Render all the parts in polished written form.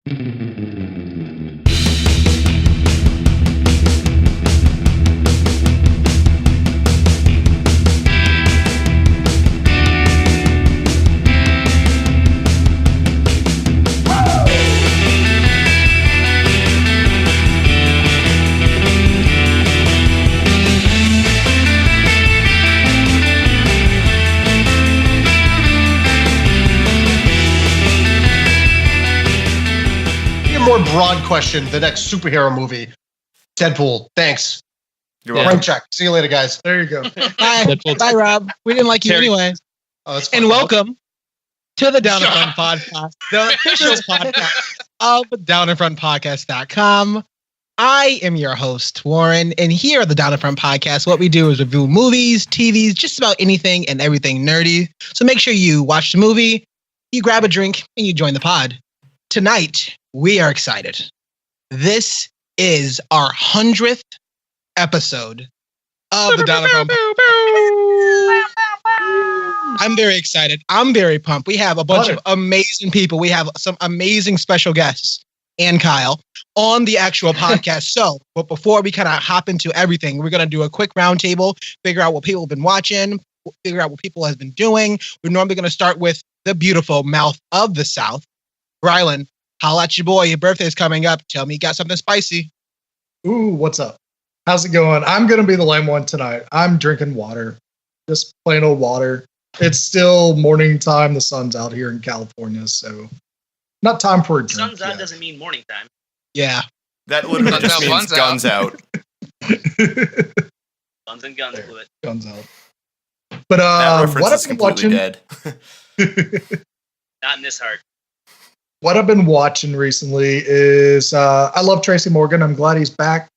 More broad question. The next superhero movie, Deadpool. Thanks. You're welcome. Frank check. See you later, guys. There you go. Bye. Bye, Rob. We didn't like you anyway. Oh, that's fine. And welcome to the Down in Front podcast, the official podcast of downinfrontpodcast.com. I am your host, Warren, and here at the Down in Front podcast, what we do is review movies, TVs, just about anything and everything nerdy. So make sure you watch the movie, you grab a drink, and you join the pod. Tonight, we are excited. This is our 100th episode of the Down in Front. I'm very excited. I'm very pumped. We have a bunch of amazing people. We have some amazing special guests and Kyle on the actual podcast. So, but before we kind of hop into everything, we're going to do a quick roundtable, figure out what people have been watching, figure out what people have been doing. We're normally going to start with the beautiful mouth of the South. Rylan, holla at your boy. Your birthday's coming up. Tell me you got something spicy. Ooh, what's up? How's it going? I'm going to be the lame one tonight. I'm drinking water. Just plain old water. It's still morning time. The sun's out here in California, so not time for a drink. Sun's out doesn't mean morning time. Yeah. That literally just means guns out. Guns and guns with it. Guns out. But what I've been watching... dead. Not in this heart. What I've been watching recently is I love Tracy Morgan. I'm glad he's back.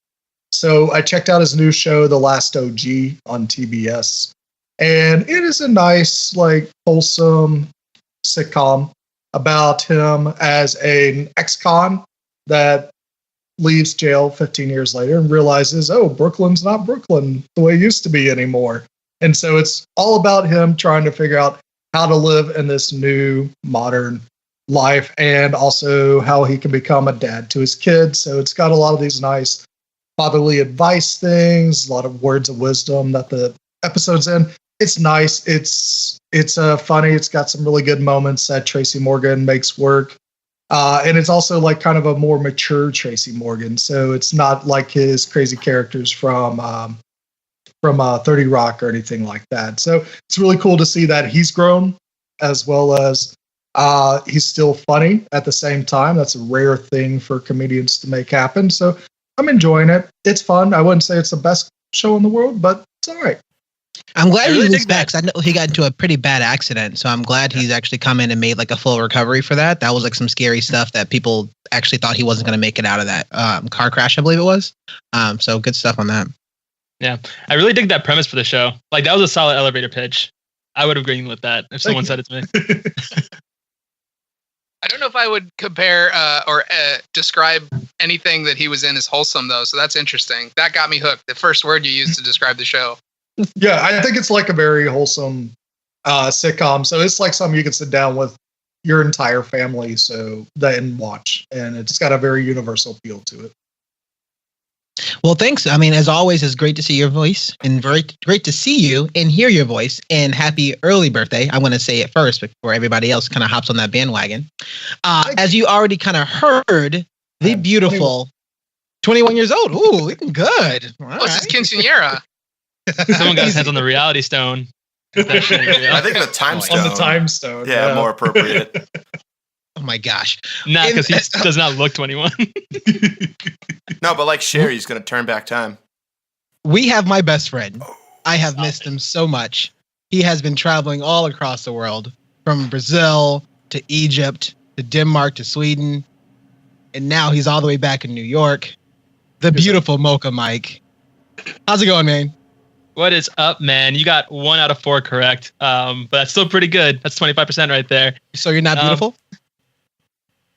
So I checked out his new show, The Last OG, on TBS. And it is a nice, like, wholesome sitcom about him as an ex-con that leaves jail 15 years later and realizes, oh, Brooklyn's not Brooklyn the way it used to be anymore. And so it's all about him trying to figure out how to live in this new modern life and also how he can become a dad to his kids. So it's got a lot of these nice fatherly advice things, a lot of words of wisdom that the episode's in. It's nice. It's funny. It's got some really good moments that Tracy Morgan makes work. And it's also like kind of a more mature Tracy Morgan. So it's not like his crazy characters from 30 Rock or anything like that. So it's really cool to see that he's grown as well as he's still funny at the same time. That's a rare thing for comedians to make happen. So I'm enjoying it. It's fun. I wouldn't say it's the best show in the world, but it's all right. I'm glad he was back. I know he got into a pretty bad accident, so I'm glad he's actually come in and made like a full recovery for that. That was like some scary stuff that people actually thought he wasn't going to make it out of that car crash, I believe it was. So good stuff on that. Yeah, I really dig that premise for the show. Like that was a solid elevator pitch. I would have agreed with that if someone said it to me. I don't know if I would compare or describe anything that he was in as wholesome, though. So that's interesting. That got me hooked. The first word you used to describe the show. Yeah, I think it's like a very wholesome sitcom. So it's like something you can sit down with your entire family and watch. And it's got a very universal feel to it. Well, thanks. I mean, as always, it's great to see your voice and very great to see you and hear your voice. And happy early birthday. I'm going to say it first before everybody else kind of hops on that bandwagon. As you already kind of heard, the beautiful 21 years old. Ooh, looking good. This is quinceañera. Someone got his hands on the reality stone. I think the time stone. On the time stone. Yeah, more appropriate. Oh my gosh. Nah, because he does not look 21. No, but like Sherry's going to turn back time. We have my best friend. I have missed him so much. He has been traveling all across the world, from Brazil to Egypt to Denmark to Sweden. And now he's all the way back in New York. The beautiful Mocha Mike. How's it going, man? What is up, man? You got 1 out of 4 correct. But that's still pretty good. That's 25% right there. So you're not beautiful?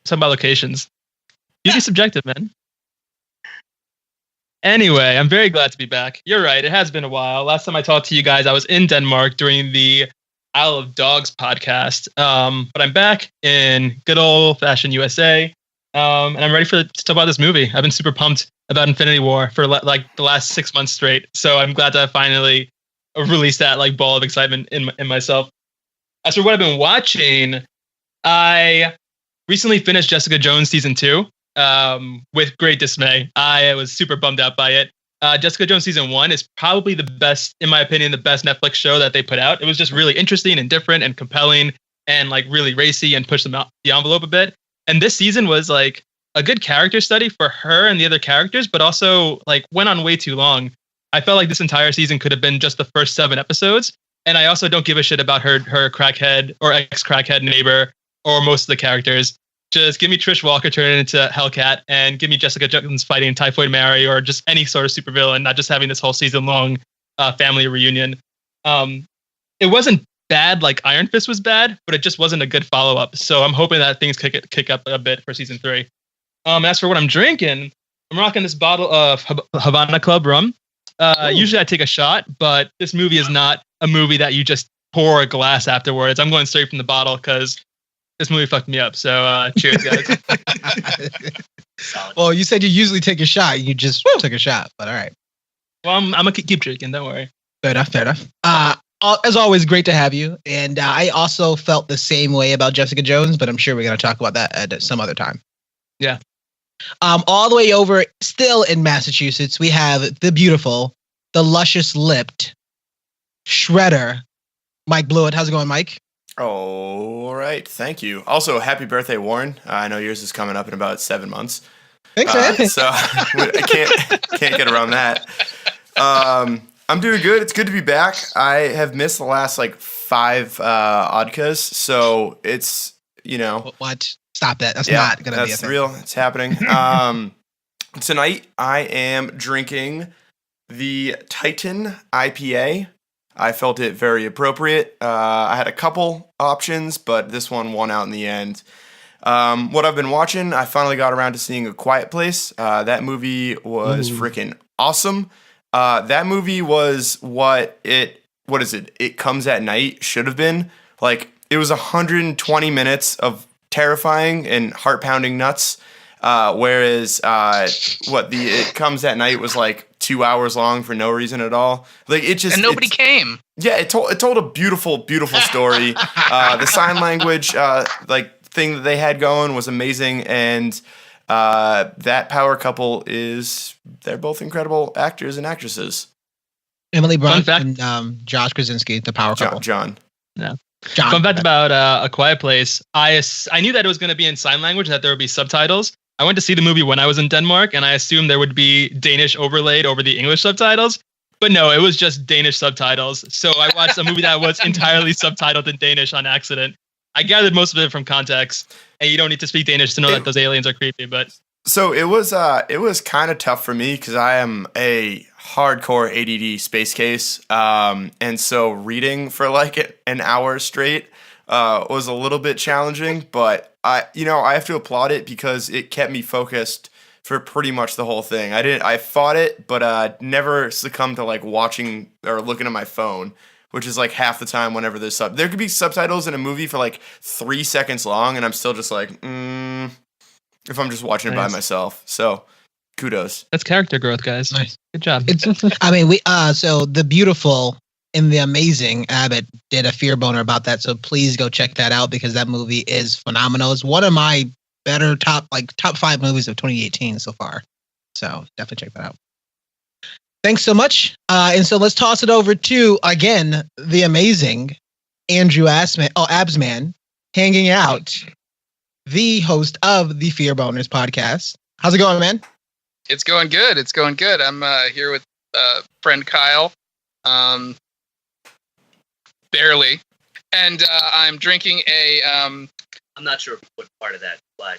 Something about locations. Beauty's subjective, man. Anyway, I'm very glad to be back. You're right. It has been a while. Last time I talked to you guys, I was in Denmark during the Isle of Dogs podcast. But I'm back in good old-fashioned USA. And I'm ready to talk about this movie. I've been super pumped about Infinity War for like the last 6 months straight. So I'm glad to finally release that like ball of excitement in myself. As for what I've been watching, I recently finished Jessica Jones season 2 with great dismay. I was super bummed out by it. Jessica Jones season 1 is probably the best, in my opinion, the best Netflix show that they put out. It was just really interesting and different and compelling and like really racy and pushed the envelope a bit. And this season was like a good character study for her and the other characters, but also like went on way too long. I felt like this entire season could have been just the first 7 episodes. And I also don't give a shit about her crackhead or ex-crackhead neighbor or most of the characters. Just give me Trish Walker turning into Hellcat and give me Jessica Jones fighting Typhoid Mary or just any sort of supervillain, not just having this whole season-long family reunion. It wasn't bad like Iron Fist was bad, but it just wasn't a good follow-up. So I'm hoping that things kick up a bit for season 3. As for what I'm drinking, I'm rocking this bottle of Havana Club rum. Usually I take a shot, but this movie is not a movie that you just pour a glass afterwards. I'm going straight from the bottle because this movie fucked me up. So cheers, guys. Well, you said you usually take a shot. You just took a shot, but all right. Well, I'm going to keep drinking. Don't worry. Fair enough. As always, great to have you. And I also felt the same way about Jessica Jones, but I'm sure we're going to talk about that at some other time. Yeah. All the way over, still in Massachusetts, we have the beautiful, the luscious lipped Shredder, Mike Blewett. How's it going, Mike? All right, thank you. Also, happy birthday, Warren. I know yours is coming up in about 7 months. Thanks, man. So I can't get around that. I'm doing good. It's good to be back. I have missed the last like 5 Oddcas, so it's What? Stop that. That's not going to be a that's thing. real. It's happening. Tonight I am drinking the Titan IPA. I felt it very appropriate. I had a couple options, but this one won out in the end. What I've been watching, I finally got around to seeing A Quiet Place. That movie was freaking awesome. That movie was what is it? It Comes at Night should have been. Like, it was 120 minutes of terrifying and heart-pounding nuts. Whereas It Comes at Night was like 2 hours long for no reason at all. Like, it just, and nobody came. Yeah, it told a beautiful story. The sign language thing that they had going was amazing, and that power couple they're both incredible actors and actresses. Emily Blunt and Josh Krasinski, the power couple. John. Yeah. Fun fact about A Quiet Place, I knew that it was going to be in sign language, that there would be subtitles. I went to see the movie when I was in Denmark, and I assumed there would be Danish overlaid over the English subtitles. But no, it was just Danish subtitles. So I watched a movie that was entirely subtitled in Danish on accident. I gathered most of it from context, and you don't need to speak Danish to know that those aliens are creepy. But so it was kind of tough for me because I am a hardcore ADD space case, and so reading for like an hour straight was a little bit challenging. But I have to applaud it because it kept me focused for pretty much the whole thing. I fought it, but never succumbed to like watching or looking at my phone, which is like half the time whenever there's there could be subtitles in a movie for like 3 seconds long, and I'm still just like, if I'm just watching it by myself. So kudos. That's character growth, guys. Nice. Good job. So the beautiful and the amazing Abbott did a fear boner about that. So please go check that out because that movie is phenomenal. It's one of my better top 5 movies of 2018 so far. So definitely check that out. Thanks so much. And so let's toss it over to, again, the amazing Andrew Absman, hanging out, the host of the Fear Boners podcast. How's it going, man? It's going good. I'm here with friend Kyle, barely, and I'm drinking a. I'm not sure what part of that, but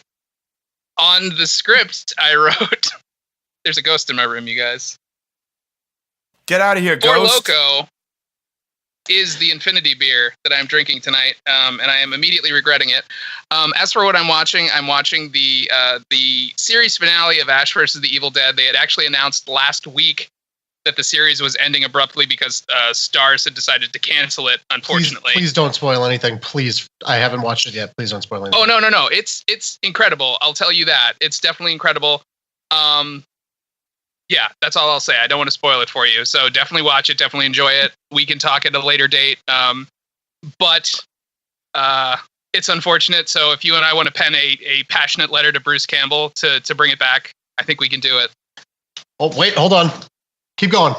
on the script I wrote. There's a ghost in my room, you guys. Get out of here, Four ghost. Loko is the Infinity beer that I'm drinking tonight, and I am immediately regretting it. As for what I'm watching the series finale of Ash vs. the Evil Dead. They had actually announced last week that the series was ending abruptly because Starz had decided to cancel it. Unfortunately, Please don't spoil anything. Please, I haven't watched it yet. Please don't spoil anything. Oh no! It's incredible. I'll tell you that. It's definitely incredible. Yeah, that's all I'll say. I don't want to spoil it for you. So definitely watch it. Definitely enjoy it. We can talk at a later date. But it's unfortunate. So if you and I want to pen a passionate letter to Bruce Campbell to bring it back, I think we can do it. Oh, wait, hold on. Keep going.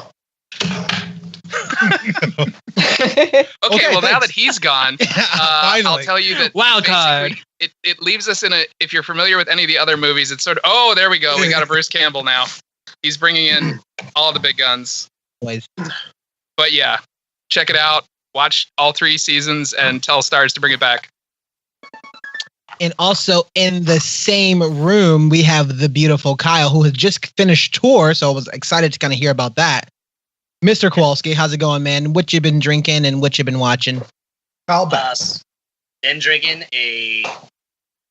Okay, well, now that he's gone, I'll Finally. tell you that Wild card. basically it leaves us in a, if you're familiar with any of the other movies, it's sort of, oh, there we go. We got a Bruce Campbell now. He's bringing in all the big guns. Boys. But yeah, check it out. Watch all 3 seasons and tell Starz to bring it back. And also in the same room, we have the beautiful Kyle, who has just finished tour. So I was excited to kind of hear about that. Mr. Kowalski, how's it going, man? What you been drinking and what you been watching? Kyle Bass. Been drinking a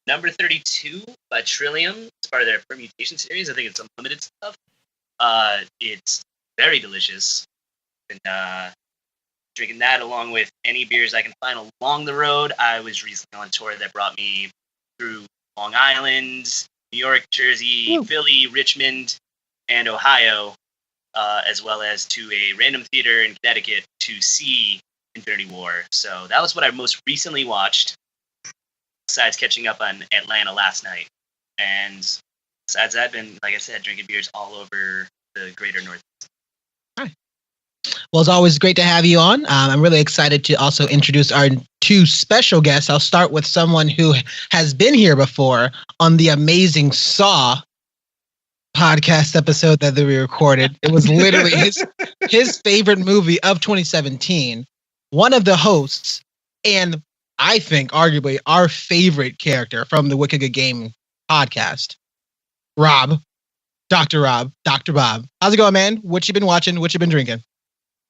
number 32 by Trillium. It's part of their permutation series. I think it's unlimited stuff. It's very delicious. Been drinking that along with any beers I can find along the road. I was recently on a tour that brought me through Long Island, New York, Jersey, Philly, Richmond, and Ohio, as well as to a random theater in Connecticut to see Infinity War. So that was what I most recently watched, besides catching up on Atlanta last night. And besides that, I've been, like I said, drinking beers all over the greater Northeast. Well, it's always great to have you on. I'm really excited to also introduce our 2 special guests. I'll start with someone who has been here before on the amazing Saw podcast episode that we recorded. It was literally his favorite movie of 2017. One of the hosts, and I think arguably our favorite character from the Wicked Good Game podcast, Rob, Dr. Bob. How's it going, man? What you been watching? What you been drinking?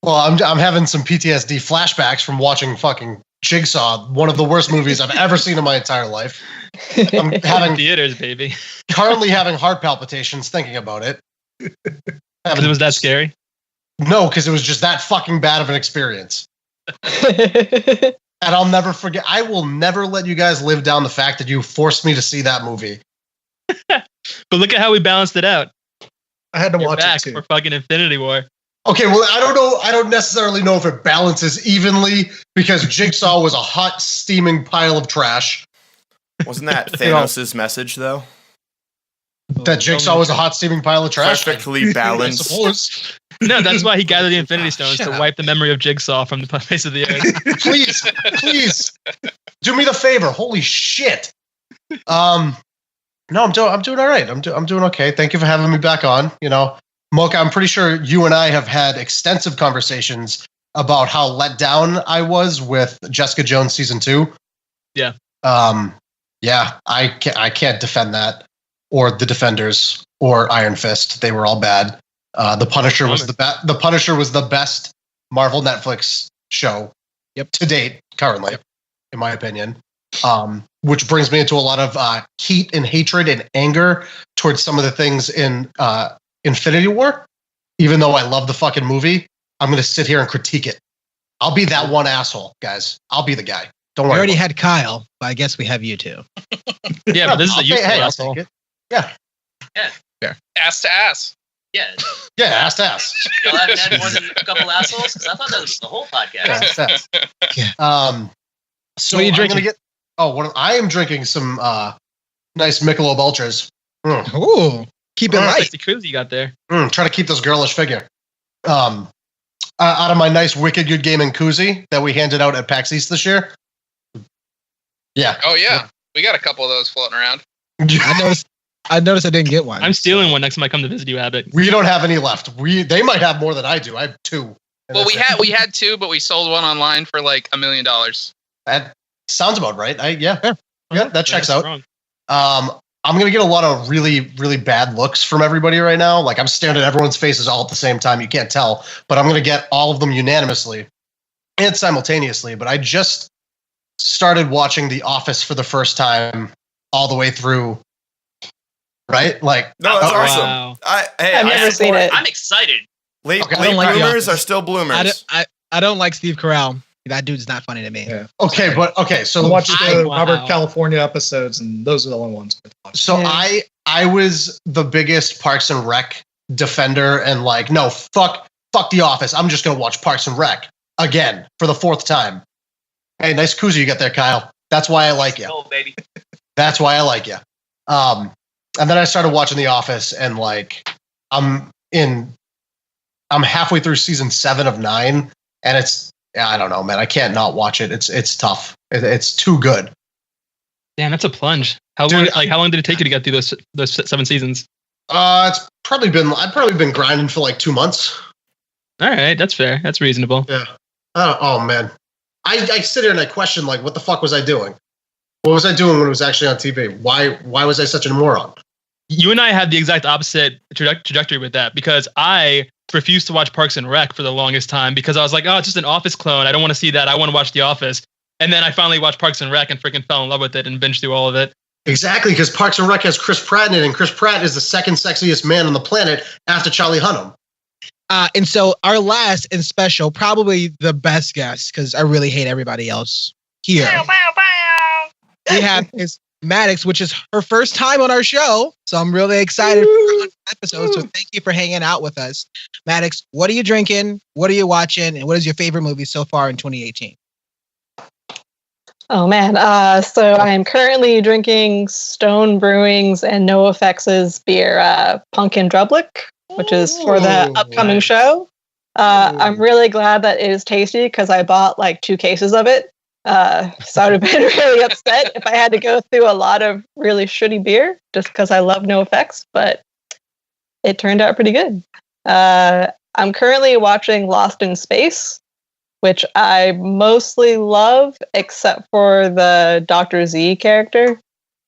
Well, I'm having some PTSD flashbacks from watching fucking Jigsaw, one of the worst movies I've ever seen in my entire life. I'm having Theaters, baby. currently having heart palpitations thinking about it. Because it was that scary. No, because it was just that fucking bad of an experience. And I'll never forget. I will never let you guys live down the fact that you forced me to see that movie. But look at how we balanced it out. I had to We're watch back it too. for fucking Infinity War. Okay, well, I don't know. I don't necessarily know if it balances evenly because Jigsaw was a hot, steaming pile of trash. Wasn't that Thanos' message, though? That Jigsaw was a hot, steaming pile of trash. Perfectly I balanced. suppose. No, that's why he gathered the Infinity Stones Shut to up. wipe the memory of Jigsaw from the face of the earth. Please, do me the favor. Holy shit. No, I'm doing all right. I'm doing okay. Thank you for having me back on. You know, Mocha, I'm pretty sure you and I have had extensive conversations about how let down I was with Jessica Jones season 2. Yeah. Yeah, I can't defend that, or the Defenders, or Iron Fist. They were all bad. The Punisher was the Punisher was the best Marvel Netflix show to date, currently, in my opinion. Which brings me into a lot of heat and hatred and anger towards some of the things in Infinity War. Even though I love the fucking movie, I'm going to sit here and critique it. I'll be that one asshole, guys. I'll be the guy. Don't We worry. already had Kyle, but I guess we have you too. Yeah, but this is a useful I'll asshole. take it. Yeah. Ass to ass. Yeah, Yeah, ass to ass. y'all haven't had more than a couple assholes? Because I thought that was the whole podcast. Yeah, ass to ass. Yeah. So What are you I'm drinking? gonna I am drinking some nice Michelob Ultras. Ooh, keep it light. Sexy cruise you got there. Try to keep this girlish figure. Out of my nice Wicked Good Gaming koozie that we handed out at PAX East this year. Yeah. Oh yeah, we got a couple of those floating around. I noticed I didn't get one. I'm stealing one next time I come to visit you, Abbott. We don't have any left. They might have more than I do. I have 2. And Well, that's we had 2, but we sold one online for like $1 million. that sounds about right. Yeah, that checks out. Wrong. I'm gonna get a lot of really, really bad looks from everybody right now. Like I'm staring at everyone's faces all at the same time. You can't tell, but I'm gonna get all of them unanimously and simultaneously. But I just started watching The Office for the first time all the way through. Right? Like, No, that's oh, awesome. Wow. Hey, I've never seen it. I'm excited. Late don't like The bloomers Office. are still bloomers. I don't like Steve Carell. That dude's not funny to me. Yeah. Okay, so I watched the Wow. Robert California episodes, and those are the only ones I watched. So Yeah. I was the biggest Parks and Rec defender, and like, no, fuck The Office. I'm just gonna watch Parks and Rec again for the 4th time. Hey, nice koozie you got there, Kyle. That's why I like you. Oh, baby. That's why I like you. And then I started watching The Office, and like, I'm halfway through season 7 of 9, and I don't know, man. I can't not watch it. It's tough. It's too good. Damn, that's a plunge. How long did it take you to get through those 7 seasons? I've probably been grinding for like 2 months. All right, that's fair. That's reasonable. Yeah. Oh man, I sit here and I question like, what the fuck was I doing? What was I doing when it was actually on TV? Why was I such a moron? You and I had the exact opposite trajectory with that, because I refused to watch Parks and Rec for the longest time because I was like, oh, it's just an Office clone. I don't want to see that. I want to watch The Office. And then I finally watched Parks and Rec and freaking fell in love with it and binged through all of it. Exactly, because Parks and Rec has Chris Pratt in it, and Chris Pratt is the second sexiest man on the planet after Charlie Hunnam. And so our last and special, probably the best guest, because I really hate everybody else here. We have is Maddox, which is her first time on our show. So I'm really excited for this episode. So thank you for hanging out with us. Maddox, what are you drinking? What are you watching? And what is your favorite movie so far in 2018? Oh man, so I am currently drinking Stone Brewing's and NoFX's beer, Pumpkin Drublick, which is for the upcoming nice. show. I'm really glad that it is tasty because I bought like 2 cases of it. So I would have been really upset if I had to go through a lot of really shitty beer just because I love NoFX, but it turned out pretty good. I'm currently watching Lost in Space, which I mostly love, except for the Dr. Z character.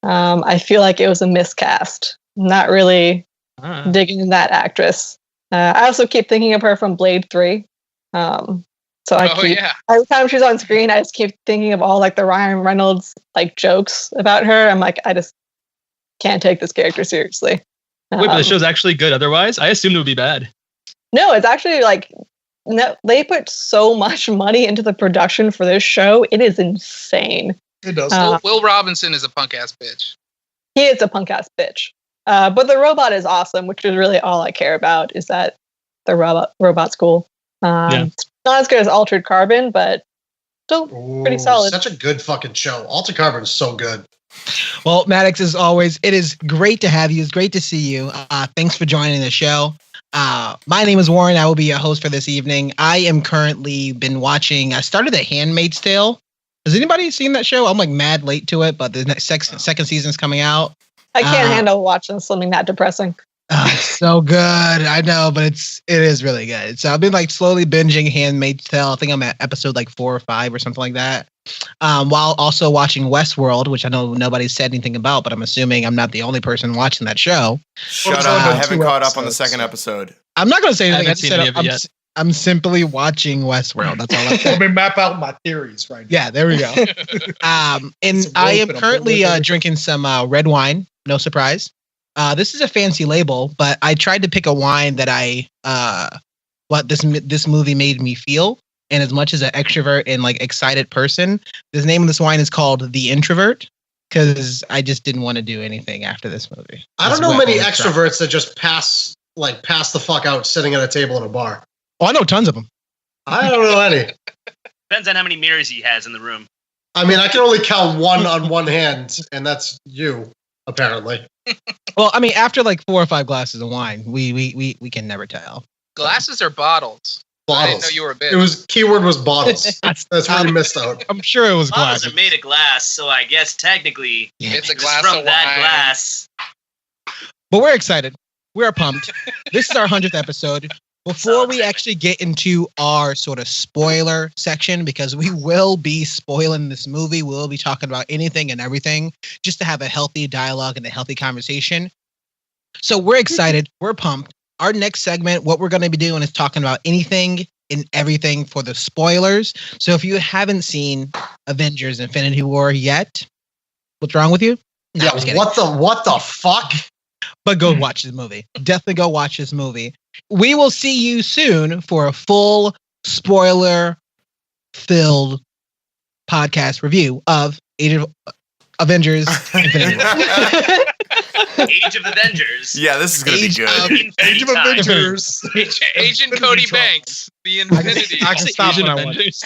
I feel like it was a miscast. Not really digging that actress. I also keep thinking of her from Blade 3. Every time she's on screen, I just keep thinking of all like the Ryan Reynolds like jokes about her. I'm like, I just can't take this character seriously. Wait, but the show's actually good otherwise? I assumed it would be bad. No, it's actually like, no, they put so much money into the production for this show. It is insane. It does. Will Robinson is a punk ass bitch. He is a punk ass bitch. But the robot is awesome, which is really all I care about, is that the robot's cool. It's not as good as Altered Carbon, but still pretty solid. Such a good fucking show. Altered Carbon is so good. Well, Maddox, as always, it is great to have you. It's great to see you. Thanks for joining the show. My name is Warren. I will be your host for this evening. I am currently been watching. I started The Handmaid's Tale. Has anybody seen that show? I'm like mad late to it, but the next second season's coming out. I can't handle watching something that depressing. It's so good. I know, but it is really good. So I've been like slowly binging Handmaid's Tale. I think I'm at episode like 4 or 5 or something like that. While also watching Westworld, which I know nobody said anything about, but I'm assuming I'm not the only person watching that show. Shut up. I haven't caught up on the second episode. I'm not going to say anything. I haven't seen any of it yet. I'm simply watching Westworld. That's all I'm saying. Let me map out my theories right now. Yeah, there we go. And I am currently drinking some red wine. No surprise. This is a fancy label, but I tried to pick a wine that what this movie made me feel. And as much as an extrovert and like excited person, the name of this wine is called The Introvert, because I just didn't want to do anything after this movie. I don't know many extroverts that just pass the fuck out sitting at a table in a bar. Oh, I know tons of them. I don't know any. Depends on how many mirrors he has in the room. I mean, I can only count one on one hand, and that's you, apparently. Well, I mean, after like 4 or 5 glasses of wine, we can never tell. Glasses or bottles? I didn't know you were a bitch. Keyword was bottles. That's where you missed out. I'm sure it was Bottles glasses. are made of glass, so I guess technically It's a it's glass from of that wine. glass. But we're excited. We're pumped. This is our 100th episode. Before we actually get into our sort of spoiler section, because we will be spoiling this movie, we'll be talking about anything and everything, just to have a healthy dialogue and a healthy conversation. So we're excited. We're pumped. Our next segment, what we're going to be doing is talking about anything and everything for the spoilers. So if you haven't seen Avengers Infinity War yet, what's wrong with you? No, Yeah, I'm just kidding. what the fuck? but go watch the movie. Definitely go watch this movie. We will see you soon for a full spoiler-filled podcast review of Avengers Infinity War. Age of Avengers. Yeah, this is gonna be good. Age of Avengers. Agent Cody Banks, the Infinity. I can stop Asian when I want. Avengers.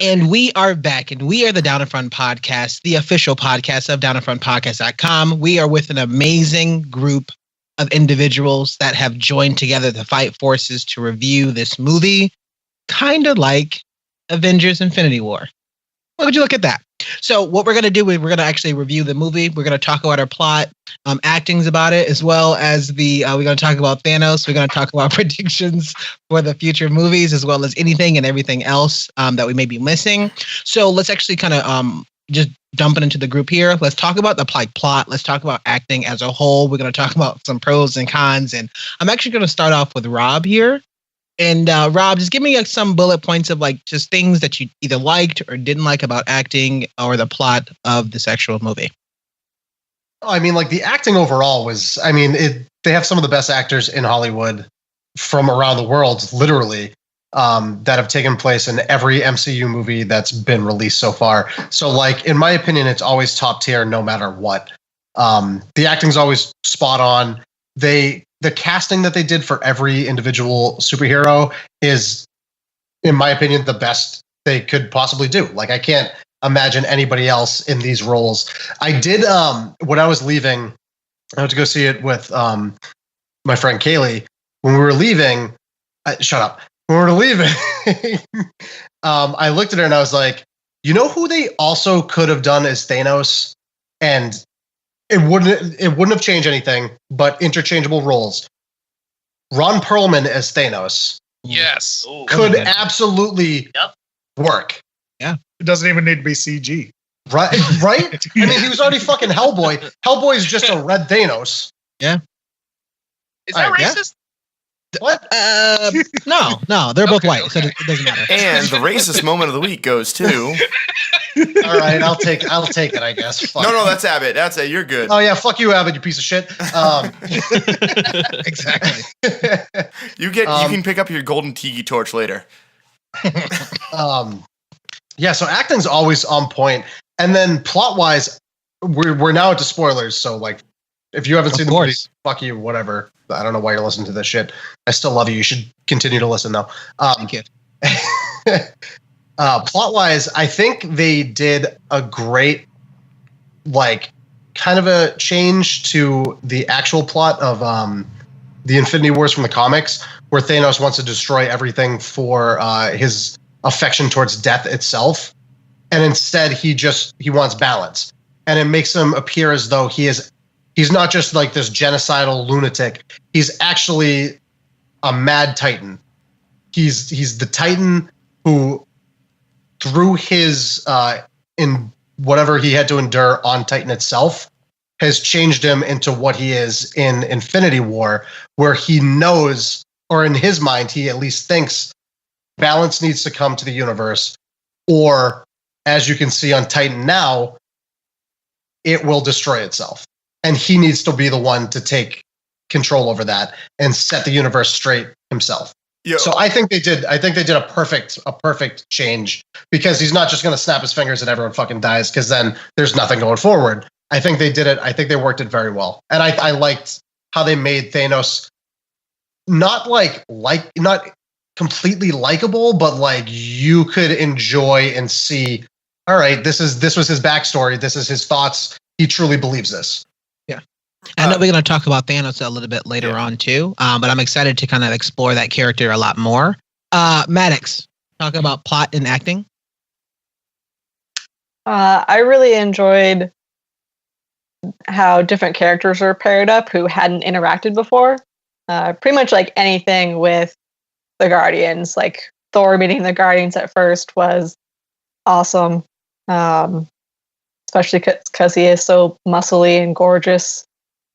And we are back, and we are the Down in Front podcast, the official podcast of downandfrontpodcast.com. We are with an amazing group of individuals that have joined together to fight forces to review this movie, kind of like Avengers Infinity War. What would you look at that? So what we're going to do is we're going to actually review the movie. We're going to talk about our plot, actings about it, as well as we're going to talk about Thanos. We're going to talk about predictions for the future movies, as well as anything and everything else that we may be missing. So let's actually kind of just dump it into the group here. Let's talk about the plot. Let's talk about acting as a whole. We're going to talk about some pros and cons. And I'm actually going to start off with Rob here. And Rob, just give me some bullet points of just things that you either liked or didn't like about acting or the plot of this actual movie. I mean, the acting overall was, they have some of the best actors in Hollywood from around the world, literally, that have taken place in every MCU movie that's been released so far. So, in my opinion, it's always top tier no matter what. The acting's always spot on. The casting that they did for every individual superhero is, in my opinion, the best they could possibly do. I can't imagine anybody else in these roles. I did, when I was leaving, I went to go see it with my friend Kaylee. When we were leaving, shut up. When we were leaving, I looked at her and I was like, you know who they also could have done as Thanos? And it wouldn't have changed anything, but interchangeable roles. Ron Perlman as Thanos Yes. Ooh. could absolutely work. It doesn't even need to be CG. Right? Right? He was already fucking Hellboy. Hellboy's just a red Thanos. Is that Alright, yeah. racist? What? No, they're both Okay, white, so okay. it doesn't matter. And the racist moment of the week goes to. All right, I'll take it, I guess. Fuck. No, that's Abbott. That's it. You're good. Oh yeah, fuck you, Abbott, you piece of shit. Exactly. You can pick up your golden tiki torch later. Yeah, so acting's always on point, and then plot wise, we're now into spoilers. So if you haven't seen the movie, fuck you, whatever. I don't know why you're listening to this shit. I still love you. You should continue to listen though. Thank you. Plot wise, I think they did a great, kind of a change to the actual plot of the Infinity Wars from the comics, where Thanos wants to destroy everything for his affection towards death itself, and instead he wants balance, and it makes him appear as though he's not just this genocidal lunatic. He's actually a mad Titan. He's the Titan who, through his in whatever he had to endure on Titan itself, has changed him into what he is in Infinity War, where he knows, or in his mind, he at least thinks balance needs to come to the universe, or as you can see on Titan now, it will destroy itself. And he needs to be the one to take control over that and set the universe straight himself. Yo. So I think they did a perfect change, because he's not just going to snap his fingers and everyone fucking dies, because then there's nothing going forward. I think they did it. I think they worked it very well. And I liked how they made Thanos not not completely likable, but you could enjoy and see, all right, this was his backstory. This is his thoughts. He truly believes this. I know we're going to talk about Thanos a little bit later on too, but I'm excited to kind of explore that character a lot more. Maddox, talk about plot and acting. I really enjoyed how different characters are paired up who hadn't interacted before. Pretty much like anything with the Guardians, like Thor meeting the Guardians at first was awesome, especially because he is so muscly and gorgeous.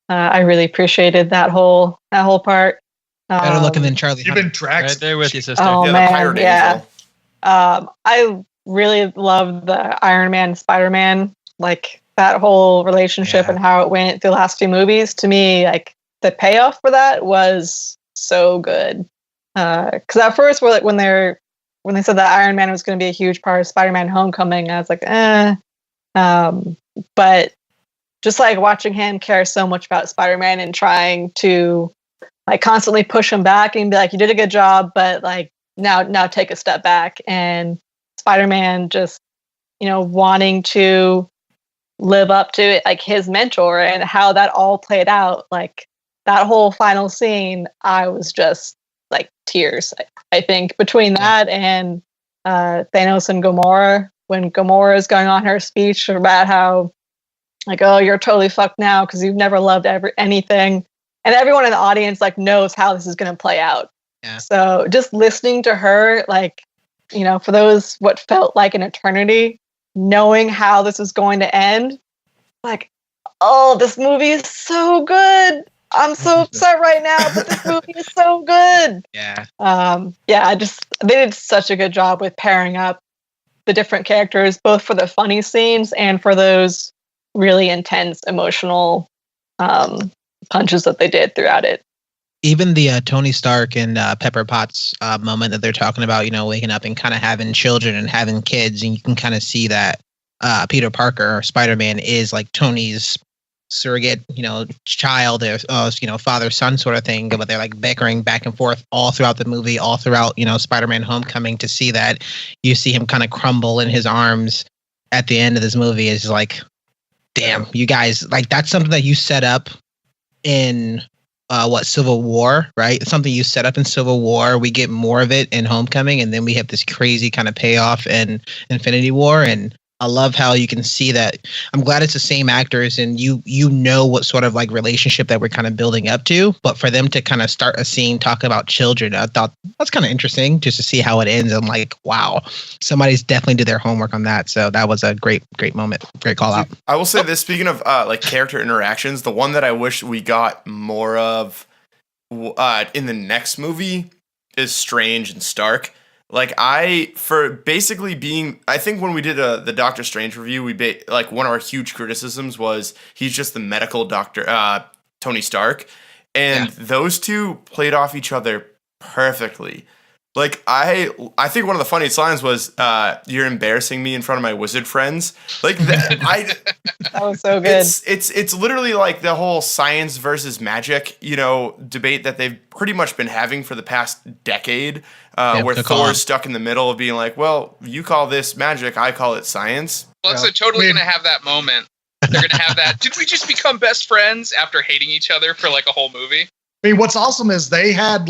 I really appreciated that whole part. Better looking than Charlie. Even Drax. Right there with you, sister. Oh the man, pirate yeah. angel. I really love the Iron Man, Spider-Man, like that whole relationship and how it went through the last few movies. To me, like the payoff for that was so good. Because at first, we're like when they said that Iron Man was going to be a huge part of Spider-Man: Homecoming, I was like, but just like watching him care so much about Spider-Man and trying to like constantly push him back and be like, you did a good job, but like now take a step back. And Spider-Man just, wanting to live up to it, like his mentor, and how that all played out. Like that whole final scene, I was just like tears. I think between that and Thanos and Gamora, when Gamora is going on her speech about how like, oh, you're totally fucked now because you've never loved anything, and everyone in the audience like knows how this is going to play out. Yeah. So just listening to her, like, for those what felt like an eternity, knowing how this is going to end, like, oh, this movie is so good. I'm so upset right now, but this movie is so good. Yeah. They did such a good job with pairing up the different characters, both for the funny scenes and for those really intense emotional punches that they did throughout it. Even the Tony Stark and Pepper Potts moment that they're talking about, waking up and kind of having children and having kids, and you can kind of see that Peter Parker or Spider-Man is like Tony's surrogate, child, or father son sort of thing. But they're like bickering back and forth all throughout the movie, all throughout Spider-Man: Homecoming. To see that, you see him kind of crumble in his arms at the end of this movie is like, damn, you guys, like that's something that you set up in Civil War, right? It's something you set up in Civil War. We get more of it in Homecoming, and then we have this crazy kind of payoff in Infinity War. And I love how you can see that. I'm glad it's the same actors, and you know what sort of like relationship that we're kind of building up to. But for them to kind of start a scene talk about children, I thought that's kind of interesting just to see how it ends. I'm like, wow, somebody's definitely did their homework on that. So that was a great moment, great call out. I will say this. Speaking of like character interactions, the one that I wish we got more of in the next movie is Strange and Stark. Like I think when we did the Doctor Strange review, like one of our huge criticisms was he's just the medical doctor, Tony Stark, and those two played off each other perfectly. Like I think one of the funniest lines was, "You're embarrassing me in front of my wizard friends." Like that, that was so good. It's literally like the whole science versus magic, debate that they've pretty much been having for the past decade, where Thor's stuck in the middle of being like, "Well, you call this magic, I call it science." Well, so totally gonna have that moment. They're gonna have that. Did we just become best friends after hating each other for like a whole movie? I mean, what's awesome is they had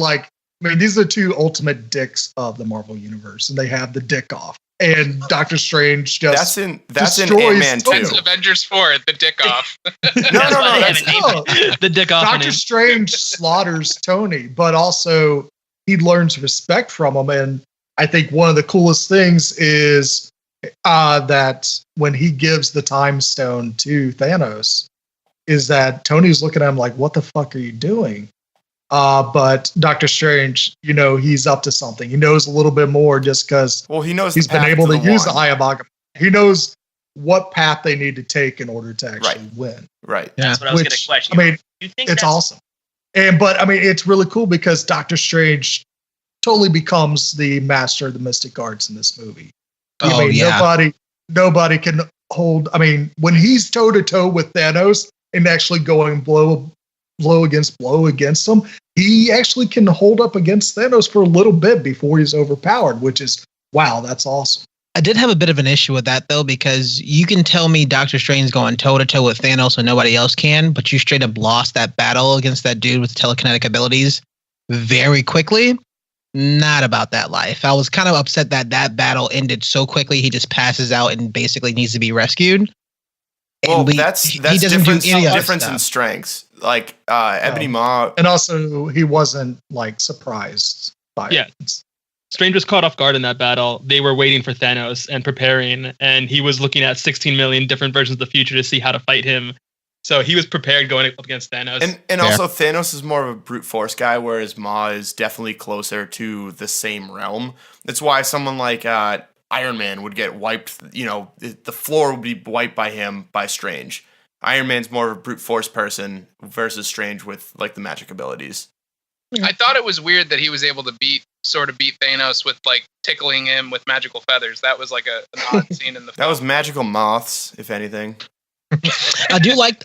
these are the two ultimate dicks of the Marvel universe, and they have the dick off. And Doctor Strange just that's in Ant-Man too. That's Avengers 4, the dick off. No. The dick off. Doctor Strange slaughters Tony, but also he learns respect from him. And I think one of the coolest things is that when he gives the time stone to Thanos, is that Tony's looking at him like, what the fuck are you doing? But Doctor Strange, he's up to something. He knows a little bit more just because he knows he's been able to use the Eye of Agamotto. He knows what path they need to take in order to actually win. Right. Yeah. That's what I was going to question. I mean, you think it's awesome. But it's really cool because Doctor Strange totally becomes the master of the mystic arts in this movie. Nobody can hold. I mean, when he's toe to toe with Thanos and actually going blow against him, he actually can hold up against Thanos for a little bit before he's overpowered, which is, wow, that's awesome. I did have a bit of an issue with that though, because you can tell me Doctor Strange going toe to toe with Thanos when nobody else can, but you straight up lost that battle against that dude with telekinetic abilities very quickly. Not about that life. I was kind of upset that that battle ended so quickly. He just passes out and basically needs to be rescued. Well, And that's he doesn't difference, do any other difference in stuff. strengths. Like Ebony Maw, And also, he wasn't like surprised by Yeah. it. Strange was caught off guard in that battle. They were waiting for Thanos and preparing, and he was looking at 16 million different versions of the future to see how to fight him. So he was prepared going up against Thanos. and also Thanos is more of a brute force guy, whereas Maw is definitely closer to the same realm. That's why someone like Iron Man would get wiped. You know, the floor would be wiped by him by Strange. Iron Man's more of a brute force person versus Strange with like the magic abilities. I thought it was weird that he was able to beat Thanos with like tickling him with magical feathers. That was like an odd scene in the film. That was magical moths, if anything. I do like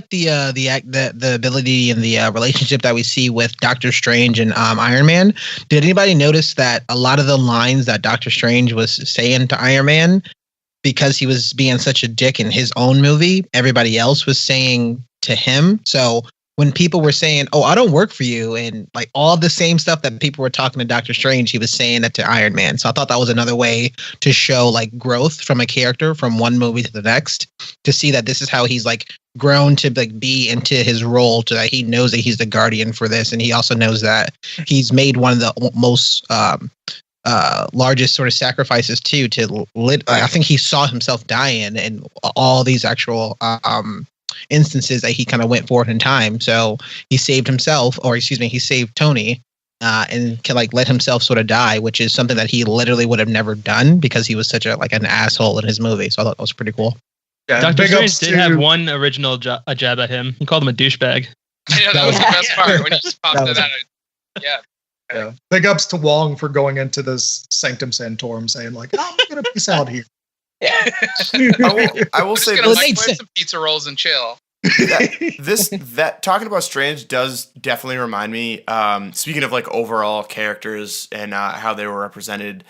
the ability and the relationship that we see with Doctor Strange and Iron Man. Did anybody notice that a lot of the lines that Doctor Strange was saying to Iron Man, because he was being such a dick in his own movie, everybody else was saying to him? So when people were saying, "Oh, I don't work for you," and like all the same stuff that people were talking to Doctor Strange, he was saying that to Iron Man. So I thought that was another way to show like growth from a character from one movie to the next, to see that this is how he's like grown to like be into his role, to that he knows that he's the guardian for this, and he also knows that he's made one of the most largest sort of sacrifices too. I think he saw himself dying and all these actual instances that he kind of went forward in time. So he saved himself, or excuse me, he saved Tony, and can like let himself sort of die, which is something that he literally would have never done because he was such a like an asshole in his movie. So I thought that was pretty cool. Yeah, Dr. big ups Strange did have one original jab at him. He called him a douchebag. I know, that was the best part when he just popped it out. Yeah. Yeah. Big ups to Wong for going into this Sanctum Sanctorum saying like, "I'm gonna peace out here." I will say Just gonna this, microwave some pizza rolls and chill. that talking about Strange does definitely remind me. Speaking of like overall characters and how they were represented,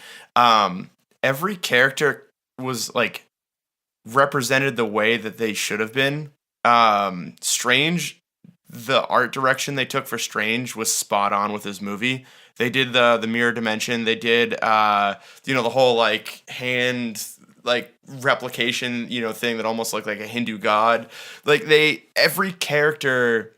every character was like represented the way that they should have been. Strange, the art direction they took for Strange was spot on with his movie. They did the mirror dimension. They did the whole like hand like replication thing that almost looked like a Hindu god. Like every character,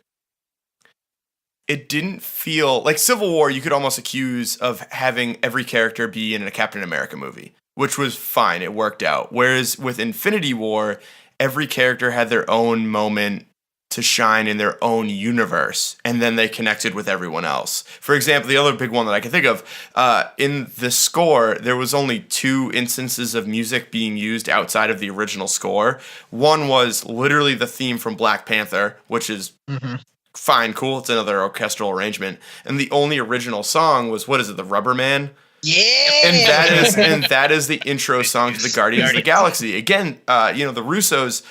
it didn't feel like Civil War. You could almost accuse of having every character be in a Captain America movie, which was fine. It worked out. Whereas with Infinity War, every character had their own moment to shine in their own universe, and then they connected with everyone else. For example, the other big one that I can think of, in the score, there was only 2 instances of music being used outside of the original score. One was literally the theme from Black Panther, which is fine, cool. It's another orchestral arrangement. And the only original song was, what is it, the Rubber Man? Yeah, And that is the intro song to the Guardians of the Galaxy. Again, the Russos,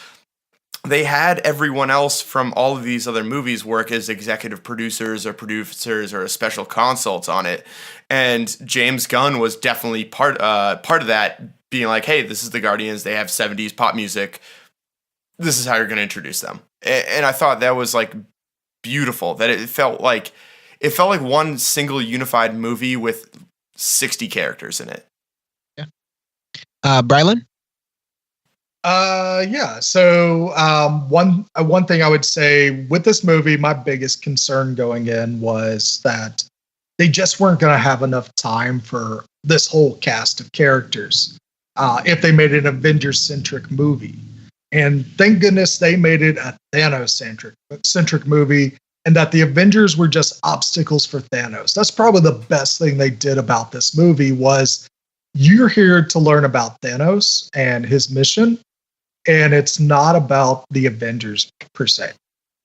they had everyone else from all of these other movies work as executive producers or special consults on it. And James Gunn was definitely part of that, being like, hey, this is the Guardians. They have 70s pop music. This is how you're going to introduce them. And I thought that was like beautiful, that it felt like one single unified movie with 60 characters in it. Yeah. Brylan? Yeah. So one thing I would say with this movie, my biggest concern going in was that they just weren't going to have enough time for this whole cast of characters if they made an Avengers-centric movie. And thank goodness they made it a Thanos-centric movie, and that the Avengers were just obstacles for Thanos. That's probably the best thing they did about this movie was you're here to learn about Thanos and his mission, and it's not about the Avengers per se.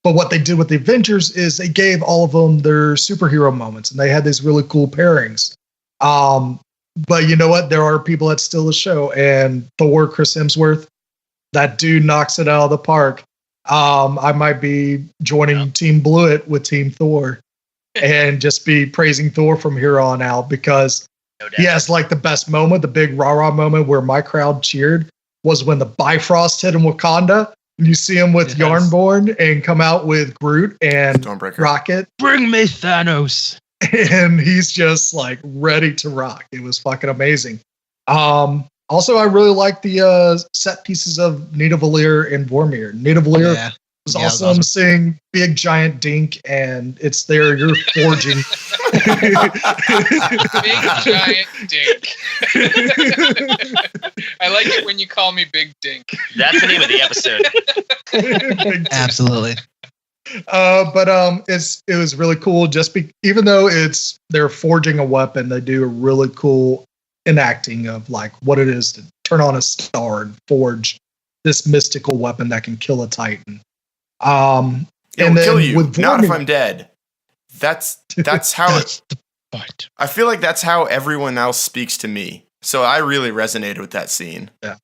But what they did with the Avengers is they gave all of them their superhero moments, and they had these really cool pairings. But you know what? There are people that steal the show, and Thor, Chris Hemsworth, that dude knocks it out of the park. I might be joining Team Blewett with Team Thor and just be praising Thor from here on out, because No doubt. He has like the best moment, the big rah-rah moment where my crowd cheered was when the Bifrost hit in Wakanda. And you see him with Yarnborn and come out with Groot and Stormbreaker. Rocket. Bring me Thanos. And he's just like ready to rock. It was fucking amazing. Also, I really like the set pieces of Nidavellir and Vormir. Nidavellir was awesome, seeing big giant dink, and it's there. You're forging. Big giant dink. I like it when you call me Big Dink. That's the name of the episode. Absolutely. But it was really cool. Even though they're forging a weapon, they do a really cool enacting of like what it is to turn on a star and forge this mystical weapon that can kill a Titan. And then kill you, with not if Vormir, I'm dead. That's how That's the point. I feel like that's how everyone else speaks to me. So I really resonated with that scene. Yeah.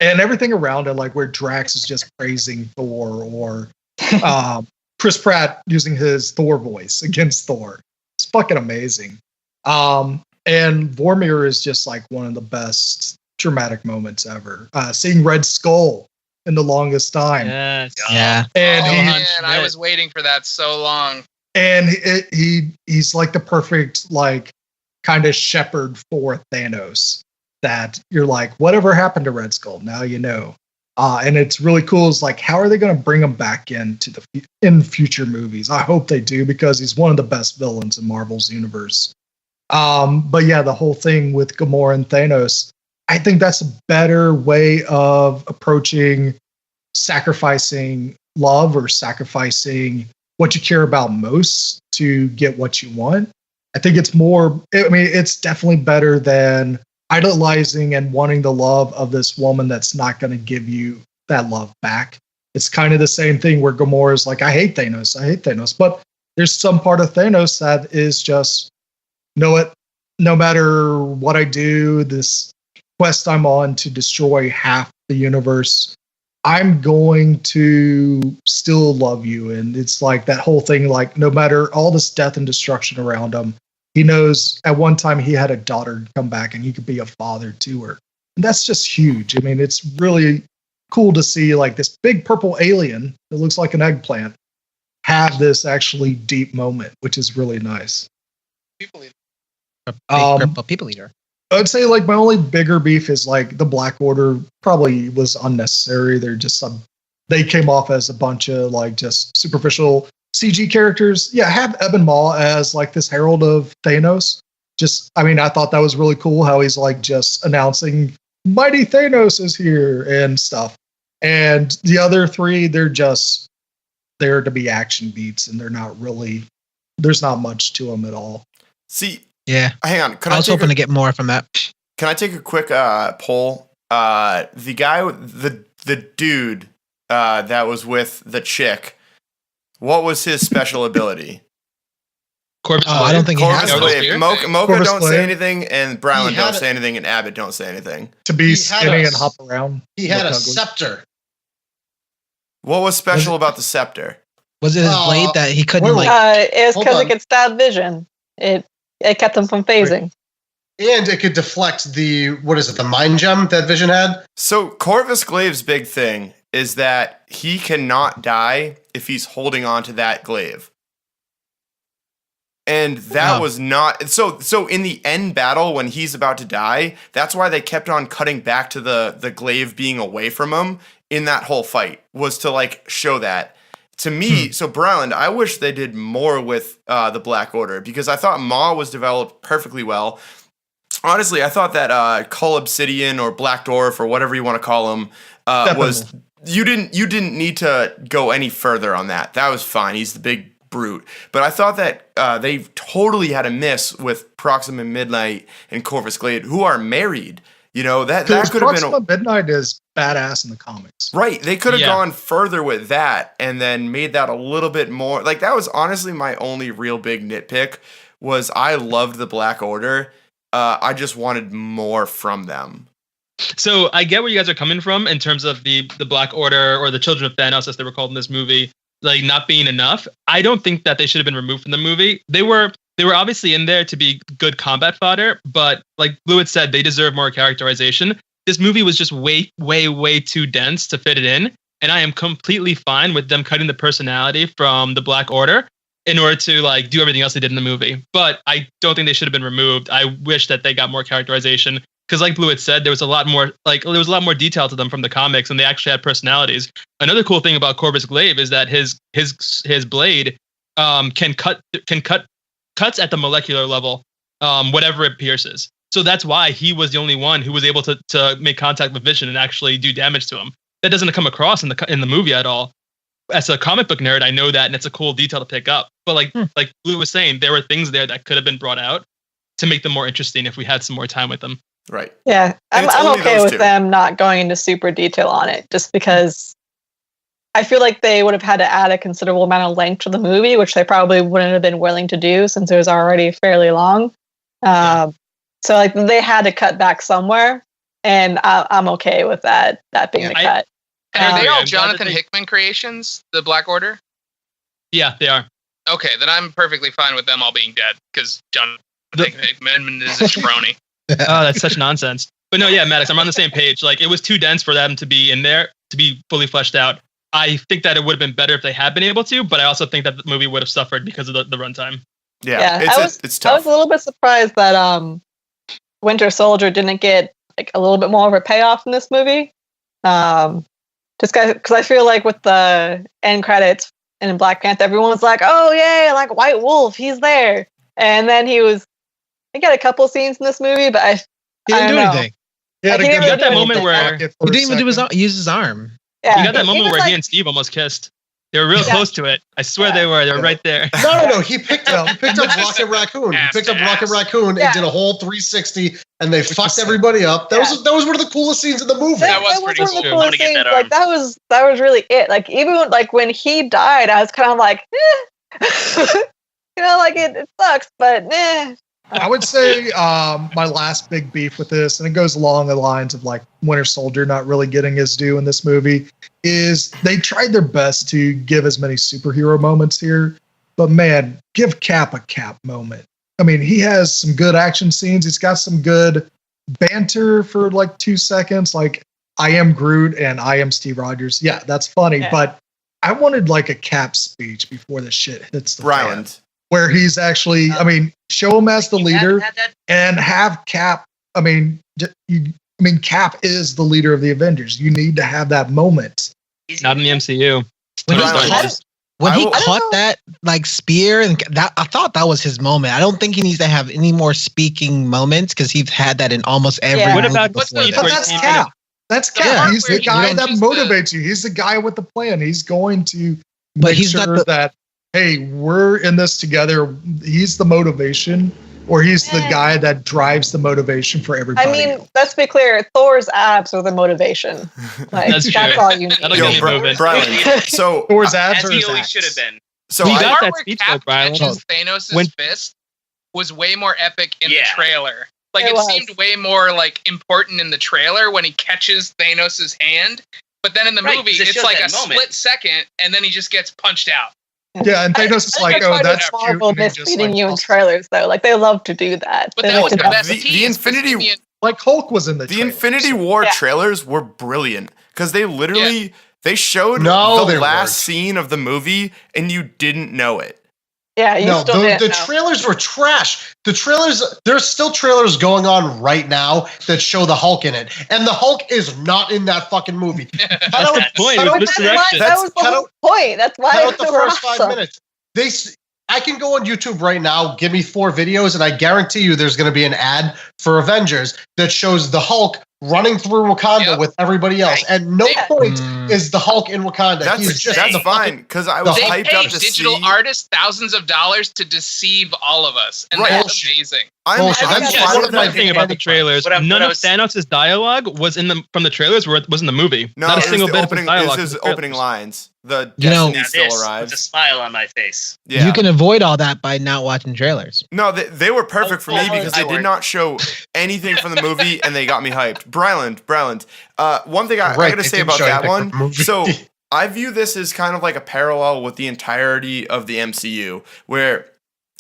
And everything around it, like where Drax is just praising Thor, or Chris Pratt using his Thor voice against Thor. It's fucking amazing. And Vormir is just like one of the best dramatic moments ever. Seeing Red Skull in the longest time. Yes. Yeah. And I was waiting for that so long. And he's like the perfect like kind of shepherd for Thanos. That you're like, whatever happened to Red Skull? Now you know. And it's really cool. It's like, how are they going to bring him back into in future movies? I hope they do, because he's one of the best villains in Marvel's universe. But yeah, the whole thing with Gamora and Thanos, I think that's a better way of approaching sacrificing love or sacrificing what you care about most to get what you want. I think it's it's definitely better than idolizing and wanting the love of this woman that's not going to give you that love back. It's kind of the same thing where Gamora is like, I hate Thanos. But there's some part of Thanos that is just, no matter what I do, this quest I'm on to destroy half the universe, I'm going to still love you. And it's like that whole thing, like no matter all this death and destruction around him, he knows at one time he had a daughter come back and he could be a father to her. And that's just huge. I mean, it's really cool to see like this big purple alien that looks like an eggplant have this actually deep moment, which is really nice. People eat. Purple people eater. I'd say like my only bigger beef is like the Black Order probably was unnecessary. They're just they came off as a bunch of like just superficial CG characters. Yeah, have Ebon Maw as like this herald of Thanos. I thought that was really cool how he's like just announcing Mighty Thanos is here and stuff. And the other three, they're just there to be action beats, and there's not much to them at all. See, yeah. Hang on. I was hoping to get more from that. Can I take a quick poll? The guy, the dude that was with the chick, what was his special ability? Corvus Glaive. I don't think he Corvus has Glaive. it. Mocha Corvus don't say Glaive. anything, and Brown He had don't a- say anything, and Abbott don't say anything. To be He had skinny a- and hop around. He had a Look ugly. scepter. What was special about the scepter? Was it his blade that he couldn't wait, like? It's Hold because on. it could stab vision. It kept him from phasing. And it could deflect the mind gem that Vision had? So Corvus Glaive's big thing is that he cannot die if he's holding on to that glaive. And that was not so in the end battle when he's about to die, that's why they kept on cutting back to the glaive being away from him in that whole fight, was to like show that. To me, so Bryland, I wish they did more with the Black Order, because I thought Maw was developed perfectly well. Honestly, I thought that Cull Obsidian or Black Dwarf or whatever you want to call him was you didn't need to go any further on that. That was fine. He's the big brute. But I thought that they totally had a miss with Proxima Midnight and Corvus Glaive, who are married. You know, that could have been Proxima Midnight is badass in the comics. right. They could have gone further with that and then made that a little bit more. Like, that was honestly my only real big nitpick, was I loved the Black Order. I just wanted more from them. So I get where you guys are coming from in terms of the Black Order, or the Children of Thanos, as they were called in this movie, like not being enough. I don't think that they should have been removed from the movie. They were they were obviously in there to be good combat fodder, but like Blue had said, they deserve more characterization. This movie was just way, way, way too dense to fit it in. And I am completely fine with them cutting the personality from the Black Order in order to like do everything else they did in the movie. But I don't think they should have been removed. I wish that they got more characterization. Because like Blue had said, there was a lot more detail to them from the comics, and they actually had personalities. Another cool thing about Corvus Glaive is that his blade can cut cuts at the molecular level, whatever it pierces. So that's why he was the only one who was able to make contact with Vision and actually do damage to him. That doesn't come across in the movie at all. As a comic book nerd, I know that, and it's a cool detail to pick up. But like Blue was saying, there were things there that could have been brought out to make them more interesting if we had some more time with them. Right. Yeah, I'm okay with them not going into super detail on it, just because I feel like they would have had to add a considerable amount of length to the movie, which they probably wouldn't have been willing to do since it was already fairly long. So like they had to cut back somewhere, and I'm okay with that being the cut. And are they all Jonathan Hickman creations, the Black Order? Yeah, they are. Okay, then I'm perfectly fine with them all being dead, because Jonathan Hickman is a jabroni. Oh, that's such nonsense. But no, yeah, Maddox, I'm on the same page. Like, it was too dense for them to be in there, to be fully fleshed out. I think that it would have been better if they had been able to, but I also think that the movie would have suffered because of the runtime. Yeah, it's tough. I was a little bit surprised that Winter Soldier didn't get like a little bit more of a payoff in this movie. Just because I feel like with the end credits and in Black Panther, everyone was like, "Oh yay, like White Wolf, he's there," and then he got a couple scenes in this movie, but he didn't do anything. Yeah, you got that moment where he didn't even use his arm. Yeah, you got that moment where he and Steve almost kissed. They were real close to it. I swear they were. They were right there. No. He picked up Rocket Raccoon. He picked up Rocket Raccoon and did a whole 360, and they fucked everybody up. That was one of the coolest scenes in the movie. That was pretty cool. I want to get that arm. Like that was really it. Like even when he died, I was kind of like, like it sucks, but I would say my last big beef with this, and it goes along the lines of like Winter Soldier not really getting his due in this movie, is they tried their best to give as many superhero moments here, but man, give Cap a Cap moment. I mean, he has some good action scenes. He's got some good banter for like 2 seconds, like I am Groot and I am Steve Rogers. Yeah, that's funny, but I wanted like a Cap speech before the shit hits the fan, where he's actually, show him as the leader and have Cap. Cap is the leader of the Avengers. You need to have that moment. Not in the MCU. When he caught that like spear, and that, I thought that was his moment. I don't think he needs to have any more speaking moments because he's had that in almost every. What about but that's Cap? That's Cap. He's the guy that motivates you. He's the guy with the plan. He's going to make sure that, hey, we're in this together. He's the motivation, or he's the guy that drives the motivation for everybody. Let's be clear. Thor's abs are the motivation. Like, that's all you need. Brian, so Thor's abs as he always should have been. So the part where Cap catches Thanos' fist was way more epic in the trailer. Like it seemed way more like important in the trailer when he catches Thanos' hand. But then in the movie, it's like a split second, and then he just gets punched out. Yeah, and Thanos is like, "Oh, that's cute." Marvel misleading you in trailers, though. Like they love to do that. But that was the Infinity. Like Hulk was in the Infinity War trailers were brilliant because they literally they showed the last scene of the movie, and you didn't know it. Yeah, the trailers were trash. The trailers, there's still trailers going on right now that show the Hulk in it, and the Hulk is not in that fucking movie. That's the point. It was misdirection. That was the whole point. That's why it was the first 5 minutes. I can go on YouTube right now, give me 4 videos, and I guarantee you there's going to be an ad for Avengers that shows the Hulk running through Wakanda with everybody else. And no point is the Hulk in Wakanda. That's fine, because I was hyped up to digital artists thousands of dollars to deceive all of us. And that's amazing. That's one of my thing about the trailers. None of Thanos' dialogue was from the trailers was in the movie. No, not a single bit of his dialogue. It was his opening lines. The Destiny still arrives. With a smile on my face. Yeah. You can avoid all that by not watching trailers. No, they were perfect for me because they did not show anything from the movie, and they got me hyped. Bryland. One thing I got to say about that one. So I view this as kind of like a parallel with the entirety of the MCU, where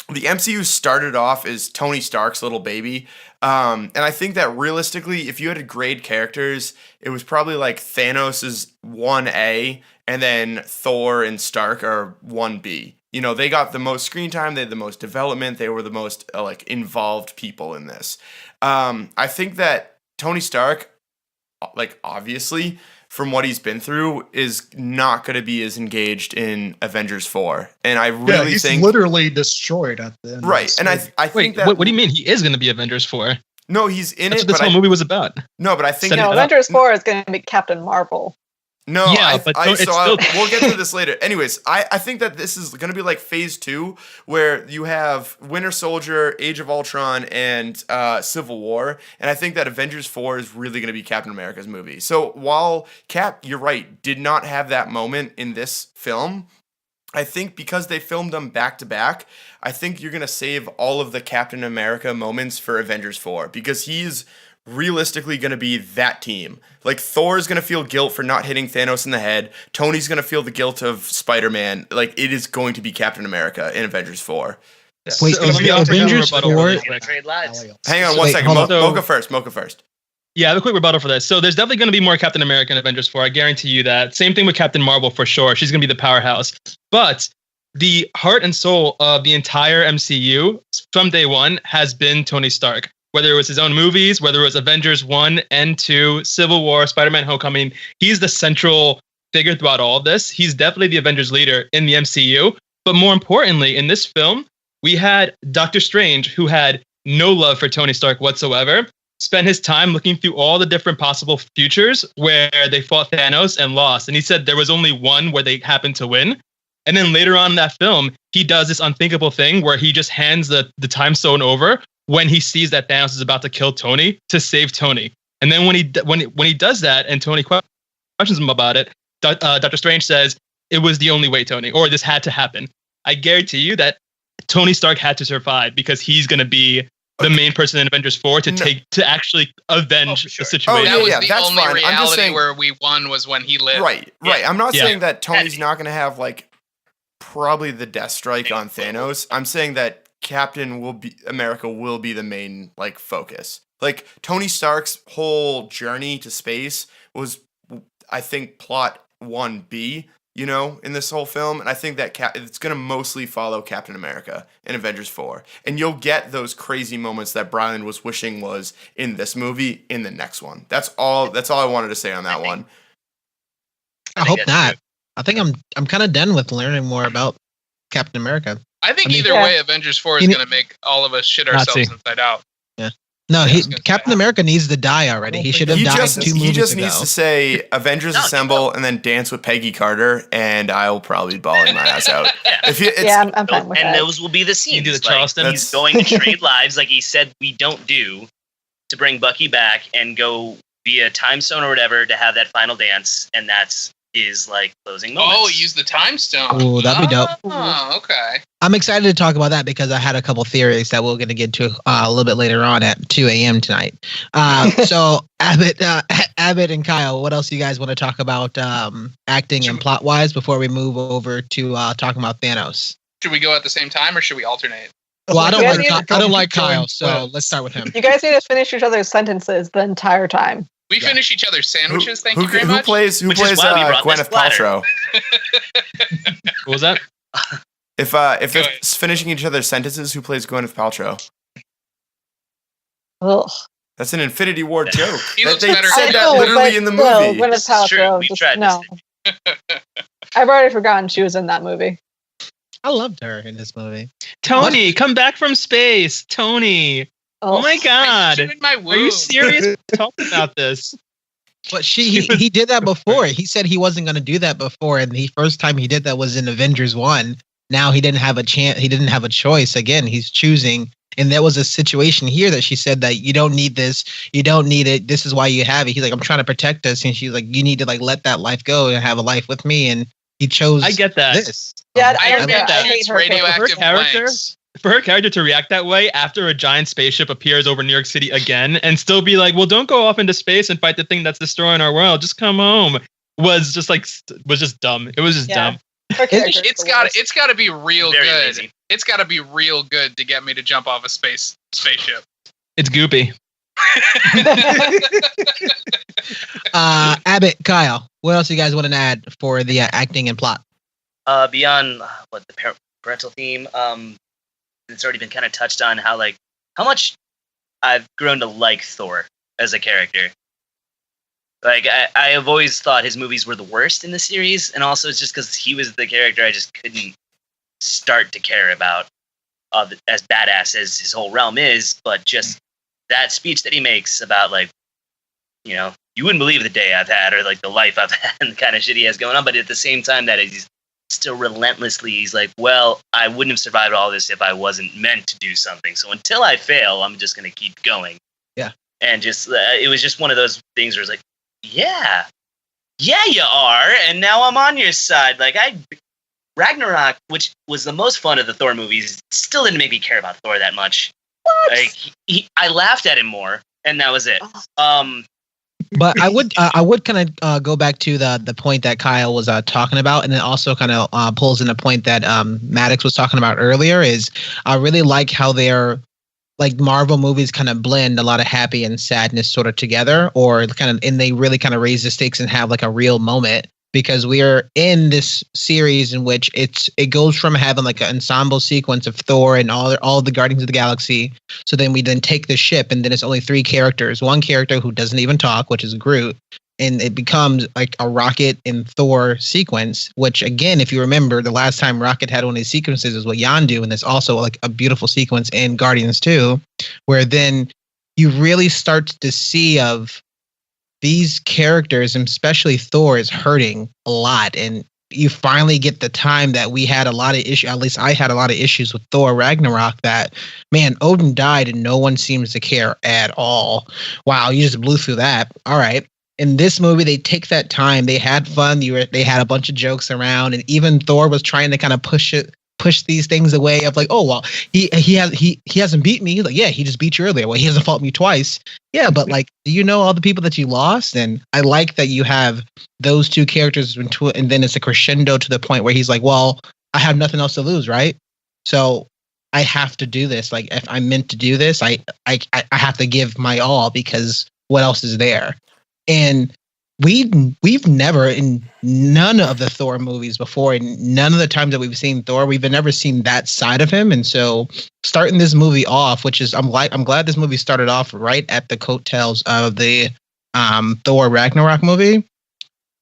the MCU started off as Tony Stark's little baby. And I think that realistically, if you had to grade characters, it was probably like Thanos is 1A, and then Thor and Stark are 1B. You know, they got the most screen time, they had the most development, they were the most like involved people in this. I think that Tony Stark, like obviously, from what he's been through, is not going to be as engaged in Avengers 4. And I really he's think literally destroyed at the end. right. And I think that what do you mean he is going to be Avengers 4? no, he's in That's it. what this But whole movie was about. no, but I think Set it No, up. Avengers 4 is going to be Captain Marvel. no. Yeah, but it's still- We'll get to this later. Anyways, I think that this is going to be like Phase 2, where you have Winter Soldier, Age of Ultron, and Civil War. And I think that Avengers 4 is really going to be Captain America's movie. So while Cap, you're right, did not have that moment in this film, I think because they filmed them back to back, I think you're going to save all of the Captain America moments for Avengers 4, because he's realistically going to be that team. Like, Thor's going to feel guilt for not hitting Thanos in the head. Tony's going to feel the guilt of Spider-Man. Like, it is going to be Captain America in Avengers 4. Wait, So let me also give a Avengers rebuttal 4? really Gonna quick. trade lives. Hang on one Wait, second. hold on. Mocha first. Yeah, I have a quick rebuttal for this. So there's definitely going to be more Captain America in Avengers 4. I guarantee you that. Same thing with Captain Marvel for sure. She's going to be the powerhouse. But the heart and soul of the entire MCU from day one has been Tony Stark. Whether it was his own movies, whether it was Avengers 1 and 2, Civil War, Spider-Man Homecoming, he's the central figure throughout all of this. He's definitely the Avengers leader in the MCU. But more importantly, in this film, we had Doctor Strange, who had no love for Tony Stark whatsoever, spent his time looking through all the different possible futures where they fought Thanos and lost. And he said there was only one where they happened to win. And then later on in that film, he does this unthinkable thing where he just hands the time stone over when he sees that Thanos is about to kill Tony to save Tony. And then when he does that and Tony questions him about it, Doctor Strange says, "It was the only way, Tony," or "this had to happen." I guarantee you that Tony Stark had to survive because he's going to be the main person in Avengers 4 to actually avenge sure. the situation. Oh, That was yeah, the that's only fine. I'm just reality saying- where we won was when he lived. Right. I'm not Yeah. saying that Tony's not going to have like probably the death strike on Thanos. I'm saying that America will be the main like focus. Like, Tony Stark's whole journey to space was, I think, plot 1B, you know, in this whole film. And I think that it's going to mostly follow Captain America in Avengers 4. And you'll get those crazy moments that Brian was wishing was in this movie in the next one. That's all I wanted to say on that one. I hope that's not. true. I think I'm kind of done with learning more about Captain America. I think I mean, either yeah. way, Avengers 4 is You need- going to make all of us shit Nazi. ourselves inside out. No, I was gonna say, Captain America needs to die already. He should have He died just 2 movies he just ago. needs to say Avengers No, he Assemble will. and then dance with Peggy Carter, and I'll probably be bawling my ass out. Yeah. I'm fine with And that. those will be the scenes. do the like, Charleston. he's going to trade lives like he said we don't do to bring Bucky back and go via time stone or whatever to have that final dance, and that's his like closing moments. Oh, use the time stone. Ooh, that'd be dope. Oh, okay. I'm excited to talk about that because I had a couple theories that we're going to get to a little bit later on at 2 a.m. tonight. So Abbott and Kyle, what else do you guys want to talk about acting and plot wise before we move over to talking about Thanos? Should we go at the same time or should we alternate? Well, I don't Yeah, like yeah. I don't like Kyle, so let's start with him. You guys need to finish each other's sentences the entire time. We Yeah. finish each other's sandwiches. Thank you very Who much. plays Which is why we brought this Gwyneth platter. Paltrow? What was that? If Go it's ahead. finishing each other's sentences, who plays Gwyneth Paltrow? Ugh. That's an Infinity War joke. He looks They better said than that know, literally but in the still, movie. Gwyneth This is true. Paltrow, We've just- tried no. this. I've already forgotten she was in that movie. I loved her in this movie. Tony, come back from space. Tony. Oh my I God. chewed my Are you womb. serious talking about this? But he did that before. He said he wasn't going to do that before, and the first time he did that was in Avengers 1. Now he didn't have a chance. He didn't have a choice. Again, he's choosing. And there was a situation here that she said that you don't need this. You don't need it. This is why you have it. He's like, I'm trying to protect us. And she's like, you need to like let that life go and have a life with me. And he chose I get that. this. Yeah, I I get that. hate It's her character. radioactive character? blanks. For her character to react that way after a giant spaceship appears over New York City again and still be like, well, don't go off into space and fight the thing that's destroying our world. Just come home. Was just dumb. It was just Yeah. dumb. It's got to be real Very good. lazy. It's got to be real good to get me to jump off a spaceship. It's goopy. Abbott, Kyle, what else you guys want to add for the acting and plot? Beyond the parental theme, it's already been kind of touched on how much I've grown to like Thor as a character. Like I have always thought his movies were the worst in the series, and also it's just because he was the character I just couldn't start to care about, as badass as his whole realm is. But just that speech that he makes about you wouldn't believe the day I've had or the life I've had and the kind of shit he has going on. But at the same time, that he's still he's like, well, I wouldn't have survived all this if I wasn't meant to do something. So until I fail, I'm just going to keep going. Yeah. And just it was just one of those things where it's like, yeah, you are, and now I'm on your side. Ragnarok, which was the most fun of the Thor movies, still didn't make me care about Thor that much. What? I laughed at him more, and that was it. But I would kind of go back to the point that Kyle was talking about, and it also kind of pulls in a point that Maddox was talking about earlier. Is I really like how they're Marvel movies kind of blend a lot of happy and sadness sort of together, and they really kind of raise the stakes and have a real moment, because we are in this series in which it goes from having an ensemble sequence of Thor and all the Guardians of the Galaxy. So then we take the ship, and then it's only 3 characters. One character who doesn't even talk, which is Groot. And it becomes a Rocket and Thor sequence, which again, if you remember, the last time Rocket had one of these sequences is with Yondu, and there's also a beautiful sequence in Guardians 2, where then you really start to see of these characters, and especially Thor, is hurting a lot. And you finally get the time that we had a lot of issues, at least I had a lot of issues with Thor Ragnarok, that, man, Odin died and no one seems to care at all. Wow, you just blew through that. All right. In this movie, they take that time. They had fun. They had a bunch of jokes around, and even Thor was trying to kind of push these things away of oh, well, he hasn't beat me. He's like, yeah, he just beat you earlier. Well, he hasn't fought me twice. Yeah, but do you know all the people that you lost? And I like that you have those 2 characters, and then it's a crescendo to the point where he's like, well, I have nothing else to lose, right? So I have to do this. If I'm meant to do this, I have to give my all, because what else is there? And we've never, in none of the Thor movies before, and none of the times that we've seen Thor, we've never seen that side of him. And so starting this movie off, which is I'm glad this movie started off right at the coattails of the Thor Ragnarok movie.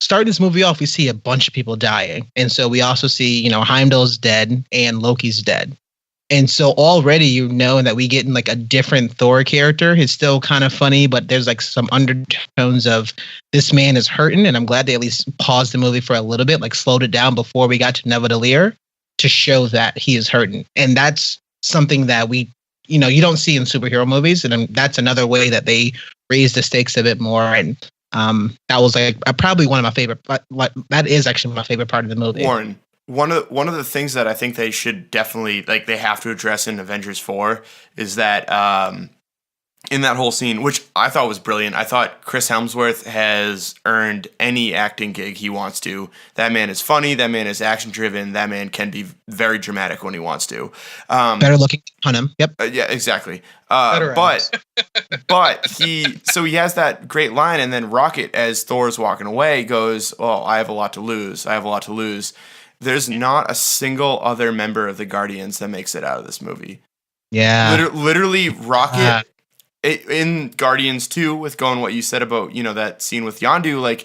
Starting this movie off, we see a bunch of people dying, and so we also see Heimdall's dead and Loki's dead. And so already that we get in a different Thor character. It's still kind of funny, but there's some undertones of this man is hurting. And I'm glad they at least paused the movie for a little bit, slowed it down before we got to Neverdalir, to show that he is hurting. And that's something that you don't see in superhero movies. And that's another way that they raise the stakes a bit more. And that was probably one of my favorite, that is actually my favorite part of the movie. Warren. One of the things that I think they should definitely they have to address in Avengers 4 is that in that whole scene, which I thought was brilliant. I thought Chris Hemsworth has earned any acting gig he wants to. That man is funny. That man is action driven. That man can be very dramatic when he wants to. Better looking on him. Yep. Yeah, exactly. But he has that great line, and then Rocket, as Thor's walking away, goes, "Oh, I have a lot to lose. I have a lot to lose." There's not a single other member of the Guardians that makes it out of this movie. Yeah. Literally, Rocket in Guardians 2, with going what you said about, that scene with Yondu,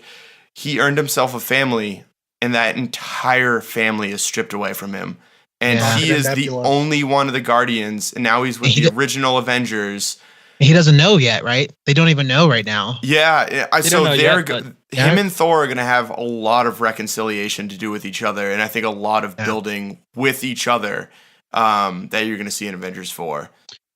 he earned himself a family, and that entire family is stripped away from him. And he is the only one of the Guardians, and now he's with the original Avengers. He doesn't know yet, right? They don't even know right now. Yeah, him and Thor are going to have a lot of reconciliation to do with each other, and I think a lot of building with each other that you're going to see in Avengers 4.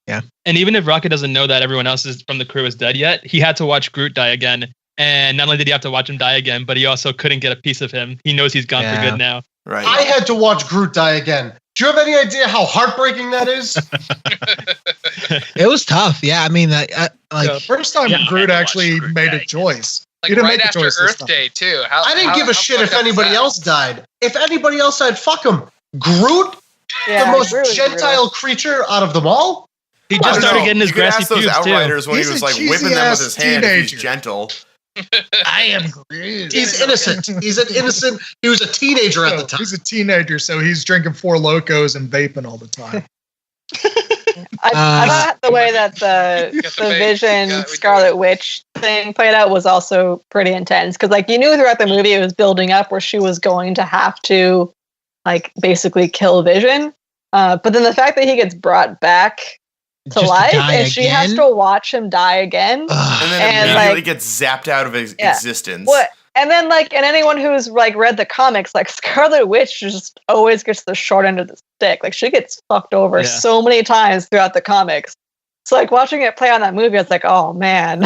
Yeah. And even if Rocket doesn't know that everyone else from the crew is dead yet, he had to watch Groot die again. And not only did he have to watch him die again, but he also couldn't get a piece of him. He knows he's gone for good now. Right. I had to watch Groot die again. Do you have any idea how heartbreaking that is? It was tough. Yeah, I mean, the first time Groot actually made a choice. Like You didn't right make a after choice this Earth time. Day too. I didn't give a shit if anybody else died. If anybody else died, fuck him. Groot, Yeah, the most Groot was gentile creature out of them all. He I just don't started know. getting his You could grassy ask those pubes too. Outriders when He's he was a like whipping them with his cheesy-ass hand. If he's teenager. gentle. I am Groot. He's innocent. He's an innocent. He was a teenager at the time. He's a teenager, so he's drinking Four Locos and vaping all the time. I thought the way that the Got the vape. Vision Yeah, we Scarlet Witch thing played out was also pretty intense because, like, you knew throughout the movie it was building up where she was going to have to, like, basically kill Vision. But then the fact that he gets brought back to Just to life die and she has again? to watch him die again. And then And, immediately like- gets zapped out of Yeah. existence. What? And then, like, and anyone who's like read the comics, like Scarlet Witch just always gets the short end of the stick. Like she gets fucked over Yeah. so many times throughout the comics. So like watching it play on that movie, I was like, oh man.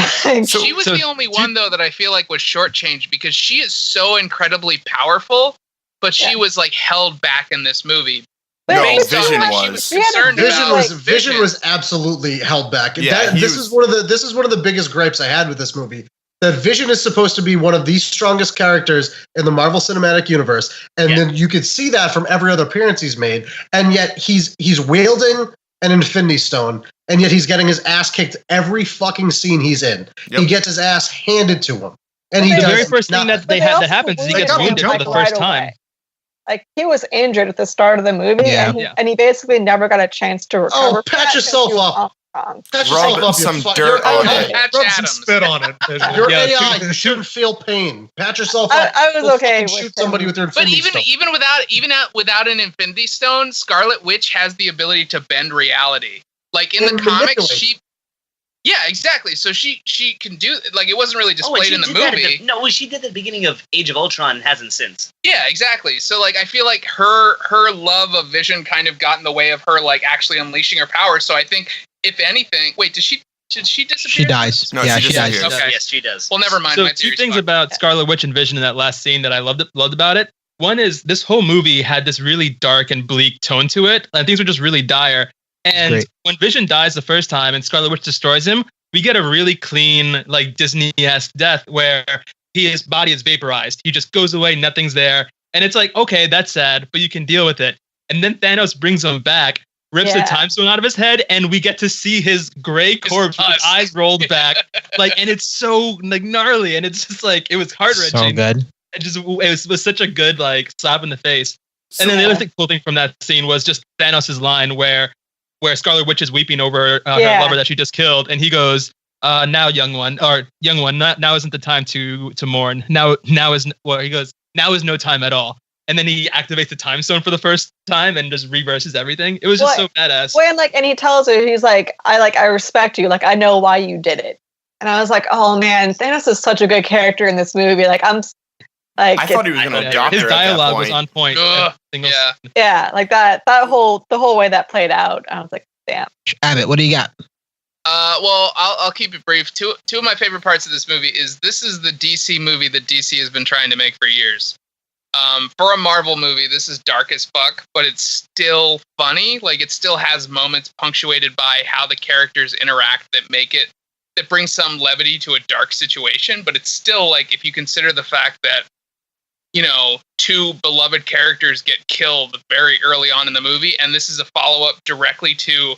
She was the only one though that I feel like was shortchanged because she is so incredibly powerful, but she Yeah. was like held back in this movie. But No, she still Vision had- was. she had a concerned good, Vision about was like- Vision was absolutely held back. Yeah, That- he this was- is one of the biggest gripes I had with this movie. That Vision is supposed to be one of the strongest characters in the Marvel Cinematic Universe, and Yeah. then you could see that from every other appearance he's made, and yet he's wielding an Infinity Stone, and yet he's getting his ass kicked every fucking scene he's in. Yep. He gets his ass handed to him, and he The The does very first thing nothing. that also happens is he They gets got him wounded for the jumped first right time. away. Like he was injured at the start of the movie, Yeah. and, he, Yeah. and he basically never got a chance to recover. from patch that 'cause yourself he was up. wrong. Patch Rub yourself up, some you fuck- dirt you're on AI. it. Patch Rub some Adams. spit on it. Vision. You're Yeah, AI. You shouldn't feel pain. Pat yourself I- up. I was Go okay fucking with shoot somebody him. with their But Infinity even Stone. without an Infinity Stone, Scarlet Witch has the ability to bend reality. Like in And the comics, manipulate. yeah, exactly. So she can do like it wasn't really and displayed she in the did that at movie. no, she did at the beginning of Age of Ultron and hasn't since. Yeah, exactly. So like I feel like her love of Vision kind of got in the way of her like actually unleashing her power. So I think if anything, wait, did she disappear? She dies. No, yeah, she she dies. disappears. Okay. Yes, she does. Well, never mind. So my two theory's things fucked. about Scarlet Witch and Vision in that last scene that I loved about it. One is this whole movie had this really dark and bleak tone to it, and things were just really dire. And Great. when Vision dies the first time and Scarlet Witch destroys him, we get a really clean, like Disney-esque death where his body is vaporized. He just goes away, nothing's there, and it's like, okay, that's sad, but you can deal with it. And then Thanos brings him back, rips the Yeah. time stone out of his head, and we get to see his gray corpse with his tusk. eyes rolled back, like, and it's so like gnarly, and it's just like it was heart So wrenching. good. It was such a good like slap in the face. And then the other cool thing from that scene was just Thanos' line where Scarlet Witch is weeping over her Yeah. lover that she just killed, and he goes, "Now, young one, now isn't the time to mourn. Now is well." He goes, "Now is no time at all." And then he activates the time stone for the first time and just reverses everything. It was just so badass. Well, and he tells her, he's like, I respect you. Like, I know why you did it. And I was like, oh man, Thanos is such a good character in this movie. Like, I thought he was going to adopt His her at that dialogue was point. on point. Ugh, Every single yeah. scene. yeah, like the whole way that played out. I was like, damn. Abbott, what do you got? Well, I'll keep it brief. Two of my favorite parts of this movie is this is the DC movie that DC has been trying to make for years. For a Marvel movie, this is dark as fuck, but it's still funny. Like it still has moments punctuated by how the characters interact that bring some levity to a dark situation. But it's still like if you consider the fact that two beloved characters get killed very early on in the movie, and this is a follow-up directly to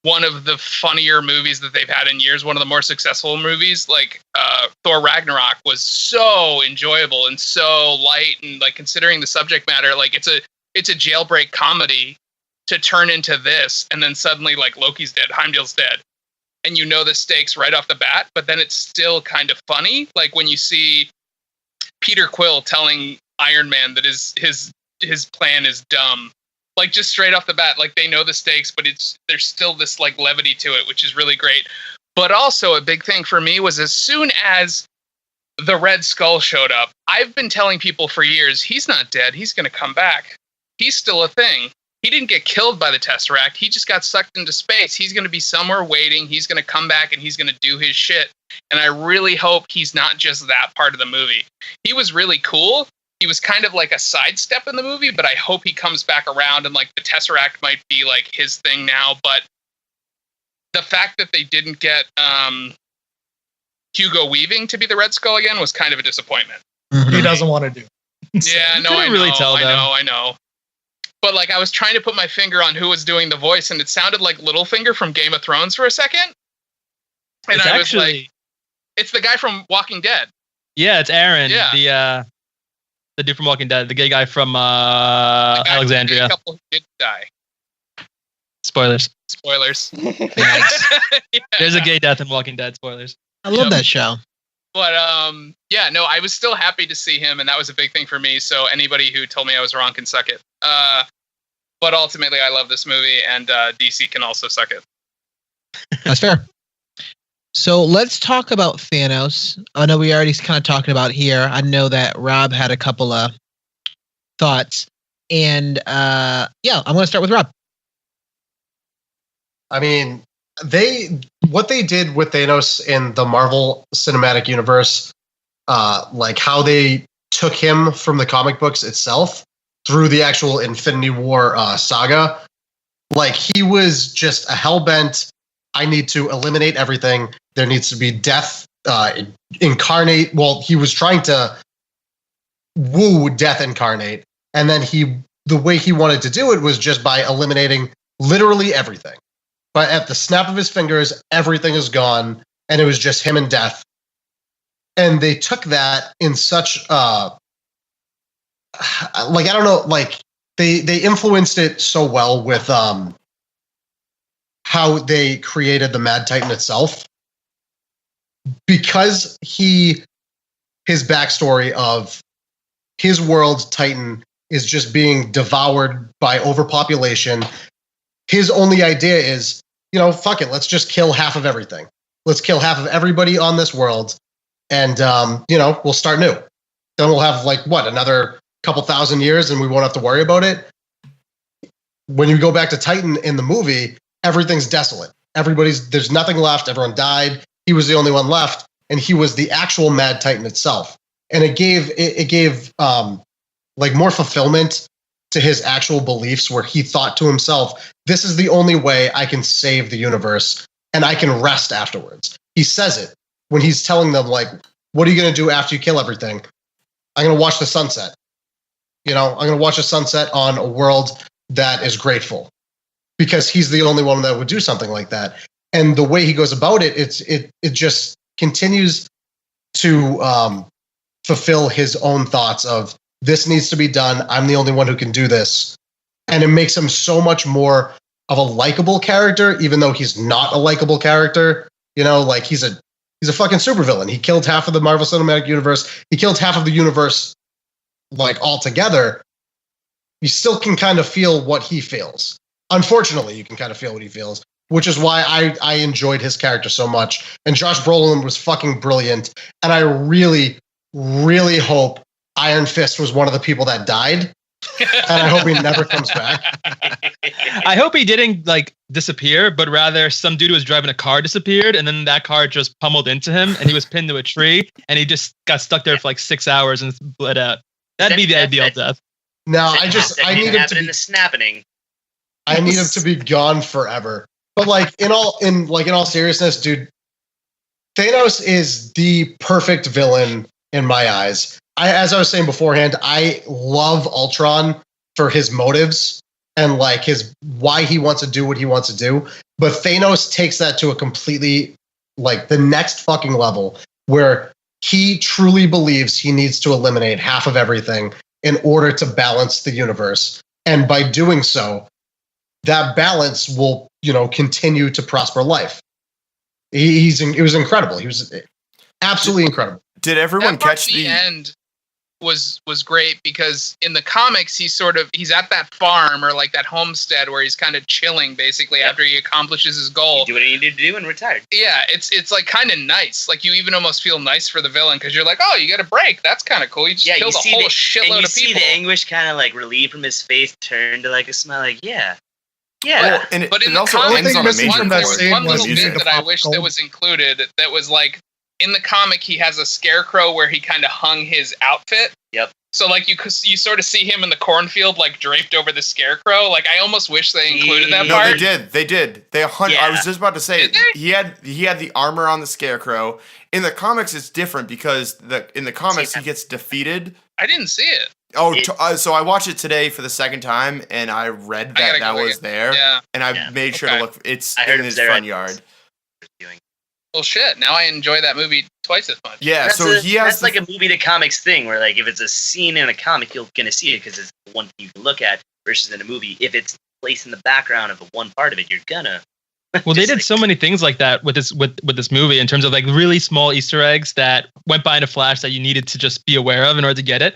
one of the funnier movies that they've had in years, one of the more successful movies, like Thor Ragnarok was so enjoyable and so light, and like considering the subject matter, like it's a jailbreak comedy to turn into this, and then suddenly like Loki's dead, Heimdall's dead, and the stakes right off the bat, but then it's still kind of funny, like when you see Peter Quill telling Iron Man that his plan is dumb. Like just straight off the bat, like they know the stakes, but there's still this like levity to it, which is really great. But also a big thing for me was as soon as the Red Skull showed up, I've been telling people for years, he's not dead. He's going to come back. He's still a thing. He didn't get killed by the Tesseract. He just got sucked into space. He's going to be somewhere waiting. He's going to come back and he's going to do his shit. And I really hope he's not just that part of the movie. He was really cool. He was kind of like a sidestep in the movie, but I hope he comes back around and like the Tesseract might be like his thing now. But the fact that they didn't get Hugo Weaving to be the Red Skull again was kind of a disappointment. He doesn't want to do it. Yeah, no, I couldn't really know, tell, though. I know. But like, I was trying to put my finger on who was doing the voice, and it sounded like Littlefinger from Game of Thrones for a second. And It's I was actually, like, it's the guy from Walking Dead. yeah, it's Aaron, Yeah. the dude from Walking Dead, the gay guy from The guy from Alexandria. A couple who did die. Spoilers. Spoilers. Yeah. There's a gay death in Walking Dead. Spoilers. I love that show. But yeah, no, I was still happy to see him, and that was a big thing for me. So anybody who told me I was wrong can suck it. But ultimately, I love this movie, and DC can also suck it. That's fair. So let's talk about Thanos. I know we already kind of talking about here. I know that Rob had a couple of thoughts, and I'm going to start with Rob. I mean, what they did with Thanos in the Marvel Cinematic Universe, like how they took him from the comic books itself through the actual Infinity War saga, like he was just a hellbent. I need to eliminate everything. There needs to be death incarnate. Well, he was trying to woo death incarnate, and then the way he wanted to do it was just by eliminating literally everything. But at the snap of his fingers, everything is gone, and it was just him and death. And they took that in such, like, I don't know, like, they influenced it so well with how they created the Mad Titan itself. Because his backstory of his world, Titan, is just being devoured by overpopulation. His only idea is, fuck it, let's just kill half of everything. Let's kill half of everybody on this world, and, we'll start new. Then we'll have, another couple thousand years, and we won't have to worry about it. When you go back to Titan in the movie, everything's desolate. There's nothing left. Everyone died. He was the only one left, and he was the actual Mad Titan itself. And it gave more fulfillment to his actual beliefs, where he thought to himself, this is the only way I can save the universe, and I can rest afterwards. He says it when he's telling them, like, what are you going to do after you kill everything? I'm going to watch the sunset. I'm going to watch the sunset on a world that is grateful, because he's the only one that would do something like that. And the way he goes about it, it just continues to fulfill his own thoughts of, this needs to be done. I'm the only one who can do this. And it makes him so much more of a likable character, even though he's not a likable character. Like he's a fucking supervillain. He killed half of the Marvel Cinematic Universe. He killed half of the universe, like, altogether. You still can kind of feel what he feels. Unfortunately, you can kind of feel what he feels, which is why I enjoyed his character so much. And Josh Brolin was fucking brilliant. And I really, really hope Iron Fist was one of the people that died, and I hope he never comes back. I hope he didn't disappear, but rather some dude who was driving a car disappeared, and then that car just pummeled into him, and he was pinned to a tree, and he just got stuck there for 6 hours and bled out. That'd be the ideal death. No, I need him to be the snapping. I need him to be gone forever. But in all seriousness, dude, Thanos is the perfect villain in my eyes. As I was saying beforehand, I love Ultron for his motives and why he wants to do what he wants to do. But Thanos takes that to a completely the next fucking level, where he truly believes he needs to eliminate half of everything in order to balance the universe. And by doing so, that balance will, continue to prosper life. It was incredible. He was absolutely incredible. Did everyone catch the end? Was great, because in the comics he's at that farm or that homestead where he's kind of chilling basically after he accomplishes his goal. You do what he needed to do and retired. Yeah, it's kind of nice. You even almost feel nice for the villain, because you're like, oh, you get a break. That's kind of cool. You just killed a whole shitload of people. You see the anguish kind of relieved from his face, turn to a smile, yeah. Well, but in the comics, one little bit that I wish that was included that was in the comic, he has a scarecrow where he kind of hung his outfit. Yep. So like you sort of see him in the cornfield, like draped over the scarecrow. Like I almost wish they included that part. No, they did. They Yeah. I was just about to say Did they? he had the armor on the scarecrow. In the comics, it's different because in the comics he gets defeated. I didn't see it. Oh, so I watched it today for the second time, and I read that was there, and I made sure to look. It's in his front yard. Well, shit. Now I enjoy that movie twice as much. Yeah, that's like a movie to comics thing, where like if it's a scene in a comic, you're gonna see it because it's the one thing you can look at. Versus in a movie, if it's placed in the background of one part of it, you're gonna. Well, they did so many things like that with this movie in terms of like really small Easter eggs that went by in a flash that you needed to just be aware of in order to get it.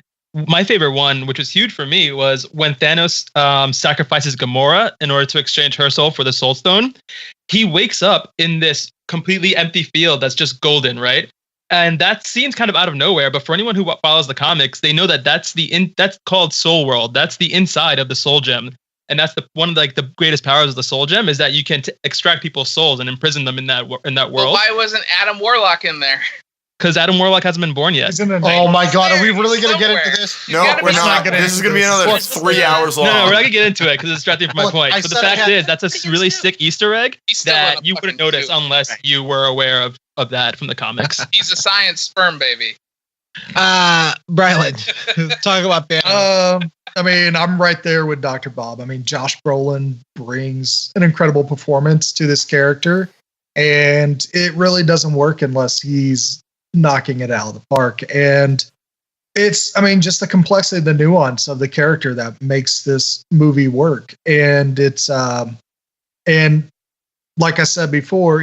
My favorite one, which was huge for me, was when Thanos sacrifices Gamora in order to exchange her soul for the Soul Stone. He wakes up in this completely empty field that's just golden, right? And that seems kind of out of nowhere, but for anyone who follows the comics, they know that that's called Soul World. That's the inside of the Soul Gem. And that's one of the greatest powers of the Soul Gem is that you can extract people's souls and imprison them in that world. Well, why wasn't Adam Warlock in there? Because Adam Warlock hasn't been born yet. Oh my God, are we really going to get into this? No, we're not. This is going to be another 3 hours long. No, we're not going to get into it because it's distracting from my point. But the fact is, that's a really sick Easter egg that you wouldn't notice unless you were aware of that from the comics. He's a science sperm baby. Brylan, talk about Thanos. I mean, I'm right there with Dr. Bob. I mean, Josh Brolin brings an incredible performance to this character, and it really doesn't work unless he's knocking it out of the park. And it's, I mean, just the complexity, the nuance of the character that makes this movie work. And it's, and like I said before,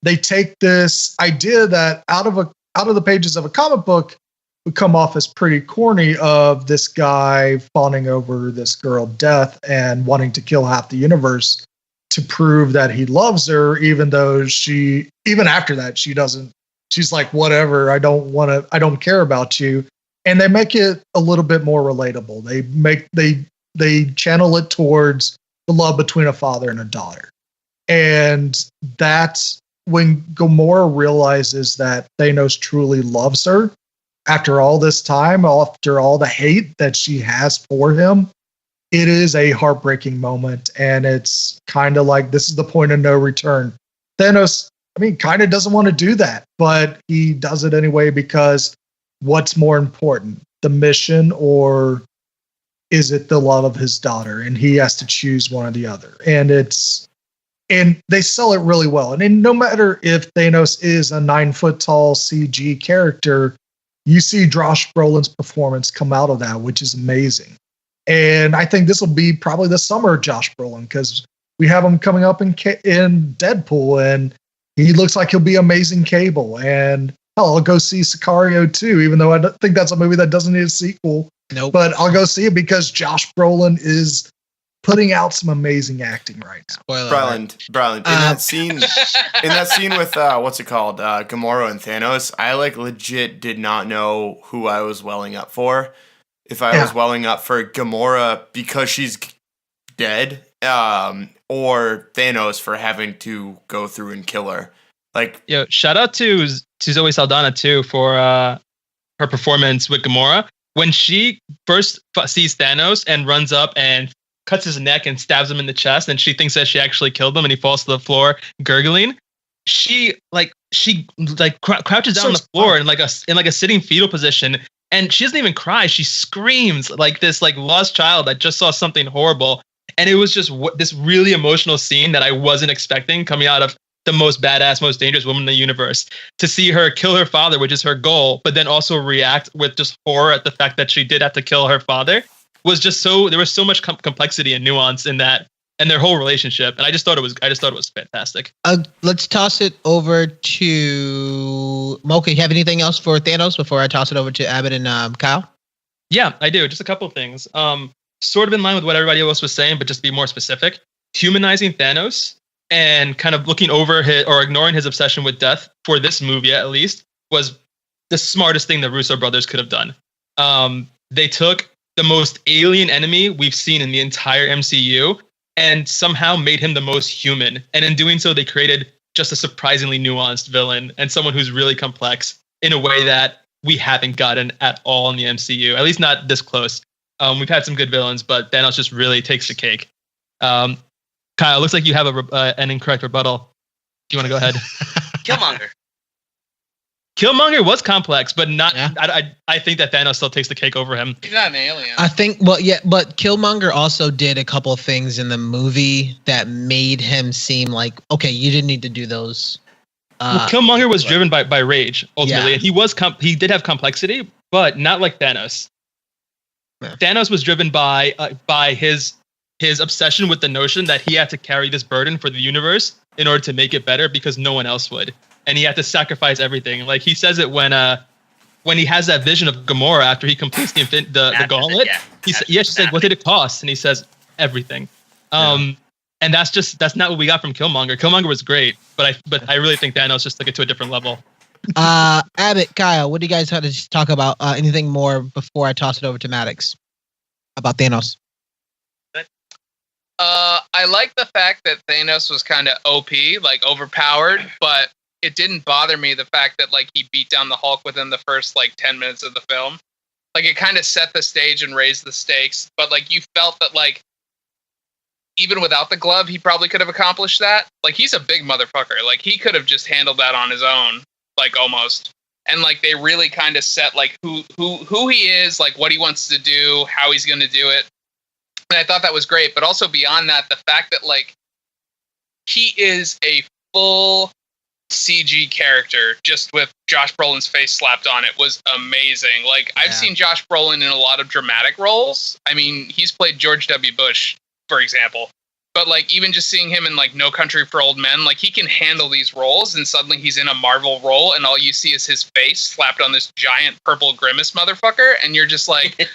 they take this idea that out of the pages of a comic book would come off as pretty corny, of this guy fawning over this girl Death and wanting to kill half the universe to prove that he loves her, even though even after that, she doesn't. She's like, whatever, I don't care about you. And they make it a little bit more relatable. They channel it towards the love between a father and a daughter. And that's when Gamora realizes that Thanos truly loves her after all this time, after all the hate that she has for him. It is a heartbreaking moment. And it's kind of like, this is the point of no return. Thanos, I mean, kind of doesn't want to do that, but he does it anyway because what's more important, the mission or is it the love of his daughter? And he has to choose one or the other. And they sell it really well. And no matter if Thanos is a 9 foot tall CG character, you see Josh Brolin's performance come out of that, which is amazing. And I think this will be probably the summer of Josh Brolin because we have him coming up in Deadpool, and he looks like he'll be amazing Cable. And hell, I'll go see Sicario too, even though I think that's a movie that doesn't need a sequel. Nope. But I'll go see it because Josh Brolin is putting out some amazing acting right now. Brylan, in that scene with what's it called, Gamora and Thanos, I legit did not know who I was welling up for. If I was welling up for Gamora because she's dead, or Thanos for having to go through and kill her. Shout out to Zoe Saldana too for her performance with Gamora when she first sees Thanos and runs up and cuts his neck and stabs him in the chest, and she thinks that she actually killed him, and he falls to the floor gurgling. She crouches down on the floor in a sitting fetal position, and she doesn't even cry. She screams like this lost child that just saw something horrible. And it was just this really emotional scene that I wasn't expecting coming out of the most badass, most dangerous woman in the universe. To see her kill her father, which is her goal, but then also react with just horror at the fact that she did have to kill her father, was just there was so much complexity and nuance in that and their whole relationship. And I just thought it was fantastic. Let's toss it over to Mocha. You have anything else for Thanos before I toss it over to Abbott and Kyle? Yeah, I do. Just a couple of things. Sort of in line with what everybody else was saying, but just be more specific. Humanizing Thanos and kind of looking over or ignoring his obsession with death for this movie, at least, was the smartest thing the Russo brothers could have done. They took the most alien enemy we've seen in the entire MCU and somehow made him the most human. And in doing so, they created just a surprisingly nuanced villain and someone who's really complex in a way that we haven't gotten at all in the MCU, at least not this close. We've had some good villains, but Thanos just really takes the cake. Kyle, looks like you have an incorrect rebuttal. Do you want to go ahead? Killmonger. Killmonger was complex, but not. Yeah. I think that Thanos still takes the cake over him. He's not an alien. I think. Well, yeah, but Killmonger also did a couple of things in the movie that made him seem like, okay, you didn't need to do those. Killmonger was driven by rage ultimately, and he did have complexity, but not like Thanos. Yeah. Thanos was driven by his obsession with the notion that he had to carry this burden for the universe in order to make it better because no one else would. And he had to sacrifice everything. Like he says it when he has that vision of Gamora after he completes the gauntlet. She's like, "What did it cost?" And he says, "Everything." And that's not what we got from Killmonger. Killmonger was great, but I really think Thanos just took it to a different level. Abbott, Kyle, what do you guys have to talk about? Anything more before I toss it over to Maddox about Thanos? I like the fact that Thanos was kind of OP, like overpowered, but it didn't bother me the fact that like he beat down the Hulk within the first like 10 minutes of the film. Like it kind of set the stage and raised the stakes, but like you felt that like even without the glove, he probably could have accomplished that. Like he's a big motherfucker. Like he could have just handled that on his own, like almost. And like they really kind of set like who he is, like what he wants to do, how he's going to do it. And I thought that was great, but also beyond that, the fact that like he is a full CG character just with Josh Brolin's face slapped on it was amazing. Like I've seen Josh Brolin in a lot of dramatic roles. I mean, he's played George W. Bush, for example. But like even just seeing him in like No Country for Old Men, like he can handle these roles and suddenly he's in a Marvel role and all you see is his face slapped on this giant purple grimace motherfucker and you're just like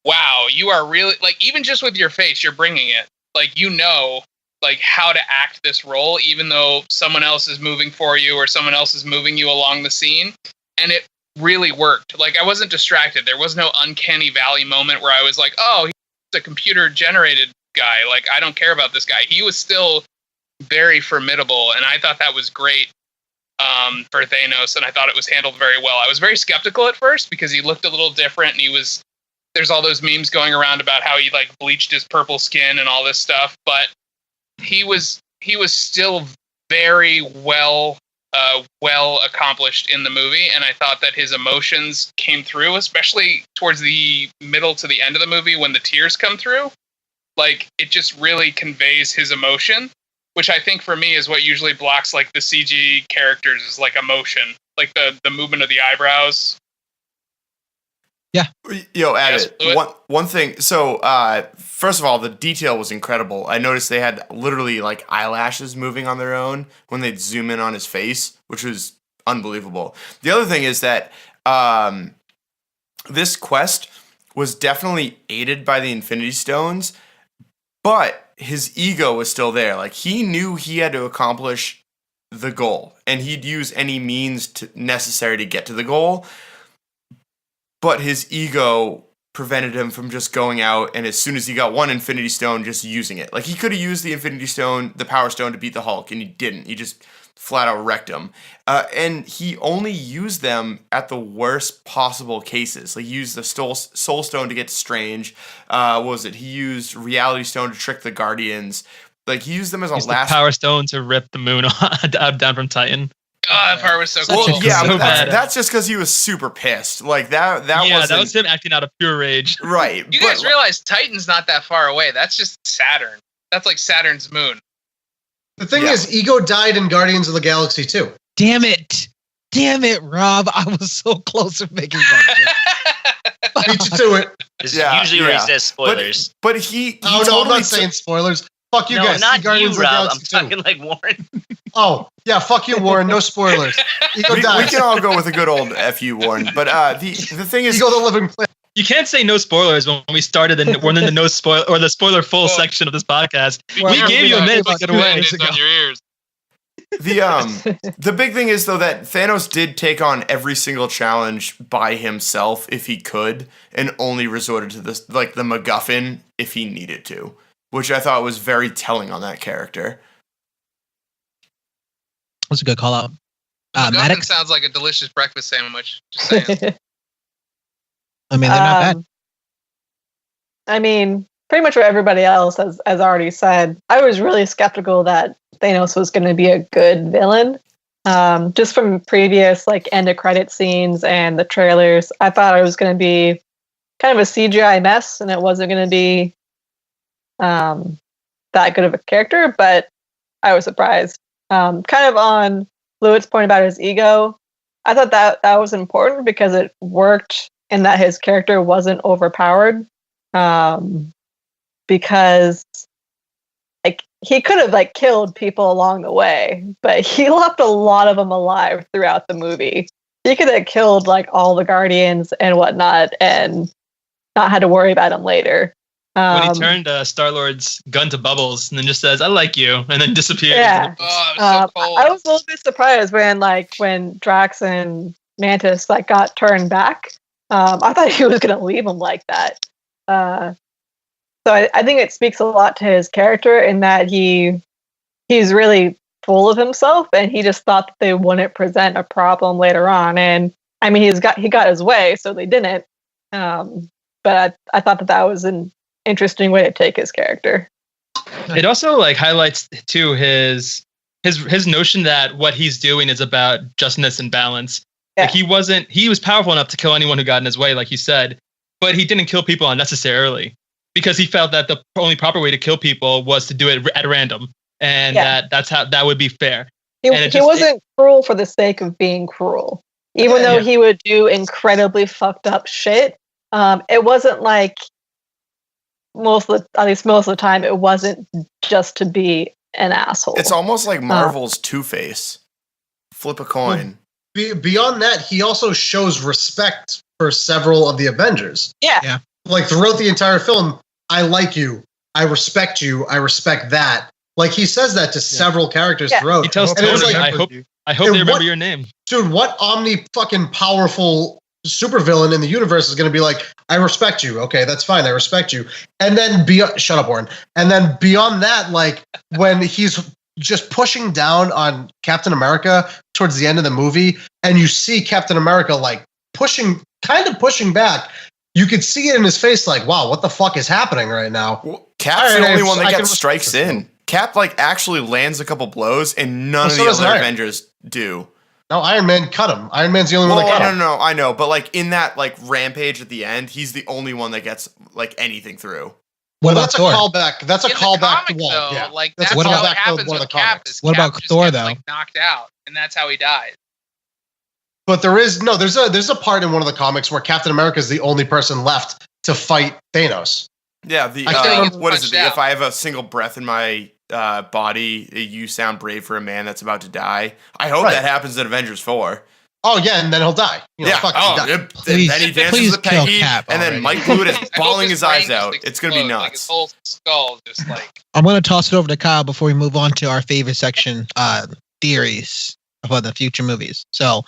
wow, you are really like even just with your face you're bringing it. Like you know like how to act this role even though someone else is moving for you or someone else is moving you along the scene, and it really worked. Like I wasn't distracted. There was no uncanny valley moment where I was like, oh, he's a computer generated guy, like I don't care about this guy. He was still very formidable, and I thought that was great for Thanos, and I thought it was handled very well. I was very skeptical at first because he looked a little different, and there's all those memes going around about how he like bleached his purple skin and all this stuff, but he was still very well accomplished in the movie, and I thought that his emotions came through, especially towards the middle to the end of the movie when the tears come through. Like it just really conveys his emotion, which I think for me is what usually blocks like the CG characters is like emotion, like the movement of the eyebrows. Yeah. Yo, add one thing. So, first of all, the detail was incredible. I noticed they had literally like eyelashes moving on their own when they'd zoom in on his face, which was unbelievable. The other thing is that this quest was definitely aided by the Infinity Stones, but his ego was still there. Like he knew he had to accomplish the goal, and he'd use any means necessary to get to the goal. But his ego prevented him from just going out and as soon as he got one Infinity Stone, just using it. Like he could have used the Infinity Stone, the Power Stone, to beat the Hulk, and he didn't. He just flat out wrecked him. And he only used them at the worst possible cases. Like he used the Soul Stone to get Strange. What was it? He used Reality Stone to trick the Guardians. Like he used them as a last. The Power Stone to rip the moon down from Titan. Oh, that part was so cool. Well, yeah, but that's just because he was super pissed. Like that was him acting out of pure rage. Right. You guys realize Titan's not that far away. That's just Saturn. That's like Saturn's moon. The thing is, Ego died in Guardians of the Galaxy too. Damn it, Rob! I was so close to making that. Beat you to it. This is usually where he says spoilers. But he no, I'm not saying spoilers. Fuck you guys. Not Guardians you, Rob. I'm too. talking like Warren. Oh, yeah, fuck you, Warren. No spoilers. Ego dies. We can all go with a good old F you, Warren. But the thing is... Ego the living planet. You can't say no spoilers when we started we're in the no spoiler or the spoiler full section of this podcast. We gave you a minute to get away. On your ears. The big thing is though that Thanos did take on every single challenge by himself if he could, and only resorted to this like the MacGuffin if he needed to, which I thought was very telling on that character. That's a good call out. MacGuffin Maddox? sounds like a delicious breakfast sandwich. Just saying. I mean, they're not bad. I mean, pretty much what everybody else has already said. I was really skeptical that Thanos was going to be a good villain. Just from previous like end of credit scenes and the trailers, I thought it was going to be kind of a CGI mess, and it wasn't going to be that good of a character. But I was surprised. Kind of on Lewitt's point about his ego, I thought that was important because it worked in that his character wasn't overpowered. Because like he could have like killed people along the way, but he left a lot of them alive throughout the movie. He could have killed like all the Guardians and whatnot, and not had to worry about them later. When he turned Star-Lord's gun to bubbles and then just says, "I like you," and then disappeared. Yeah. Oh, it was so cold. I was a little bit surprised when Drax and Mantis like got turned back. I thought he was going to leave them like that. So I think it speaks a lot to his character in that he's really full of himself, and he just thought that they wouldn't present a problem later on. And I mean, he got his way, so they didn't. But I thought that was an interesting way to take his character. It also like highlights too his notion that what he's doing is about justness and balance. Yeah. Like he was powerful enough to kill anyone who got in his way, like you said, but he didn't kill people unnecessarily because he felt that the only proper way to kill people was to do it at random, and that's how that would be fair. He wasn't cruel for the sake of being cruel, even though he would do incredibly fucked up shit. It wasn't like most of the time, it wasn't just to be an asshole. It's almost like Marvel's Two-Face. Flip a coin. Beyond that, he also shows respect for several of the Avengers. Yeah. Like throughout the entire film, I like you, I respect you, I respect that. Like he says that to several characters throughout. He tells Tony, like, I hope they remember your name. Dude, what fucking powerful supervillain in the universe is going to be like, I respect you. Okay, that's fine. I respect you. And then shut up, Warren. And then beyond that, like when he's just pushing down on Captain America towards the end of the movie, and you see Captain America like pushing back, you could see it in his face like, wow, what the fuck is happening right now? Well, Cap's the only one that gets strikes in. Cap like actually lands a couple blows, and none of the other Avengers do. No, Iron Man cut him. Iron Man's the only one that cut him. No, I know, but like in that like rampage at the end, he's the only one that gets like anything through. Well, that's a callback. That's a callback to Walt. Though, Yeah. like that's how it happens with Cap. What about Thor gets, though? like, knocked out, and that's how he dies. But there's a part in one of the comics where Captain America is the only person left to fight Thanos. Yeah, what is it? Out. If I have a single breath in my body, you sound brave for a man that's about to die. I hope that happens in Avengers 4. Oh yeah, and then he'll die. Then he dances with Peggy, and then Mike Blewett is bawling his eyes out. It's gonna be nuts. Like his whole skull just like. I'm gonna toss it over to Kyle before we move on to our favorite section, theories about the future movies. So,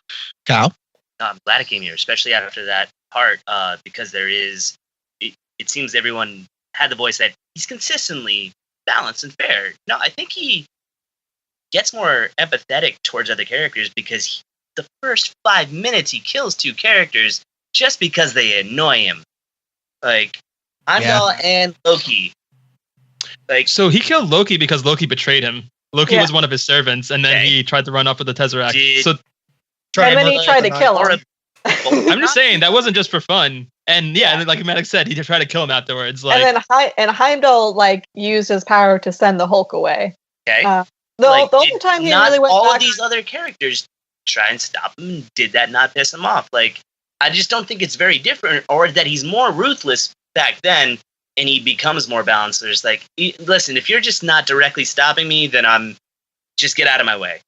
Kyle. I'm glad it came here, especially after that part, because there is. It seems everyone had the voice that he's consistently balanced and fair. No, I think he gets more empathetic towards other characters because the first 5 minutes he kills 2 characters just because they annoy him. Like Heimdall and Loki. Like, so he killed Loki because Loki betrayed him. Loki was one of his servants, and then he tried to run off with the Tesseract. And then he tried to kill him. I'm just saying that wasn't just for fun. And like Maddox said, he tried to kill him afterwards. Like, and then Heimdall like used his power to send the Hulk away. Okay. The only time he really went all back, these other characters try and stop him. Did that not piss him off? Like, I just don't think it's very different, or that he's more ruthless back then and he becomes more balanced. There's like, listen, if you're just not directly stopping me, then just get out of my way.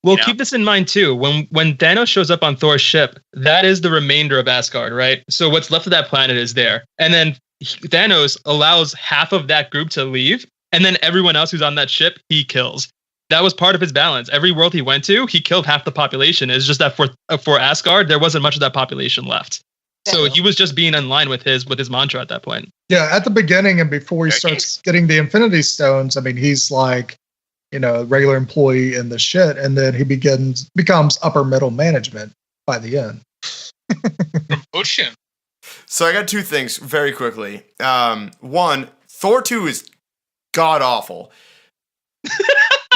Well, keep this in mind too. When Thanos shows up on Thor's ship, that is the remainder of Asgard, right? So what's left of that planet is there. And then Thanos allows half of that group to leave, and then everyone else who's on that ship, he kills. That was part of his balance. Every world he went to, he killed half the population. It's just that for Asgard, there wasn't much of that population left. So he was just being in line with his mantra at that point. Yeah, at the beginning and before he starts getting the Infinity Stones, I mean, he's like, regular employee in the shit, and then he becomes upper middle management by the end. Promotion. So I got two things very quickly. One, Thor 2 is god awful.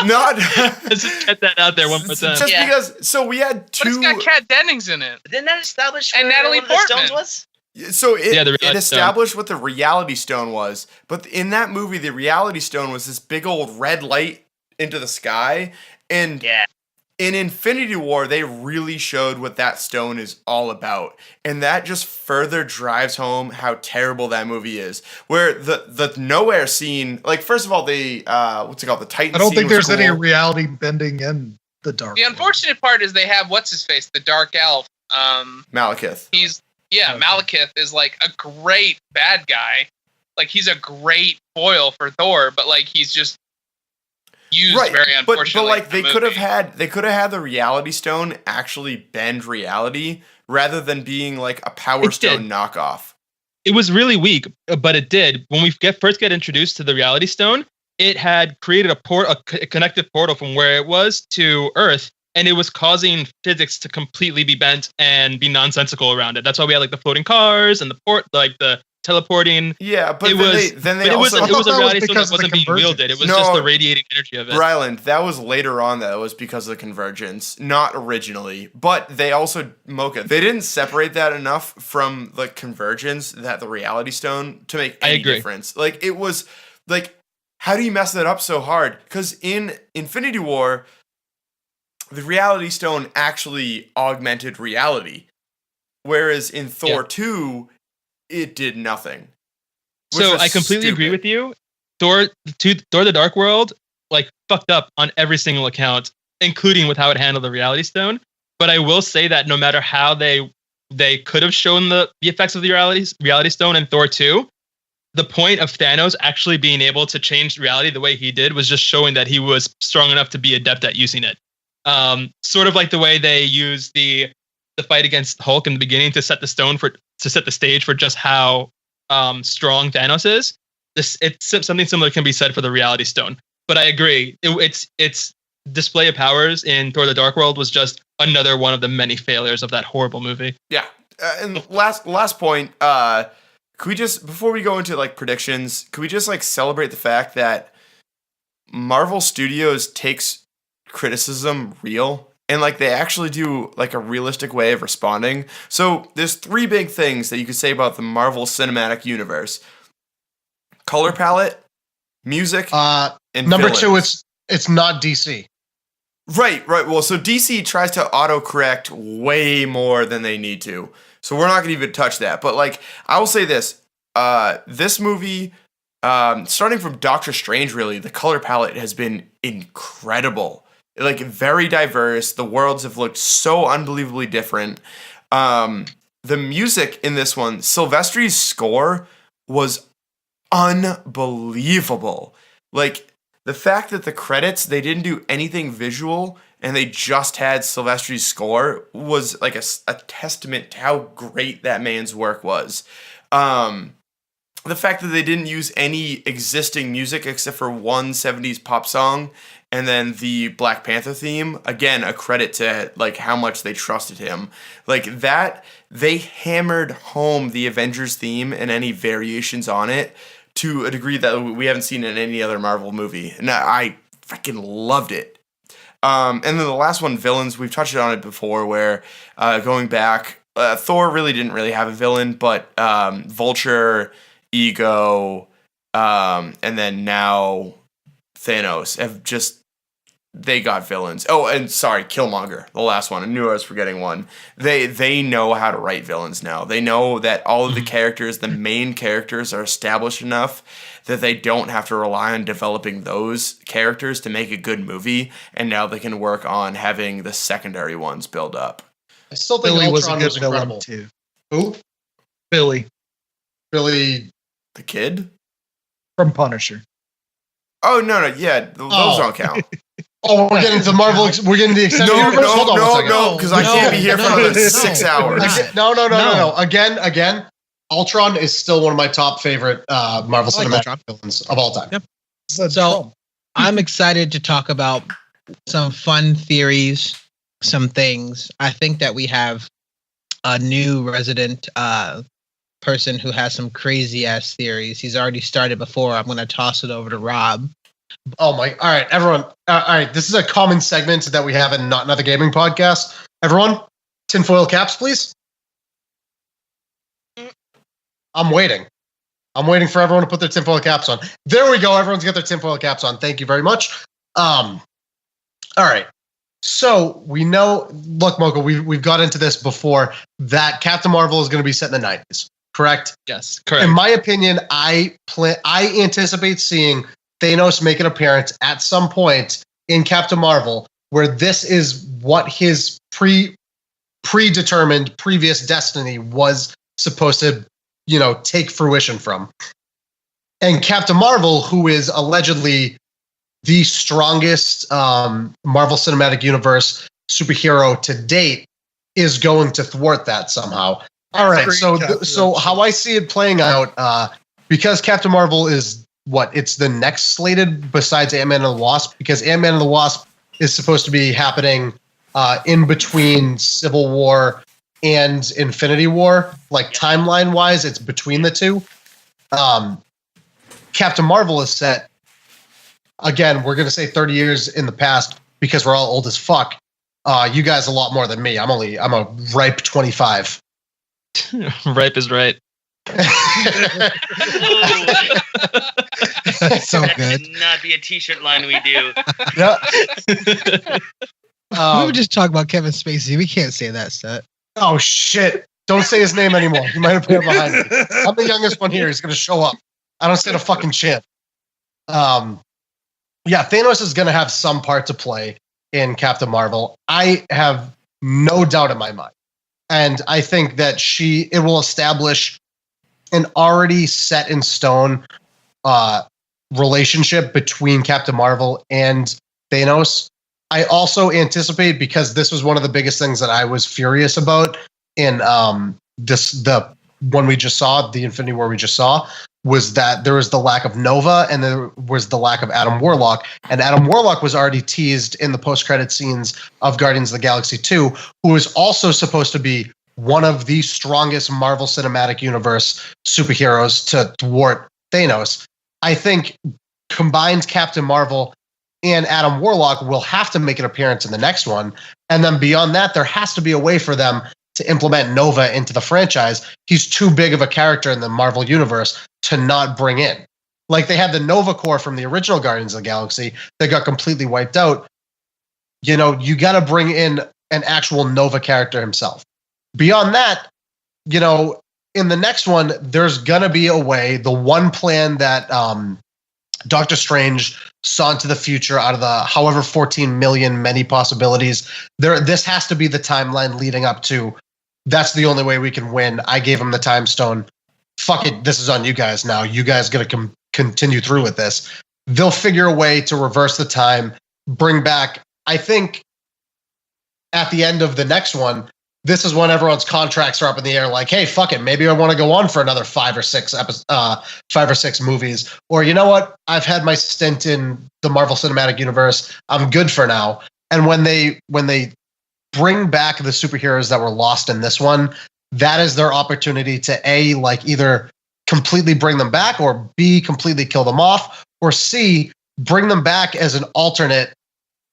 Not Let's just get that out there one more time. just because. So we had two. But it's got Kat Dennings in it. But didn't that establish And where Natalie one of the stones Portman. was? So it Reality established what the reality stone was, but in that movie, the reality stone was this big old red light into the sky, and Yeah. in Infinity War, they really showed what that stone is all about, and that just further drives home how terrible that movie is. Where the nowhere scene, like first of all, the what's it called, the Titan. I don't scene think was there's any cool. reality bending in the dark. The unfortunate part is they have what's his face, the Dark Elf. Malekith. Malekith is like a great bad guy. Like he's a great foil for Thor, but like he's just used very unfortunately. But like in the they could have movie. had the reality stone actually bend reality rather than being like a power It stone did. knockoff. It was really weak, but it did. When we first get introduced to the reality stone, it had created a connected portal from where it was to Earth, and it was causing physics to completely be bent and be nonsensical around it. That's why we had like the floating cars and the teleporting. Yeah, but then they But also it was a that was reality stone because that of the wasn't being convergence. wielded. It was No. just the radiating energy of it. Ryland, that was later on that it was because of the convergence, not originally. But they also they didn't separate that enough from the convergence that the reality stone to make I any agree. difference. Like it was like, how do you mess that up so hard? Because in Infinity War, the reality stone actually augmented reality. Whereas in Thor 2, it did nothing. Which So was I completely agree stupid. with you. Thor the Dark World, like fucked up on every single account, including with how it handled the reality stone. But I will say that no matter how they could have shown the effects of the reality stone in Thor 2, the point of Thanos actually being able to change reality the way he did was just showing that he was strong enough to be adept at using it. Sort of like the way they used the fight against Hulk in the beginning to set the stage for just how strong Thanos is. It's something similar can be said for the reality stone. But I agree, its display of powers in Thor: The Dark World was just another one of the many failures of that horrible movie. Yeah, and last point. Could we just, before we go into like predictions, could we just like celebrate the fact that Marvel Studios takes criticism real and like they actually do like a realistic way of responding? So there's three big things that you could say about the Marvel Cinematic Universe: color palette, music, and Number villains. 2, it's not DC. Right. Well, so DC tries to autocorrect way more than they need to. So we're not going to even touch that. But like, I will say this. This movie, starting from Doctor Strange, really, the color palette has been incredible. Like, very diverse. The worlds have looked so unbelievably different. The music in this one, Silvestri's score was unbelievable. Like, the fact that the credits, they didn't do anything visual and they just had Silvestri's score was like a testament to how great that man's work was. The fact that they didn't use any existing music except for one 70s pop song and then the Black Panther theme, again, a credit to like how much they trusted him. Like that, they hammered home the Avengers theme and any variations on it to a degree that we haven't seen in any other Marvel movie. And I freaking loved it. And then the last one, villains. We've touched on it before where going back, Thor really didn't really have a villain, but Vulture, Ego, and then now Thanos have just, they got villains. Oh, and sorry, Killmonger, the last one. I knew I was forgetting one. They know how to write villains now. They know that all of the characters, the main characters, are established enough that they don't have to rely on developing those characters to make a good movie, and now they can work on having the secondary ones build up. I still think Billy was a Ultron good was villain incredible. too. Who? Billy Billy. The kid? from Punisher. Oh, no, yeah, those don't count. Oh, we're getting to Marvel. We're getting to the extended universe. Hold on one second. No, because I can't be here for another 6 hours. No. Again, Ultron is still one of my top favorite Marvel I like Cinematic Ultron. villains of all time. Yep. So So I'm excited to talk about some fun theories, some things. I think that we have a new resident person who has some crazy ass theories. He's already started before. I'm going to toss it over to Rob. Oh my! All right, everyone. All right, this is a common segment that we have in Not Another Gaming Podcast. Everyone, tinfoil caps, please. I'm waiting. I'm waiting for everyone to put their tinfoil caps on. There we go. Everyone's got their tinfoil caps on. Thank you very much. All right. So we know. Look, Mocha, we've got into this before that Captain Marvel is going to be set in the 90s. Correct? Yes, correct. In my opinion, I anticipate seeing Thanos make an appearance at some point in Captain Marvel, where this is what his predetermined previous destiny was supposed to, take fruition from. And Captain Marvel, who is allegedly the strongest Marvel Cinematic Universe superhero to date, is going to thwart that somehow. All right, so how I see it playing out, because Captain Marvel is it's the next slated besides Ant-Man and the Wasp, because Ant-Man and the Wasp is supposed to be happening in between Civil War and Infinity War. Like timeline-wise, it's between the two. Captain Marvel is set, again, we're going to say 30 years in the past because we're all old as fuck. You guys a lot more than me. I'm a ripe 25. Ripe is right. That's so That good. should not be a t-shirt line we do. Yeah. We were just talking about Kevin Spacey. We can't say that, Seth. Oh shit! Don't say his name anymore. He might have been behind me. I'm the youngest one here. He's gonna show up. I don't stand a fucking chance. Yeah, Thanos is gonna have some part to play in Captain Marvel. I have no doubt in my mind, and I think that it will establish an already set in stone relationship between Captain Marvel and Thanos. I also anticipate, because this was one of the biggest things that I was furious about in the one we just saw, the Infinity War we just saw, was that there was the lack of Nova and there was the lack of Adam Warlock. And Adam Warlock was already teased in the post-credit scenes of Guardians of the Galaxy 2, who is also supposed to be one of the strongest Marvel Cinematic Universe superheroes to thwart Thanos. I think combined Captain Marvel and Adam Warlock will have to make an appearance in the next one. And then beyond that, there has to be a way for them to implement Nova into the franchise. He's too big of a character in the Marvel Universe to not bring in. Like they had the Nova Corps from the original Guardians of the Galaxy that got completely wiped out. You got to bring in an actual Nova character himself. Beyond that, in the next one, there's going to be a way, the one plan that Doctor Strange saw into the future out of the however 14 million many possibilities. This has to be the timeline leading up to, that's the only way we can win. I gave him the time stone. Fuck it, this is on you guys now. You guys got to continue through with this. They'll figure a way to reverse the time, bring back, I think, at the end of the next one, this is when everyone's contracts are up in the air. Like, hey, fuck it. Maybe I want to go on for another 5 or 6 movies. Or you know what? I've had my stint in the Marvel Cinematic Universe. I'm good for now. And when they bring back the superheroes that were lost in this one, that is their opportunity to either completely bring them back, or B, completely kill them off, or C, bring them back as an alternate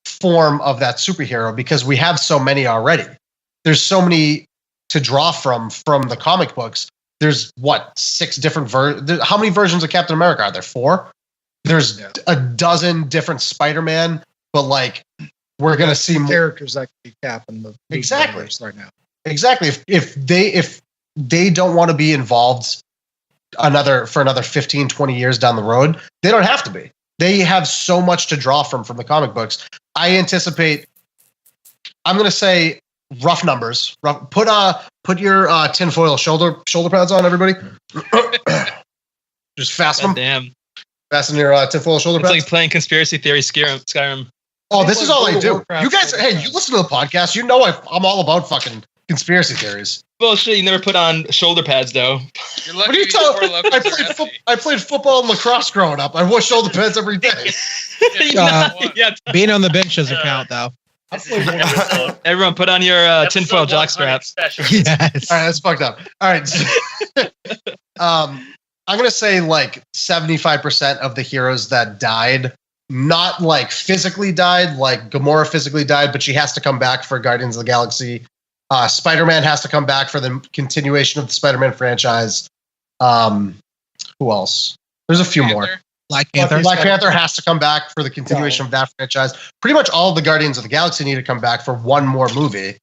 form of that superhero, because we have so many already. There's so many to draw from the comic books. There's 6 different how many versions of Captain America are there? 4? There's a dozen different Spider-Man, but we're going to see more characters that can be Cap in the exactly right now. Exactly. If they don't want to be involved for another 15, 20 years down the road, they don't have to be. They have so much to draw from the comic books. I anticipate, I'm going to say, rough numbers. Put your tinfoil shoulder pads on, everybody. Just fasten them. Damn. Fasten your tinfoil shoulder pads. It's like playing conspiracy theory Skyrim. Oh, this is all I do. You guys, hey, you listen to the podcast. I'm all about fucking conspiracy theories. Bullshit, you never put on shoulder pads, though. You're What lucky are you these talking? four locals are empty. I played football and lacrosse growing up. I wore shoulder pads every day. Yeah, Being on the bench doesn't count, though. This is episode, everyone put on your tinfoil episode 100 jockstraps. special. Yes. All right, that's fucked up. All right. I'm gonna say like 75% of the heroes that died, not like physically died, like Gamora physically died, but she has to come back for Guardians of the Galaxy. Spider-Man has to come back for the continuation of the Spider-Man franchise. Who else? There's a few more. Black Panther. Black Panther has to come back for the continuation of that franchise. Pretty much all of the Guardians of the Galaxy need to come back for one more movie.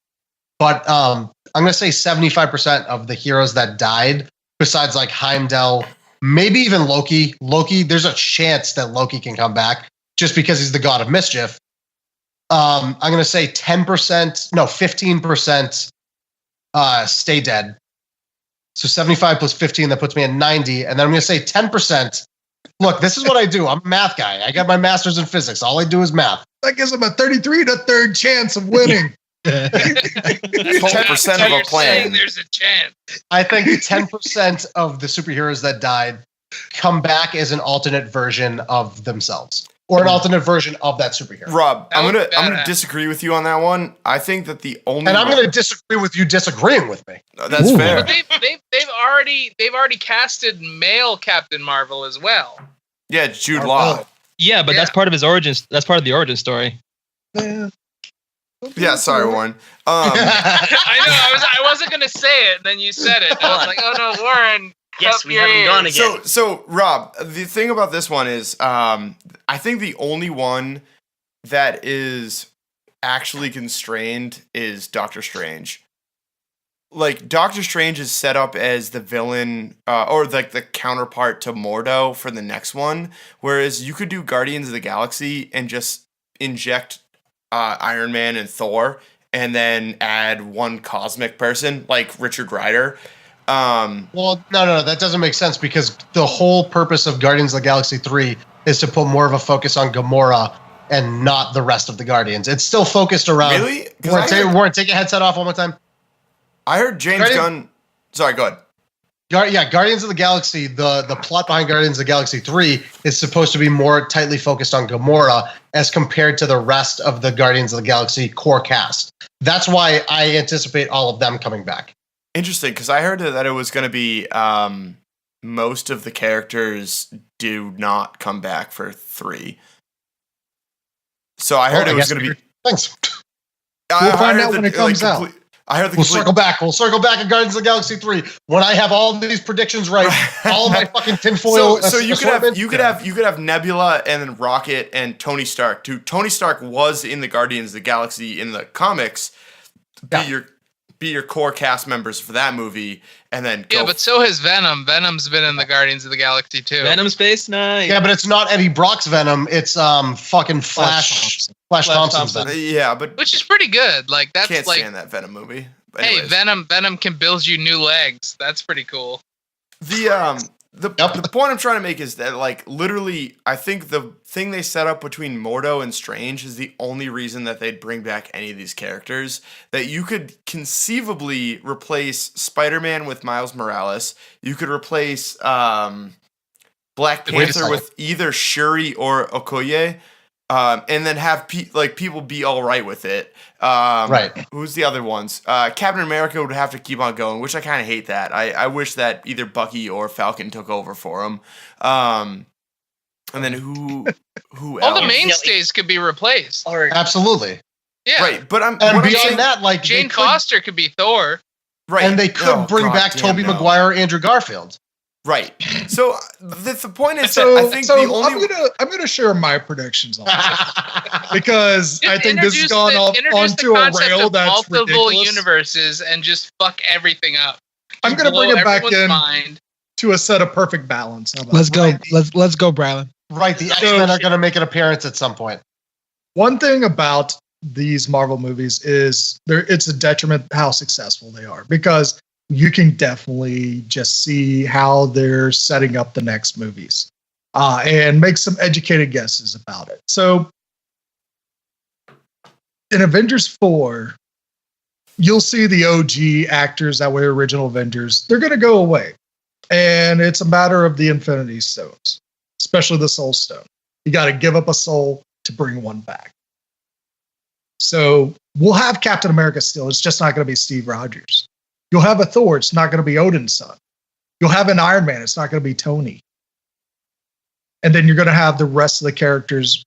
But I'm going to say 75% of the heroes that died, besides like Heimdall, maybe even Loki. Loki, there's a chance that Loki can come back just because he's the god of mischief. I'm going to say 15% stay dead. So 75 plus 15, that puts me at 90. And then I'm going to say 10%. Look, this is what I do. I'm a math guy. I got my master's in physics. All I do is math. That gives him a 33 to third chance of winning. 12% of a plan. There's a chance. I think 10% of the superheroes that died come back as an alternate version of themselves, or an alternate version of that superhero. Rob, That I'm would be gonna badass. diskgree with you on that one. I think that the only And I'm going to disagree with you disagreeing with me. that's Ooh. fair. But they've already casted male Captain Marvel as well. Yeah, Jude Law. Yeah, but Yeah. that's part of his origins. That's part of the origin story. Yeah, sorry, Warren. I know. I wasn't gonna say it, and then you said it. And I was like, oh no, Warren. Yes, cup we your haven't gone ears. again. So Rob, the thing about this one is, I think the only one that is actually constrained is Doctor Strange. Like, Doctor Strange is set up as the villain, or like the counterpart to Mordo for the next one, whereas you could do Guardians of the Galaxy and just inject Iron Man and Thor, and then add one cosmic person like Richard Rider. Well, no, that doesn't make sense because the whole purpose of Guardians of the Galaxy 3 is to put more of a focus on Gamora and not the rest of the Guardians. It's still focused around. Really? 'Cause Warren, take your headset off one more time. I heard James Gunn. Sorry, go ahead. Guardians of the Galaxy, the plot behind Guardians of the Galaxy 3 is supposed to be more tightly focused on Gamora as compared to the rest of the Guardians of the Galaxy core cast. That's why I anticipate all of them coming back. Interesting, because I heard that it was going to be most of the characters do not come back for 3. So I heard it was going to be. Thanks. We'll find out when it comes out. I heard the We'll circle back. We'll circle back at Guardians of the Galaxy 3 when I have all these predictions right. All of my fucking tinfoil. So you could have Nebula and then Rocket and Tony Stark. Tony Stark was in the Guardians of the Galaxy in the comics. Be your core cast members for that movie, and then go. Yeah, but so has Venom. Venom's been in the Guardians of the Galaxy too. Venom Space Knight. Yeah, but it's not Eddie Brock's Venom. It's fucking Flash Thompson's Venom. Yeah, but Which is pretty good. Like that's can't like, stand that Venom movie. But hey, anyways. Venom can build you new legs. That's pretty cool. The point I'm trying to make is that, like, literally, I think the thing they set up between Mordo and Strange is the only reason that they'd bring back any of these characters. That you could conceivably replace Spider-Man with Miles Morales. You could replace Black Wait a Panther second. with either Shuri or Okoye. And then have people be all right with it. Right. Who's the other ones? Captain America would have to keep on going, which I kind of hate that. I wish that either Bucky or Falcon took over for him. And then who All else? the mainstays could be replaced. Or Absolutely. Yeah. Right, but And what I'm beyond saying- that, like Jane they could, Foster could be Thor. right, and they could Oh, bring God back damn, Tobey no. Maguire, Andrew Garfield. Right. So the point is So, that I think the only I'm gonna share my predictions on this because Just I think this has gone off introduce onto the a concept rail of that's multiple ridiculous. universes and just fuck everything up. I'm Just gonna bring blow it back everyone's in mind. to a set of perfect balance. How about Let's go. that? Let's go, Brylan. Right, the X-Men are going to make an appearance at some point. One thing about these Marvel movies is it's a detriment how successful they are because you can definitely just see how they're setting up the next movies and make some educated guesses about it. So in Avengers 4, you'll see the OG actors that were original Avengers. They're going to go away. And it's a matter of the Infinity Stones, especially the Soul Stone. You got to give up a soul to bring one back. So we'll have Captain America still. It's just not going to be Steve Rogers. You'll have a Thor. It's not going to be Odin's son. You'll have an Iron Man. It's not going to be Tony. And then you're going to have the rest of the characters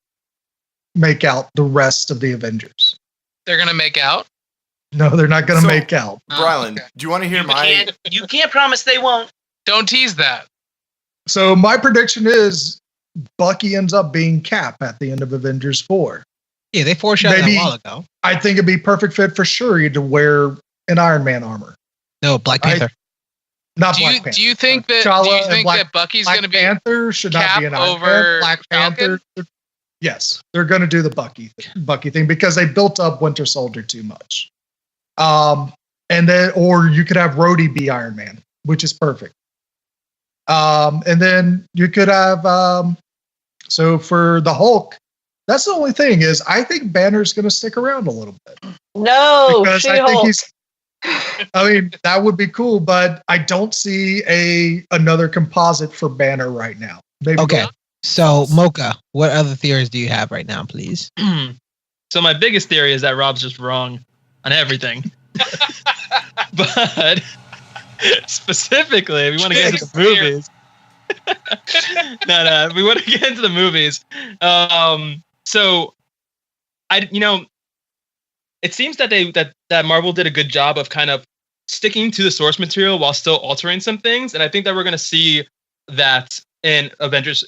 make out the rest of the Avengers. They're going to make out? No, they're not going to make out. Brylan, do you want to hear my... You can't promise they won't. Don't tease that. So my prediction is Bucky ends up being Cap at the end of Avengers 4. Yeah, they foreshadowed that a while ago. I think it'd be perfect fit for Shuri to wear an Iron Man armor. No, Black Panther. Black Panther. Do you think that Bucky's going to be Panther should Cap not be an Iron over Man. Black Falcon? Panther. Yes, they're going to do the Bucky thing because they built up Winter Soldier too much. And then, or you could have Rhodey be Iron Man, which is perfect. And then you could have, so for the Hulk, that's the only thing is I think Banner's going to stick around a little bit. No, because I think I mean, that would be cool, but I don't see another composite for Banner right now. Maybe okay. So, Mocha, what other theories do you have right now, please? So my biggest theory is that Rob's just wrong on everything. But specifically, we want to get into the movies. No, we want to get into the movies. So, it seems that that Marvel did a good job of kind of sticking to the source material while still altering some things, and I think that we're going to see that in Avengers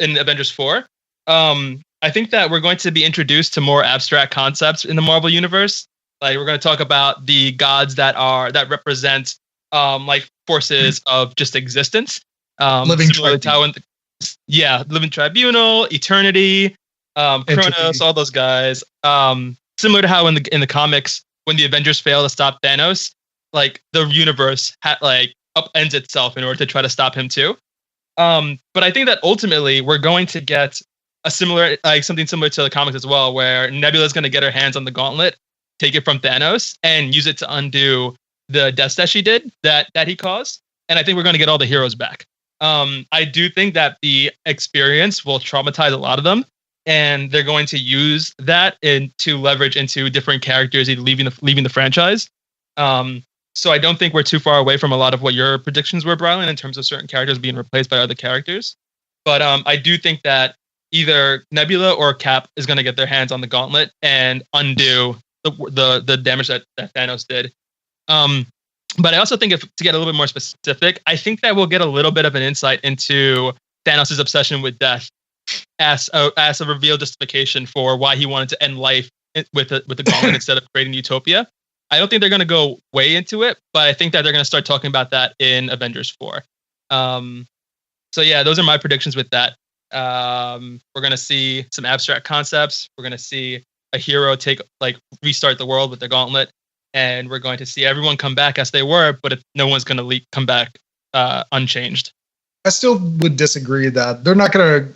4. I think that we're going to be introduced to more abstract concepts in the Marvel universe. Like we're going to talk about the gods that represent like forces of just existence. Living Tribunal. Living Tribunal, Eternity, Kronos, all those guys. Similar to how in the comics, when the Avengers fail to stop Thanos, like the universe upends itself in order to try to stop him too. But I think that ultimately we're going to get a similar, something similar to the comics as well, where Nebula's going to get her hands on the gauntlet, take it from Thanos, and use it to undo the deaths that she did, that he caused. And I think we're going to get all the heroes back. I do think that the experience will traumatize a lot of them, and they're going to use that to leverage into different characters either leaving the franchise. So I don't think we're too far away from a lot of what your predictions were, Brylan, in terms of certain characters being replaced by other characters. But I do think that either Nebula or Cap is going to get their hands on the gauntlet and undo the damage that Thanos did. But I also think to get a little bit more specific, I think that we'll get a little bit of an insight into Thanos' obsession with death as a revealed justification for why he wanted to end life with the gauntlet instead of creating utopia. I don't think they're going to go way into it, but I think that they're going to start talking about that in Avengers 4. So yeah, those are my predictions with that. We're going to see some abstract concepts. We're going to see a hero restart the world with the gauntlet, and we're going to see everyone come back as they were, but no one's going to come back unchanged. I still would disagree that they're not going to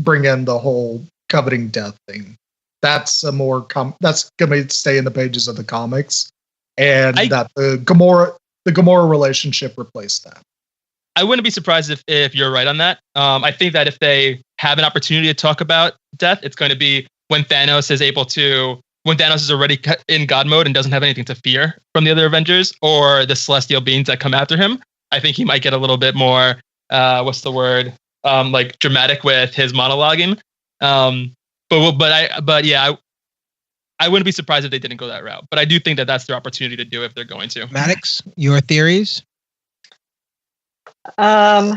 bring in the whole coveting death thing. That's that's going to stay in the pages of the comics, and that the Gamora relationship replaced that. I wouldn't be surprised if you're right on that. I think that if they have an opportunity to talk about death, it's going to be when Thanos is already in God mode and doesn't have anything to fear from the other Avengers or the celestial beings that come after him. I think he might get a little bit more, dramatic with his monologuing. But I wouldn't be surprised if they didn't go that route. But I do think that that's their opportunity to do if they're going to. Maddox, your theories? So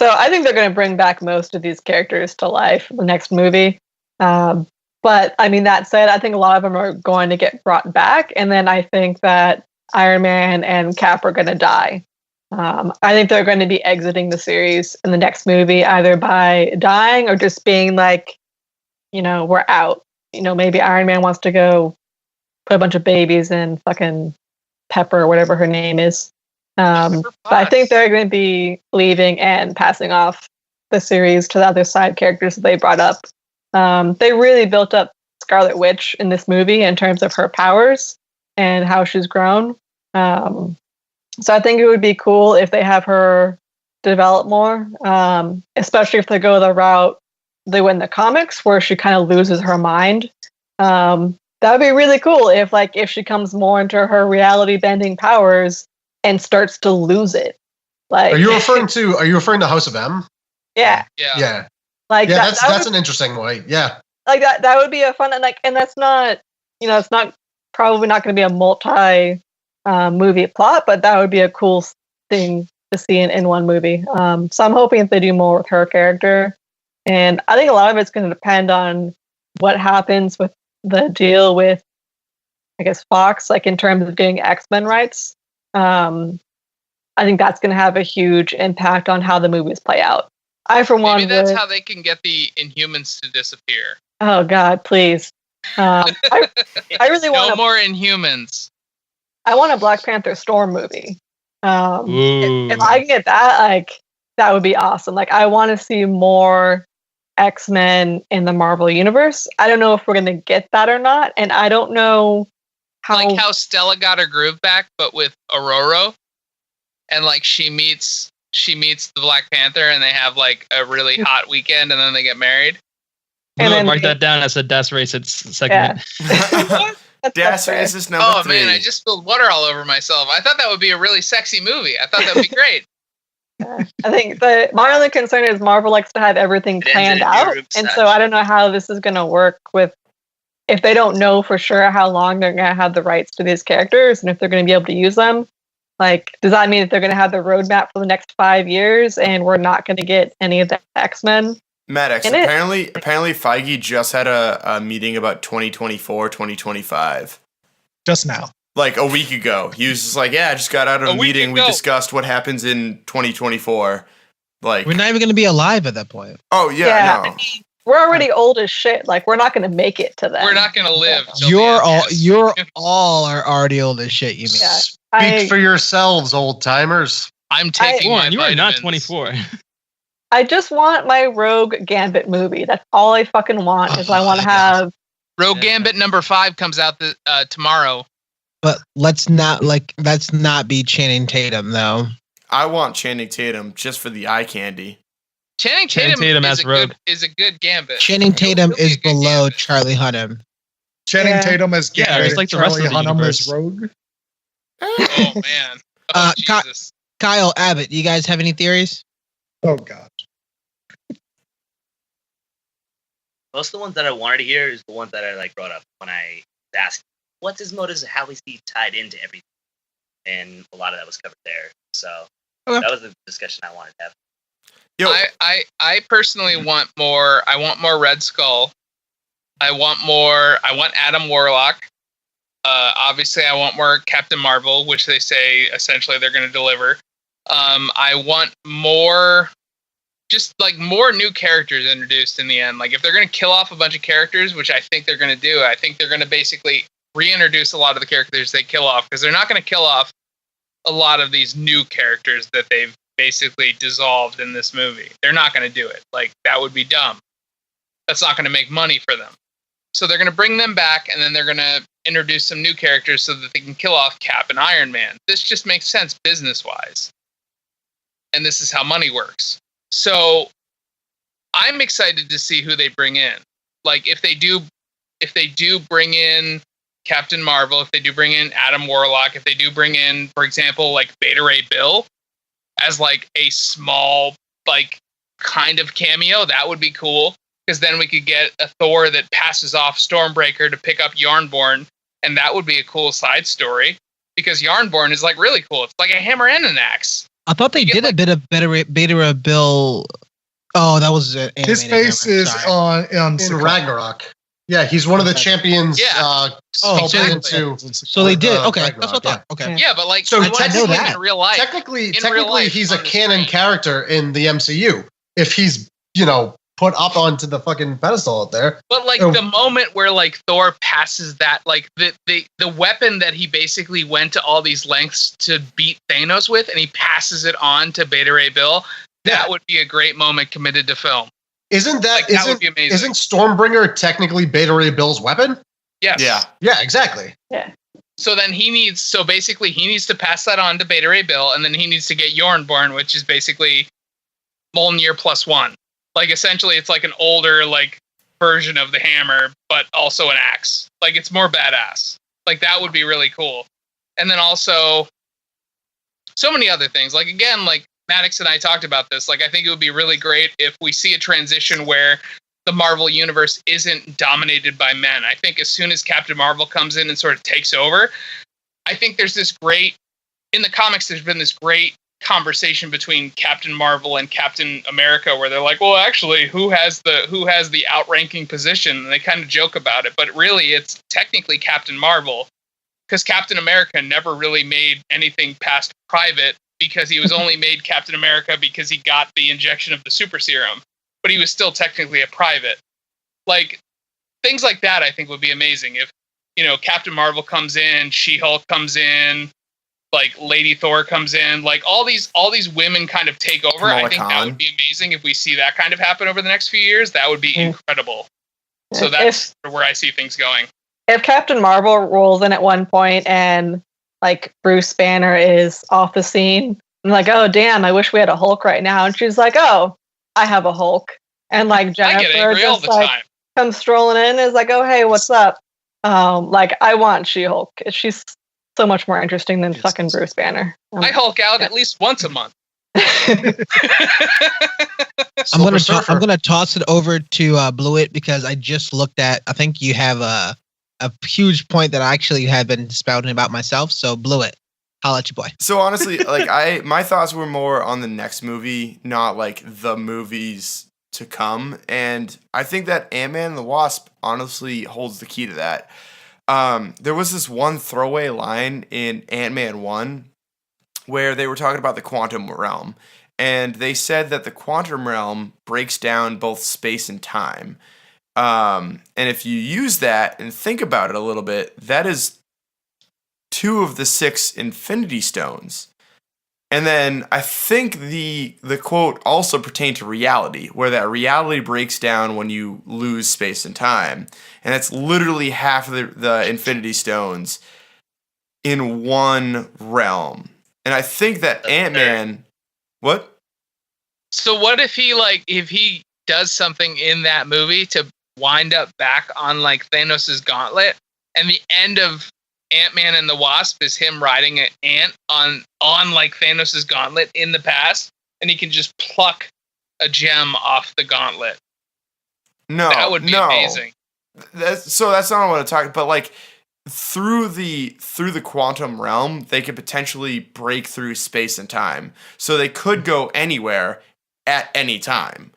I think they're going to bring back most of these characters to life in the next movie. But I mean, that said, I think a lot of them are going to get brought back. And then I think that Iron Man and Cap are going to die. I think they're going to be exiting the series in the next movie, either by dying or just being like, we're out. Maybe Iron Man wants to go put a bunch of babies in fucking Pepper or whatever her name is. But I think they're going to be leaving and passing off the series to the other side characters that they brought up. They really built up Scarlet Witch in this movie in terms of her powers. and how she's grown. So I think it would be cool if they have her develop more, especially if they go the route they went in the comics where she kind of loses her mind. That would be really cool if she comes more into her reality bending powers and starts to lose it. Like, are you referring to House of M? Yeah. Like that's an interesting way. Yeah. Like that would be a fun, and that's not, it's not probably not going to be a multi movie plot, but that would be a cool thing to see in one movie. So I'm hoping if they do more with her character, and I think a lot of it's going to depend on what happens with the deal with, I guess, Fox, like in terms of getting X-Men rights. I think that's going to have a huge impact on how the movies play out. Maybe that's how they can get the Inhumans to disappear. Oh God, please! I really want no more Inhumans. I want a Black Panther Storm movie. If I can get that, that would be awesome. Like, I want to see more X-Men in the Marvel universe. I don't know if we're going to get that or not, and I don't know how Stella got her groove back, but with Aurora, and she meets the Black Panther, and they have a really hot weekend, and then they get married. And then mark that down as a Das Racist segment. Yeah. Das Racist number 3. Man, I just spilled water all over myself. I thought that would be a really sexy movie. I thought that would be great. I think my only concern is Marvel likes to have everything planned out, and so I don't know how this is going to work with if they don't know for sure how long they're going to have the rights to these characters and if they're going to be able to use them. Does that mean that they're going to have the roadmap for the next 5 years and we're not going to get any of the X-Men? Maddox, apparently Feige just had a meeting about 2024, 2025. Just now. A week ago. He was just I just got out of a meeting. We discussed what happens in 2024. We're not even going to be alive at that point. Oh, yeah. No. We're already old as shit. We're not going to make it to that. We're not going to live. You're all are already old as shit, you mean. Yeah, Speak for yourselves, old timers. I'm taking my you vitamins. are not 24. I just want my Rogue Gambit movie. That's all I fucking want. Is I want to have Rogue Gambit number 5 comes out tomorrow. But let's not be Channing Tatum though. I want Channing Tatum just for the eye candy. Channing Tatum as Rogue is a good Gambit. Channing Tatum is below Charlie Hunnam. Channing Tatum as Gambit. It's like the rest of the Hunnam as universe. Rogue. Oh man. Jesus. Kyle, Abbott, you guys have any theories? Oh God. Most of the ones that I wanted to hear is the ones that I brought up when I asked, what's his motives and how is he tied into everything? And a lot of that was covered there. So that was the discussion I wanted to have. Yo. I personally want more. I want more Red Skull. I want Adam Warlock. Obviously, I want more Captain Marvel, which they say essentially they're going to deliver. I want more, just more new characters introduced in the end. If they're going to kill off a bunch of characters, which I think they're going to do, I think they're going to basically reintroduce a lot of the characters they kill off, because they're not going to kill off a lot of these new characters that they've basically dissolved in this movie. They're not going to do it. That would be dumb. That's not going to make money for them. So they're going to bring them back, and then they're going to introduce some new characters so that they can kill off Cap and Iron Man. This just makes sense business-wise. And this is how money works. So I'm excited to see who they bring in. If they do bring in Captain Marvel, if they do bring in Adam Warlock, if they do bring in, for example, Beta Ray Bill as a small kind of cameo, that would be cool. Because then we could get a Thor that passes off Stormbreaker to pick up Yarnborn, and that would be a cool side story. Because Yarnborn is really cool. It's like a hammer and an axe. I thought they did a bit of Beta Ray Bill. Oh, that was his face is on in Ragnarok. Yeah, he's one of the champions. Yeah. Sculpted into. So they did. Okay, Ragnarok, that's what I thought. Okay. Yeah, but so technically in real life. Technically, real life, he's a on the canon screen. character in the MCU. If he's put up onto the fucking pedestal out there. But the moment where Thor passes that, the weapon that he basically went to all these lengths to beat Thanos with, and he passes it on to Beta Ray Bill, that would be a great moment committed to film. Isn't that that would be amazing? Isn't Stormbringer technically Beta Ray Bill's weapon? Yes. Yeah. Yeah, exactly. Yeah. So then he needs to pass that on to Beta Ray Bill, and then he needs to get Yornborn, which is basically Mjolnir +1. Like essentially it's like an older like version of the hammer, but also an axe. Like it's more badass. Like that would be really cool. And then also so many other things. Like again, like Maddox and I talked about this. Like I think it would be really great if we see a transition where the Marvel universe isn't dominated by men. I think as soon as Captain Marvel comes in and sort of takes over, I think there's this great, in the comics, there's been this great conversation between Captain Marvel and Captain America where they're like, well, actually, who has the outranking position? And they kind of joke about it, but really it's technically Captain Marvel, because Captain America never really made anything past private, because he was only made Captain America because he got the injection of the super serum. But he was still technically a private. Like, things like that I think would be amazing. If, you know, Captain Marvel comes in, She-Hulk comes in, like Lady Thor comes in, like all these women kind of take over. Kamala I think that Khan. would be amazing if we see that kind of happen over the next few years. That would be incredible. So that's where I see things going. If Captain Marvel rolls in at one point and like Bruce Banner is off the scene, I'm like, oh damn, I wish we had a Hulk right now. And she's like, oh, I have a Hulk. And like Jennifer just like comes strolling in and is like, oh hey, what's up? Like I want She-Hulk. She's so much more interesting than fucking Bruce Banner. I Hulk out at least once a month. I'm gonna toss it over to Blewett, because I just looked at. I think you have a huge point that I actually have been spouting about myself. So Blewett, holla at your boy. So honestly, like my thoughts were more on the next movie, not like the movies to come. And I think that Ant-Man and the Wasp honestly holds the key to that. There was this one throwaway line in Ant-Man 1 where they were talking about the quantum realm. And they said that the quantum realm breaks down both space and time. And if you use that and think about it a little bit, that is 2 of the 6 Infinity Stones. And then I think the quote also pertained to reality, where that reality breaks down when you lose space and time. And that's literally half of the Infinity Stones in one realm. And I think that Ant-Man... What? So what if he does something in that movie to wind up back on like Thanos' gauntlet, and the end of Ant-Man and the Wasp is him riding an ant on like Thanos' gauntlet in the past, and he can just pluck a gem off the gauntlet. No, that would be amazing. That's not what I want to talk about. But like through the quantum realm, they could potentially break through space and time, so they could go anywhere at any time.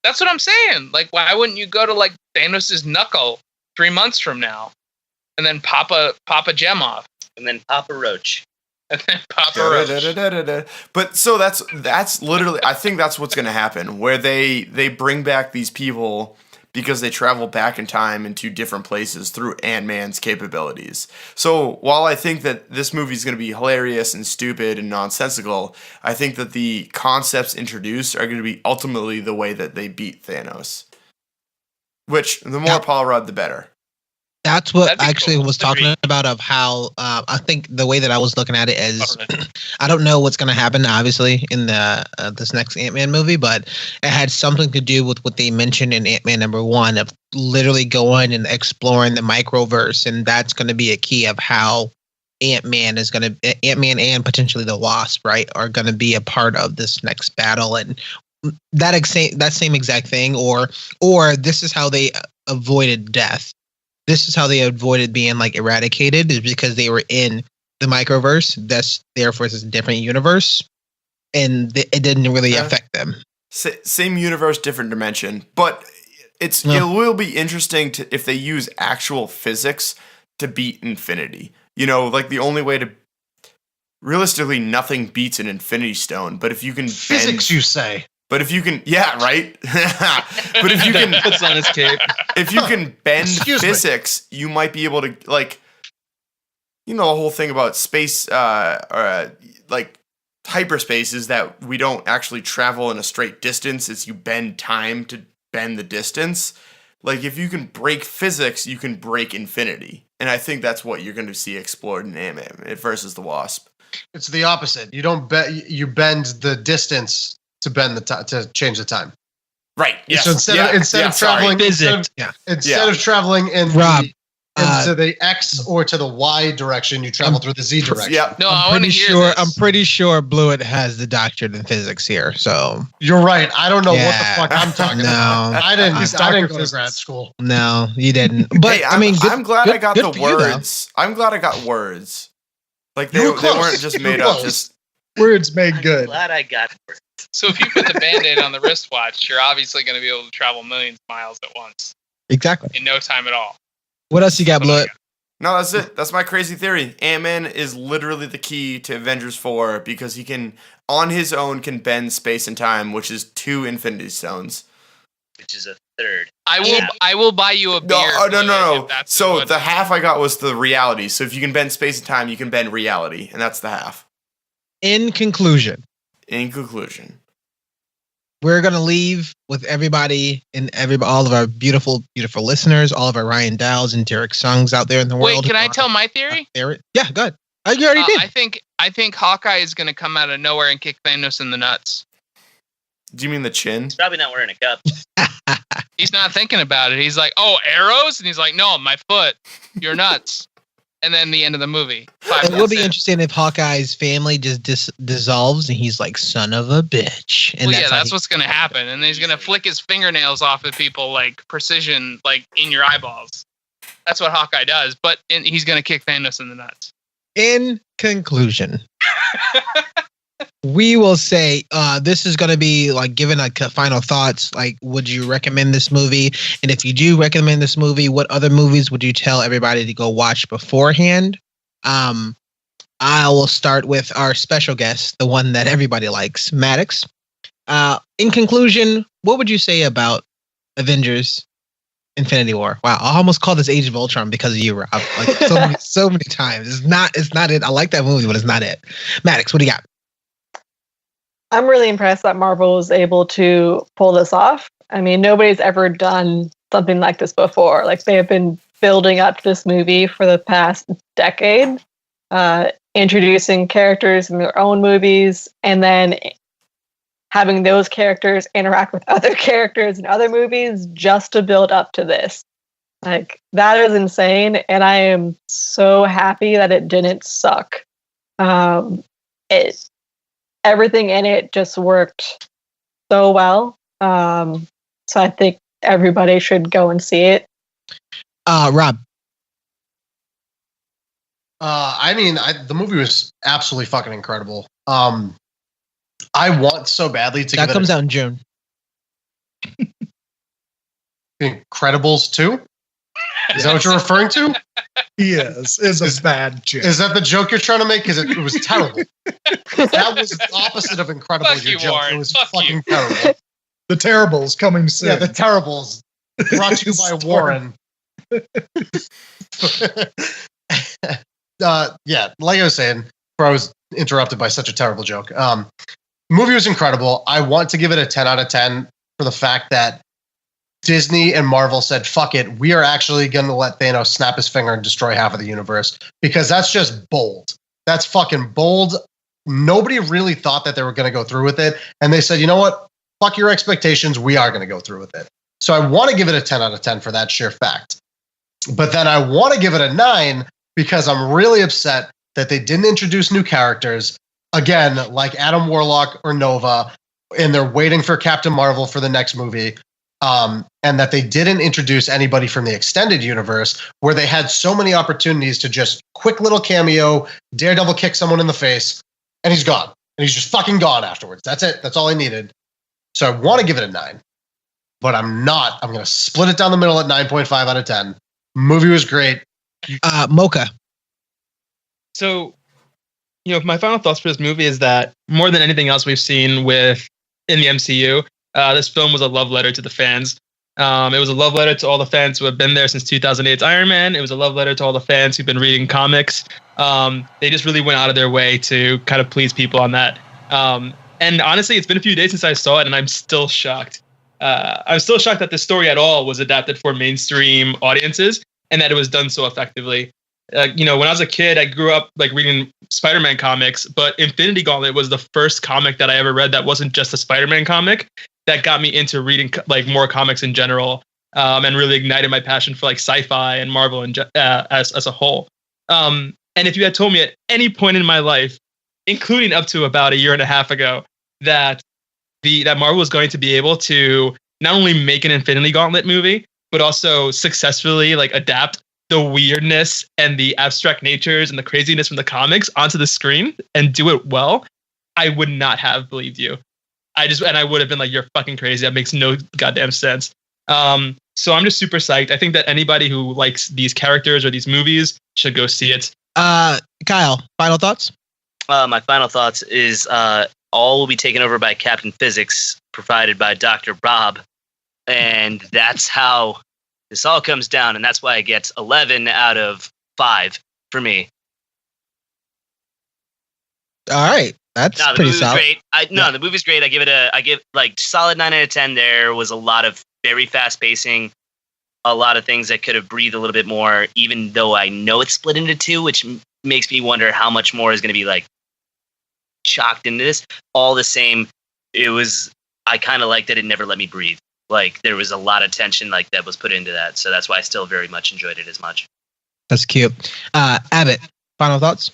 That's what I'm saying. Like, why wouldn't you go to like Thanos' knuckle 3 months from now? And then pop a gem off. And then pop a roach. And then pop a roach. But so that's literally, I think that's what's going to happen, where they bring back these people because they travel back in time into different places through Ant-Man's capabilities. So while I think that this movie is going to be hilarious and stupid and nonsensical, I think that the concepts introduced are going to be ultimately the way that they beat Thanos. Which, the more Paul Rudd, the better. That's what I actually was talking about, of how I think the way that I was looking at it is, I don't know what's going to happen, obviously, in the this next Ant-Man movie, but it had something to do with what they mentioned in Ant-Man #1 of literally going and exploring the microverse, and that's going to be a key of how Ant-Man and potentially the Wasp, right, are going to be a part of this next battle, and that same exact thing, or this is how they avoided death. This is how they avoided being like eradicated, is because they were in the microverse. That's therefore it's a different universe, and it didn't really affect them. Same universe, different dimension. But it will be interesting if they use actual physics to beat infinity. You know, like the only way to realistically, nothing beats an Infinity Stone. But if you can physics, you say. But if you can, yeah, right. But if you can, puts on his cape. If you can bend physics, you might be able to, like, you know, the whole thing about space, like hyperspace is that we don't actually travel in a straight distance. It's you bend time to bend the distance. Like, if you can break physics, you can break infinity. And I think that's what you're going to see explored in Ant-Man versus the Wasp. It's the opposite. You don't you bend the distance to bend to change the time. Right. Yes. So instead of traveling instead of traveling in Rob, into the X or to the Y direction, you travel through the Z direction. Yeah. No, I'm pretty sure Blewett has the doctorate in physics here. So you're right. I don't know what the fuck I'm talking about. I didn't go to grad school. No, you didn't. But hey, I'm glad I got the words. I'm glad I got words. Like they weren't just made up. Just words made good. I'm glad I got words. So if you put the Band-Aid on the wristwatch, you're obviously going to be able to travel millions of miles at once. Exactly. In no time at all. What else you got, Blewett? No, that's it. That's my crazy theory. Ant-Man is literally the key to Avengers 4 because he can, on his own, can bend space and time, which is 2 Infinity Stones. Which is a third. I will buy you a beer. No. So the half I got was the reality. So if you can bend space and time, you can bend reality, and that's the half. In conclusion, we're gonna leave with everybody and all of our beautiful, beautiful listeners, all of our Ryan Dowds and Derek Songs out there in the world. Wait, can I tell my theory? Yeah, go ahead. You already did. I think Hawkeye is gonna come out of nowhere and kick Thanos in the nuts. Do you mean the chin? He's probably not wearing a cup. He's not thinking about it. He's like, "Oh, arrows," and he's like, "No, my foot. You're nuts." And then the end of the movie. It will be interesting if Hawkeye's family just dissolves and he's like, son of a bitch. And that's what's going to happen. And he's going to flick his fingernails off at people like precision, like in your eyeballs. That's what Hawkeye does. But he's going to kick Thanos in the nuts. In conclusion, we will say this is going to be like giving like final thoughts. Like, would you recommend this movie? And if you do recommend this movie, what other movies would you tell everybody to go watch beforehand? I will start with our special guest, the one that everybody likes, Maddox. In conclusion, what would you say about Avengers Infinity War? Wow, I almost called this Age of Ultron because of you, Rob. Like so many times. It's not it. I like that movie, but it's not it. Maddox, what do you got? I'm really impressed that Marvel was able to pull this off. I mean, nobody's ever done something like this before. Like, they have been building up this movie for the past decade, introducing characters in their own movies, and then having those characters interact with other characters in other movies just to build up to this. Like, that is insane, and I am so happy that it didn't suck. Everything in it just worked so well. So I think everybody should go and see it. Rob. The movie was absolutely fucking incredible. I want so badly to. That comes out in June. Incredibles 2? Is that what you're referring to? Yes, it's a bad joke. Is that the joke you're trying to make? Because it was terrible. That was the opposite of incredible. Fuck you, joke. Warren. It was Fuck fucking you. terrible. The Terribles coming soon. Yeah, The Terribles. Brought to you by Warren. Like I was saying, before I was interrupted by such a terrible joke. Movie was incredible. I want to give it a 10 out of 10 for the fact that Disney and Marvel said, fuck it, we are actually going to let Thanos snap his finger and destroy half of the universe, because that's just bold. That's fucking bold. Nobody really thought that they were going to go through with it. And they said, you know what? Fuck your expectations. We are going to go through with it. So I want to give it a 10 out of 10 for that sheer fact. But then I want to give it a 9 because I'm really upset that they didn't introduce new characters. Again, like Adam Warlock or Nova, and they're waiting for Captain Marvel for the next movie. And that they didn't introduce anybody from the extended universe, where they had so many opportunities to just quick little cameo, Daredevil kick someone in the face, and he's gone. And he's just fucking gone afterwards. That's it. That's all I needed. So I want to give it a 9. But I'm not. I'm going to split it down the middle at 9.5 out of 10. Movie was great. Mocha. So, my final thoughts for this movie is that more than anything else we've seen in the MCU, this film was a love letter to the fans. It was a love letter to all the fans who have been there since 2008's Iron Man. It was a love letter to all the fans who've been reading comics. They just really went out of their way to kind of please people on that. And honestly, it's been a few days since I saw it, and I'm still shocked. I'm still shocked that this story at all was adapted for mainstream audiences. and that it was done so effectively. You know, when I was a kid, I grew up like reading Spider-Man comics, but Infinity Gauntlet was the first comic that I ever read that wasn't just a Spider-Man comic that got me into reading like more comics in general, and really ignited my passion for like sci-fi and Marvel and as a whole. And if you had told me at any point in my life, including up to about a year and a half ago, that Marvel was going to be able to not only make an Infinity Gauntlet movie, but also successfully like adapt the weirdness and the abstract natures and the craziness from the comics onto the screen and do it well, I would not have believed you. I would have been like, you're fucking crazy. That makes no goddamn sense. So I'm just super psyched. I think that anybody who likes these characters or these movies should go see it. Kyle, final thoughts? My final thoughts is all will be taken over by Captain Physics, provided by Dr. Bob. And that's how this all comes down, and that's why it gets 11 out of 5 for me. All right, that's pretty solid. Great. The movie's great. I give like solid 9 out of 10. There was a lot of very fast pacing, a lot of things that could have breathed a little bit more. Even though I know it's split into 2, which makes me wonder how much more is going to be like chocked into this. All the same, I kind of liked that it never let me breathe. Like there was a lot of tension like that was put into that. So that's why I still very much enjoyed it as much. That's cute. Abbott, final thoughts?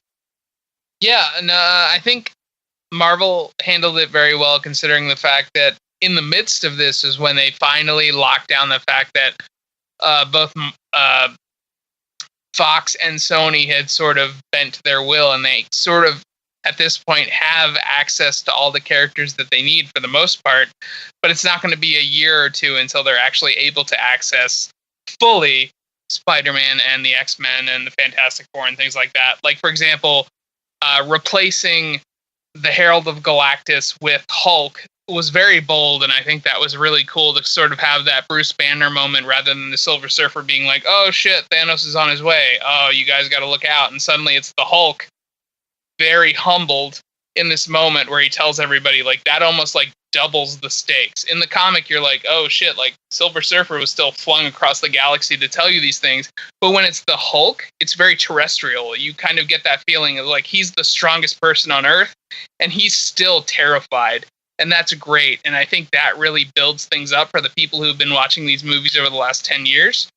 Yeah, and I think Marvel handled it very well, considering the fact that in the midst of this is when they finally locked down the fact that both Fox and Sony had sort of bent their will, and they sort of at this point have access to all the characters that they need for the most part, but it's not going to be a year or two until they're actually able to access fully Spider-Man and the X-Men and the Fantastic Four and things like that. Like, for example, replacing the Herald of Galactus with Hulk was very bold, and I think that was really cool to sort of have that Bruce Banner moment rather than the Silver Surfer being like, oh shit, Thanos is on his way. Oh, you guys got to look out. And suddenly it's the Hulk very humbled in this moment where he tells everybody, like, that almost like doubles the stakes. In the comic, you're like, oh shit, like Silver Surfer was still flung across the galaxy to tell you these things. But when it's the Hulk, it's very terrestrial. You kind of get that feeling of like he's the strongest person on Earth and he's still terrified. And that's great. And I think that really builds things up for the people who've been watching these movies over the last 10 years.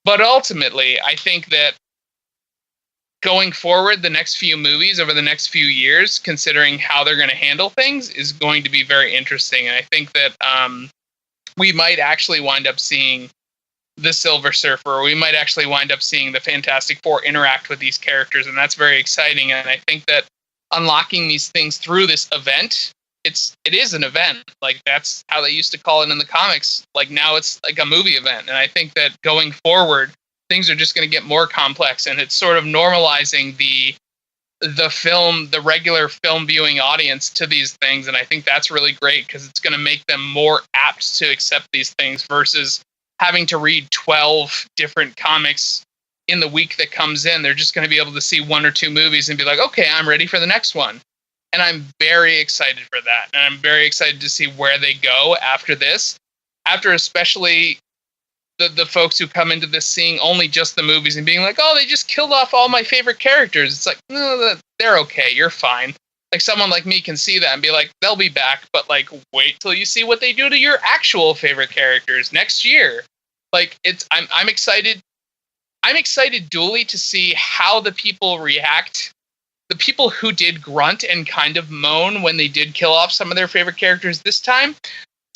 But ultimately, I think that going forward, the next few movies over the next few years, considering how they're going to handle things, is going to be very interesting. And I think that we might actually wind up seeing the Silver Surfer, or we might actually wind up seeing the Fantastic Four interact with these characters. And that's very exciting. And I think that unlocking these things through this event, it is an event. Like, that's how they used to call it in the comics. Like, now it's like a movie event. And I think that going forward, things are just going to get more complex, and it's sort of normalizing the regular film viewing audience to these things. And I think that's really great because it's going to make them more apt to accept these things versus having to read 12 different comics in the week that comes in. They're just going to be able to see 1 or 2 movies and be like, okay, I'm ready for the next one. And I'm very excited for that. And I'm very excited to see where they go after this, after especially the folks who come into this seeing only just the movies and being like, oh, they just killed off all my favorite characters. It's like, no, they're okay. You're fine. Like, someone like me can see that and be like, they'll be back, but like, wait till you see what they do to your actual favorite characters next year. Like, I'm excited. I'm excited dually to see how the people react. The people who did grunt and kind of moan when they did kill off some of their favorite characters this time,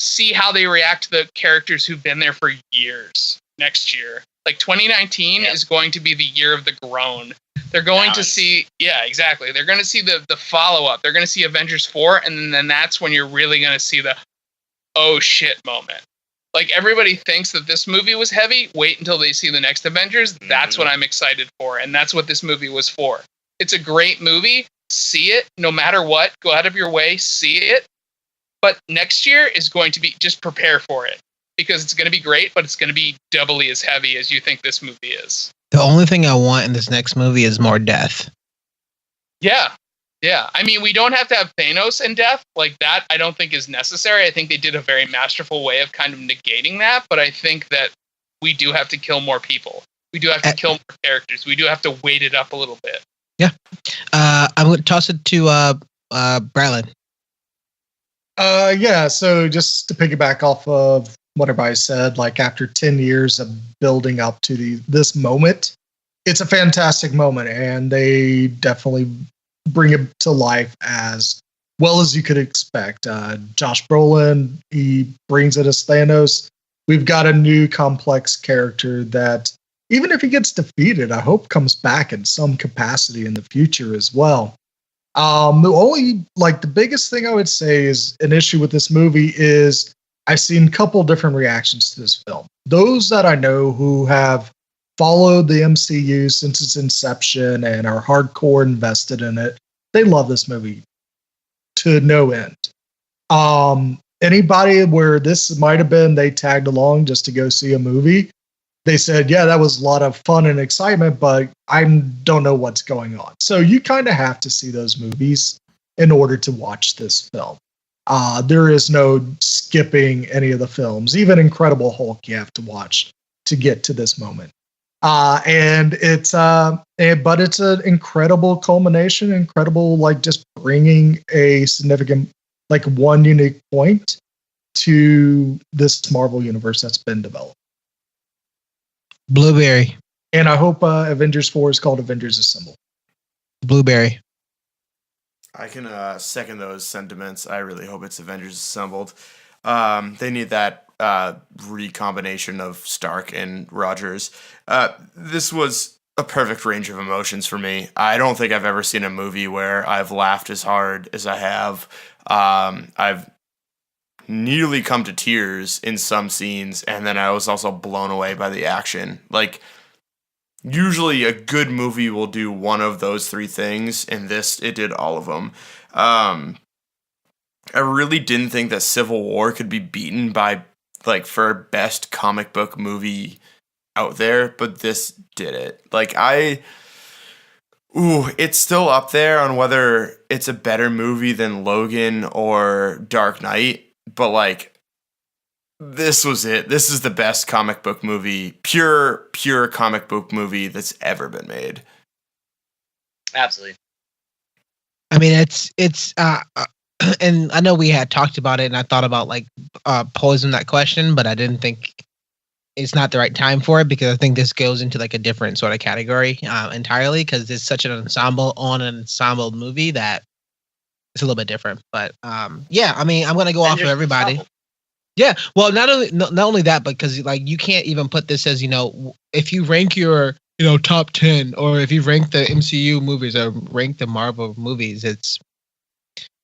see how they react to the characters who've been there for years next year. Like, 2019 is going to be the year of the groan. They're going to see, yeah, exactly. They're going to see the follow-up. They're going to see Avengers 4, and then that's when you're really going to see the, oh shit moment. Like, everybody thinks that this movie was heavy. Wait until they see the next Avengers. That's what I'm excited for, and that's what this movie was for. It's a great movie. See it, no matter what. Go out of your way, see it. But next year is going to be, just prepare for it. Because it's going to be great, but it's going to be doubly as heavy as you think this movie is. The only thing I want in this next movie is more death. Yeah. I mean, we don't have to have Thanos and death. Like, that I don't think is necessary. I think they did a very masterful way of kind of negating that. But I think that we do have to kill more people. We do have to kill more characters. We do have to weight it up a little bit. Yeah. I'm going to toss it to Bradley. Yeah, so just to piggyback off of what everybody said, like after 10 years of building up to this moment, it's a fantastic moment, and they definitely bring it to life as well as you could expect. Josh Brolin, he brings it as Thanos. We've got a new complex character that, even if he gets defeated, I hope comes back in some capacity in the future as well. The biggest thing I would say is an issue with this movie is I've seen a couple different reactions to this film. Those that I know who have followed the MCU since its inception and are hardcore invested in it, they love this movie to no end. Anybody where this might have been they tagged along just to go see a movie, they said, yeah, that was a lot of fun and excitement, but I don't know what's going on. So you kind of have to see those movies in order to watch this film. There is no skipping any of the films. Even Incredible Hulk you have to watch to get to this moment. But it's an incredible culmination, incredible, just bringing a significant, one unique point to this Marvel universe that's been developed. Blueberry. And I hope Avengers 4 is called Avengers Assemble. Blueberry. I can second those sentiments. I really hope it's Avengers Assembled. They need that recombination of Stark and Rogers. This was a perfect range of emotions for me. I don't think I've ever seen a movie where I've laughed as hard as I have. I've nearly come to tears in some scenes, and then I was also blown away by the action. Usually a good movie will do one of those three things, and it did all of them. I really didn't think that Civil War could be beaten by, for best comic book movie out there, but this did it. It's still up there on whether it's a better movie than Logan or Dark Knight, but this was it. This is the best comic book movie, pure comic book movie that's ever been made. Absolutely. I mean, it's and I know we had talked about it, and I thought about posing that question, but I didn't think it's not the right time for it, because I think this goes into a different sort of category entirely, because it's such an ensemble movie that it's a little bit different. But yeah, I mean, I'm gonna go off of everybody. Yeah, well, not only that, but because you can't even put this as if you rank your top 10, or if you rank the MCU movies or rank the Marvel movies,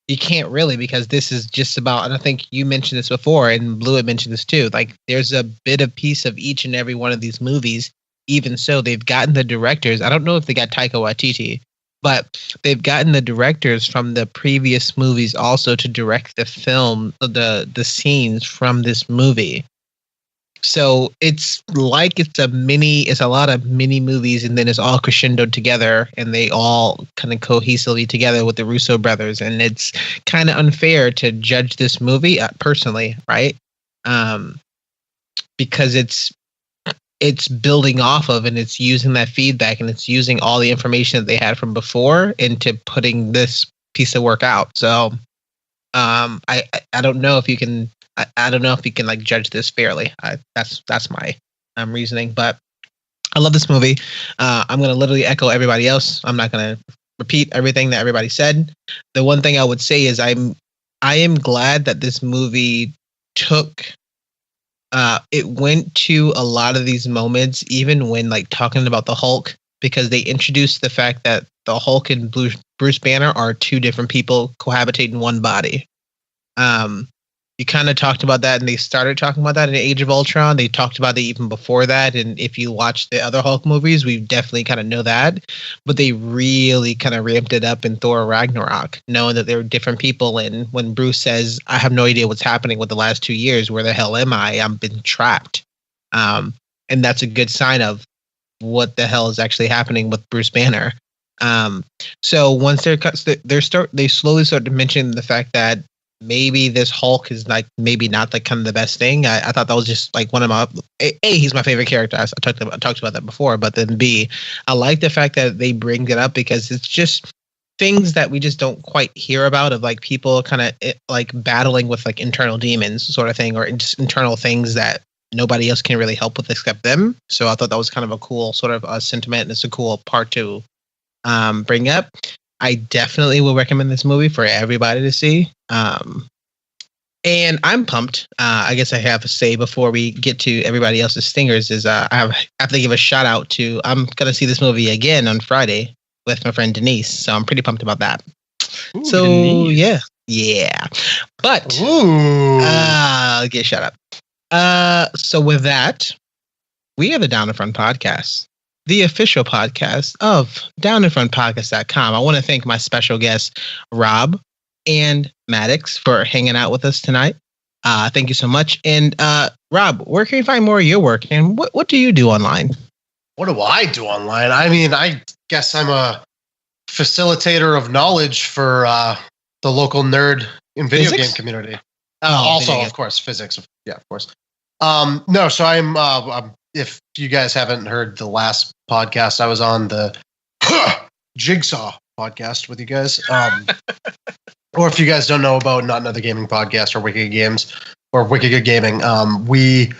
you can't really, because this is just about, and I think you mentioned this before, and Blue had mentioned this too. There's a bit of piece of each and every one of these movies. Even so, they've gotten the directors. I don't know if they got Taika Waititi, but they've gotten the directors from the previous movies also to direct the film, the scenes from this movie. So it's it's a lot of mini movies, and then it's all crescendoed together, and they all kind of cohesively together with the Russo brothers. And it's kind of unfair to judge this movie personally, right? Because it's building off of, and it's using that feedback, and it's using all the information that they had from before into putting this piece of work out. So I don't know if you can I don't know if you can judge this fairly. That's my reasoning, but I love this movie. I'm going to literally echo everybody else. I'm not going to repeat everything that everybody said. The one thing I would say is I am glad that this movie it went to a lot of these moments, even when talking about the Hulk, because they introduced the fact that the Hulk and Bruce Banner are two different people cohabitating in one body. You kind of talked about that, and they started talking about that in Age of Ultron. They talked about it even before that, and if you watch the other Hulk movies, we definitely kind of know that. But they really kind of ramped it up in Thor Ragnarok, knowing that they were different people. And when Bruce says, "I have no idea what's happening with the last 2 years. Where the hell am I? I've been trapped," and that's a good sign of what the hell is actually happening with Bruce Banner. So once they slowly start to mention the fact that maybe this Hulk is like maybe not like kind of the best thing. I thought that was just like one of my he's my favorite character. I talked about that before, but then B, I like the fact that they bring it up because it's just things that we just don't quite hear about of like people kind of like battling with like internal demons sort of thing, or just internal things that nobody else can really help with except them. So I thought that was kind of a cool sort of sentiment, and it's a cool part to bring up. I definitely will recommend this movie for everybody to see. And I'm pumped. I guess I have to say before we get to everybody else's stingers is I have to give a shout out to, I'm going to see this movie again on Friday with my friend Denise. So I'm pretty pumped about that. Ooh, So Denise. yeah. But Ooh. I'll get shut up. So with that, we are the Down in Front Podcast, the official podcast of downinfrontpodcast.com. I want to thank my special guests, Rob and Maddox, for hanging out with us tonight. Thank you so much. And Rob, where can you find more of your work? And what do you do online? What do I do online? I mean, I guess I'm a facilitator of knowledge for the local nerd and video Physics? game community. Oh, Also, video game. of course, physics. Yeah, of course. No, so I'm if you guys haven't heard the last podcast, I was on the Jigsaw podcast with you guys. Or if you guys don't know about Not Another Gaming Podcast or Wicked Games or Wicked Good Gaming, we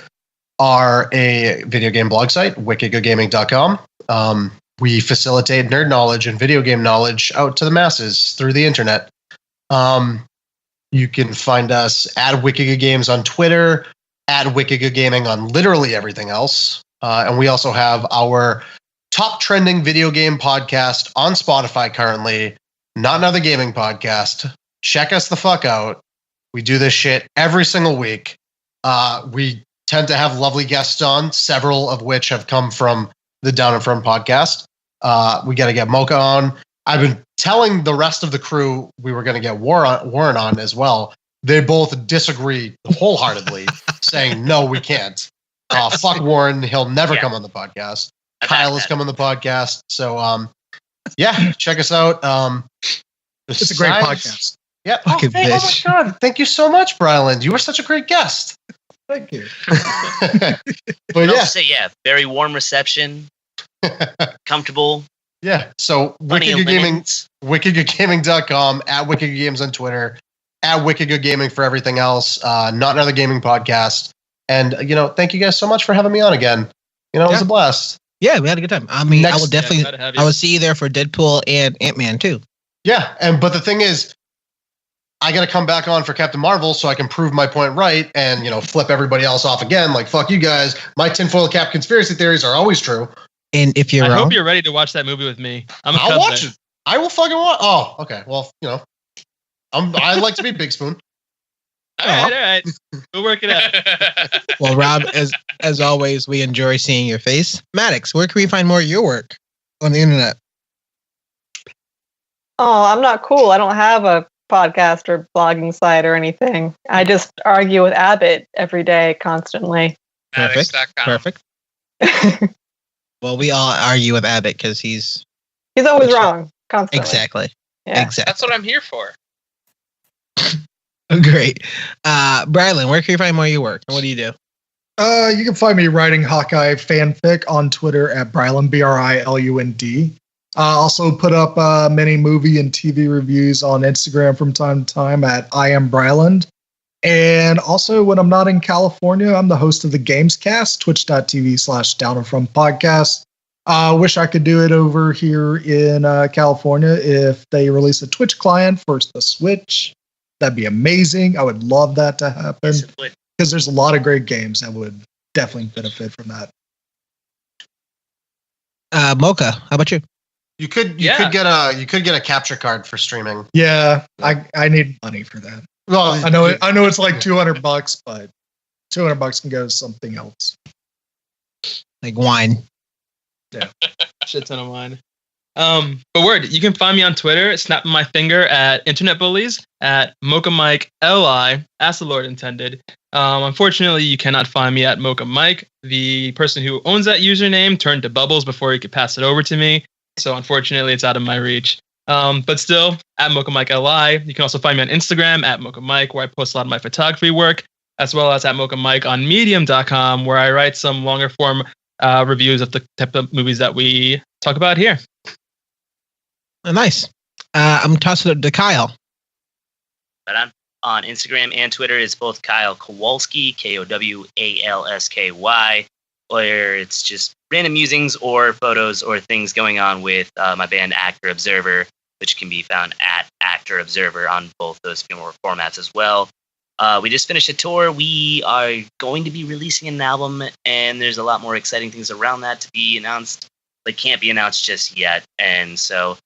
are a video game blog site, wickedgoodgaming.com. We facilitate nerd knowledge and video game knowledge out to the masses through the internet. You can find us at Wicked Good Games on Twitter, at Wicked Good Gaming on literally everything else. And we also have our top trending video game podcast on Spotify currently, Not Another Gaming Podcast. Check us the fuck out. We do this shit every single week. We tend to have lovely guests on, several of which have come from the Down in Front Podcast. We got to get Mocha on. I've been telling the rest of the crew we were going to get Warren on as well. They both disagree wholeheartedly, saying, no, we can't. Fuck Warren. He'll never come on the podcast. Kyle has come on the podcast. So, yeah, check us out. It's a great podcast. Yeah. Fucking Oh my bitch. God. Thank you so much, Bryland. You were such a great guest. Thank you. But I'll yeah, just say, very warm reception, comfortable. yeah. So Plenty Wicked of Good Gaming, linens. wickedgoodgaming.com, at Wicked Good Games on Twitter, at Wicked Good Gaming for everything else. Not Another Gaming Podcast. And, thank you guys so much for having me on again. It was a blast. Yeah, we had a good time. I mean, I Next- will definitely, glad to have you. I will see you there for Deadpool and Ant-Man too. Yeah. But the thing is, I got to come back on for Captain Marvel so I can prove my point right and, flip everybody else off again. Like, fuck you guys. My tinfoil cap conspiracy theories are always true. And if you're I wrong, hope you're ready to watch that movie with me. I'll watch it. I will fucking watch. Oh, okay. Well, I like to be Big Spoon. All right. We'll work it out. well, Rob, as always, we enjoy seeing your face. Maddox, where can we find more of your work on the internet? Oh, I'm not cool. I don't have a podcast or blogging site or anything. I just argue with Abbott every day, constantly. Perfect. Maddox.com. Perfect. Well, we all argue with Abbott because he's always wrong, constantly. exactly. Yeah. Exactly. That's what I'm here for. Great. Brylan, where can you find more of your work? And what do you do? You can find me writing Hawkeye fanfic on Twitter at Bryland, BRILUND. Also put up many movie and TV reviews on Instagram from time to time at I am Bryland. And also when I'm not in California, I'm the host of the Gamescast, twitch.tv/Down-in-Front-Podcast. Wish I could do it over here in California if they release a Twitch client for the Switch. That'd be amazing. I would love that to happen Yes, it would. because there's a lot of great games that would definitely benefit from that. Mocha, how about you? You could Yeah. get a capture card for streaming. Yeah, I need money for that. Well, I know it's like $200, but $200 can go to something else. Like wine. Shit ton of mine. But word, you can find me on Twitter, snapping my finger at Internet Bullies, at Mocha Mike LI, as the Lord intended. Unfortunately, you cannot find me at Mocha Mike. The person who owns that username turned to Bubbles before he could pass it over to me. So unfortunately, it's out of my reach. But still, at Mocha Mike LI. You can also find me on Instagram at Mocha Mike, where I post a lot of my photography work, as well as at Mocha Mike on Medium.com, where I write some longer form reviews of the type of movies that we talk about here. Oh, nice. I'm tossing it to Kyle. But on Instagram and Twitter, it's both Kyle Kowalski, Kowalsky, where it's just random musings or photos or things going on with my band Actor Observer, which can be found at Actor Observer on both those formats as well. We just finished a tour. We are going to be releasing an album, and there's a lot more exciting things around that to be announced. They can't be announced just yet, and so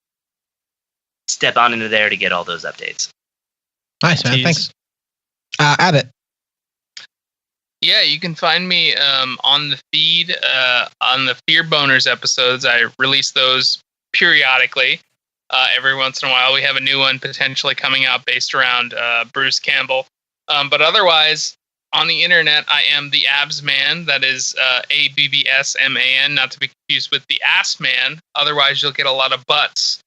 step on into there to get all those updates. Nice, man. Thanks. Abbott. Yeah, you can find me on the feed on the Fear Boners episodes. I release those periodically. Every once in a while, we have a new one potentially coming out based around Bruce Campbell. But otherwise, on the internet, I am the Abs Man. That is ABBSMAN, not to be confused with the Ass Man. Otherwise, you'll get a lot of butts.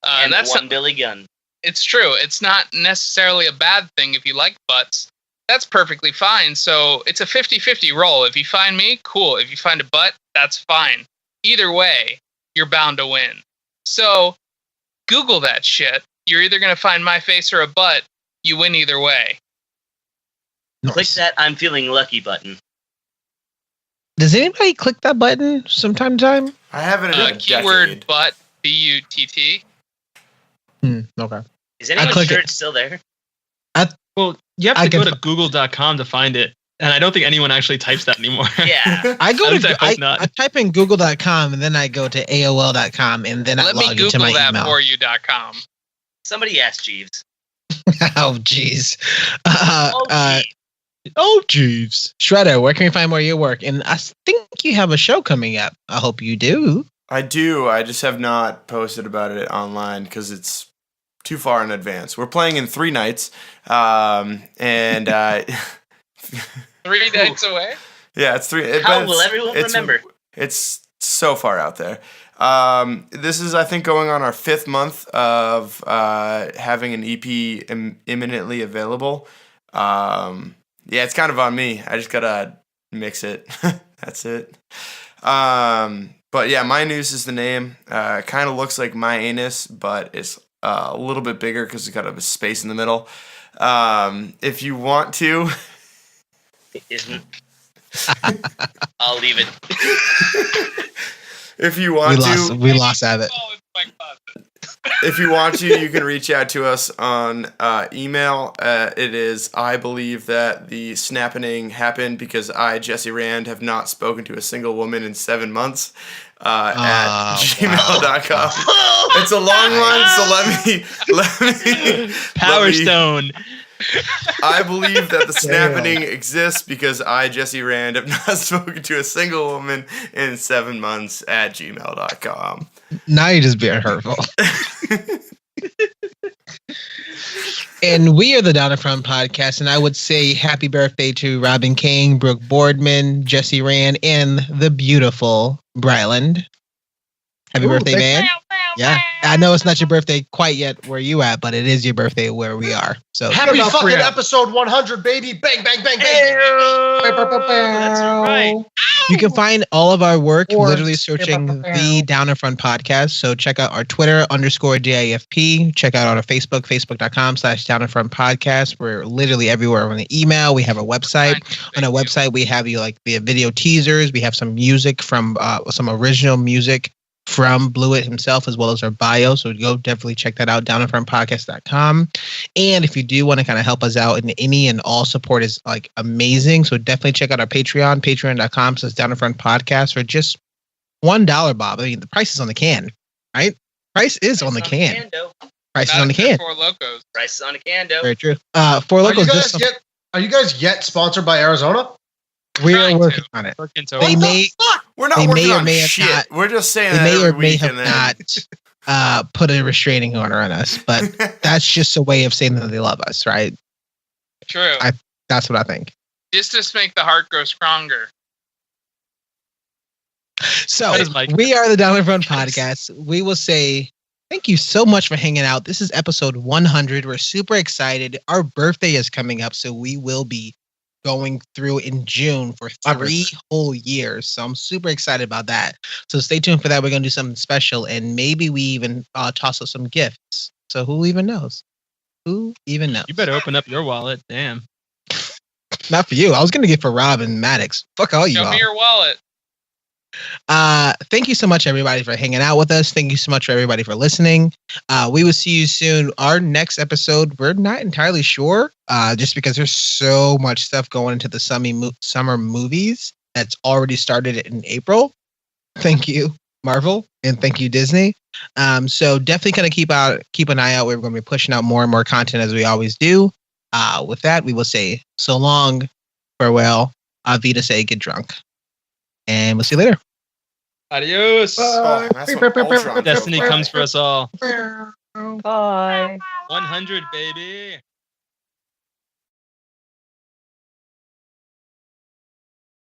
And that's one Billy Gunn. It's true. It's not necessarily a bad thing if you like butts. That's perfectly fine. So it's a 50-50 roll. If you find me, cool. If you find a butt, that's fine. Either way, you're bound to win. So Google that shit. You're either going to find my face or a butt. You win either way. Nice. Click that I'm feeling lucky button. Does anybody click that button sometime? I haven't in a keyword decade. butt, BUTT. Okay. Is anyone's shirt still there? Well, you have to go to google.com to find it. And I don't think anyone actually types that anymore. Yeah. I type in google.com and then I go to AOL.com and then I log into my email. Let me Google that for you.com. Somebody asked Jeeves. Oh, jeez. Jeeves. Shredder, where can we find more of your work? And I think you have a show coming up. I hope you do. I do. I just have not posted about it online because it's too far in advance. We're playing in 3 nights. And 3 nights away? Yeah, it's 3. How will everyone remember? It's so far out there. This is, I think, going on our 5th month of having an EP imminently available. Yeah, it's kind of on me. I just gotta mix it. That's it. But yeah, My Noose is the name. Kind of looks like My Anus, but it's a little bit bigger because it's got a space in the middle. If you want to, it isn't. I'll leave it. If you want we lost Abbott. If you want to, you can reach out to us on email. It is, I believe that the snapping happened because I, Jesse Rand, have not spoken to a single woman in 7 months at gmail.com. It's a long one, so let me Power Stone. I believe that the snapping exists because I, Jesse Rand, have not spoken to a single woman in 7 months at gmail.com. Now you're just being hurtful. And we are the Down in Front podcast, and I would say happy birthday to Robin King, Brooke Boardman, Jesse Rand, and the beautiful Bryland. Happy birthday, man. Yeah. I know it's not your birthday quite yet where you at, but it is your birthday where we are. So happy fucking episode 100, baby. Bang, bang, bang, bang. That's right. You can find all of our work literally searching the Down in Front podcast. So check out our Twitter _DIFP. Check out our Facebook, facebook.com/Down in Front podcast. We're literally everywhere on the email. We have a website. On our website, we have the video teasers. We have some music from some original music from Blewett himself, as well as our bio. So go definitely check that out, downinfrontpodcast.com. And if you do want to kind of help us out in any and all support is like amazing. So definitely check out our Patreon, patreon.com/downinfrontpodcast for just $1, Bob. I mean, the price is on the can, right? Price is on the can. Price is on the can. Four Locos. Price is on the can, though. Very true. Four Locos. Are you guys yet sponsored by Arizona? We are working on it. They may. We're not working on shit. We're just saying they that may every or may week have and then not put a restraining order on us, but that's just a way of saying that they love us, right? True. That's what I think. Just to make the heart grow stronger. So we are the Down in Front podcast. We will say Thank you so much for hanging out. This is episode 100. We're super excited. Our birthday is coming up, so we will be going through in June for 3 whole years. So I'm super excited about that. So stay tuned for that. We're going to do something special, and maybe we even toss up some gifts. So who even knows? Who even knows? You better open up your wallet. Damn. Not for you. I was going to get for Rob and Maddox. Fuck all you Show all. me your wallet. Thank you so much, everybody, for hanging out with us. Thank you so much for everybody for listening. We will see you soon. Our next episode, we're not entirely sure, just because there's so much stuff going into the summer movies that's already started in April. Thank you, Marvel, and thank you, Disney. So definitely kind of keep an eye out. We're going to be pushing out more and more content as we always do. With that, we will say so long, farewell, Avita say get drunk. And we'll see you later. Adios. Oh, that's what Ultron Destiny felt comes like. for us all. Bye. 100, baby.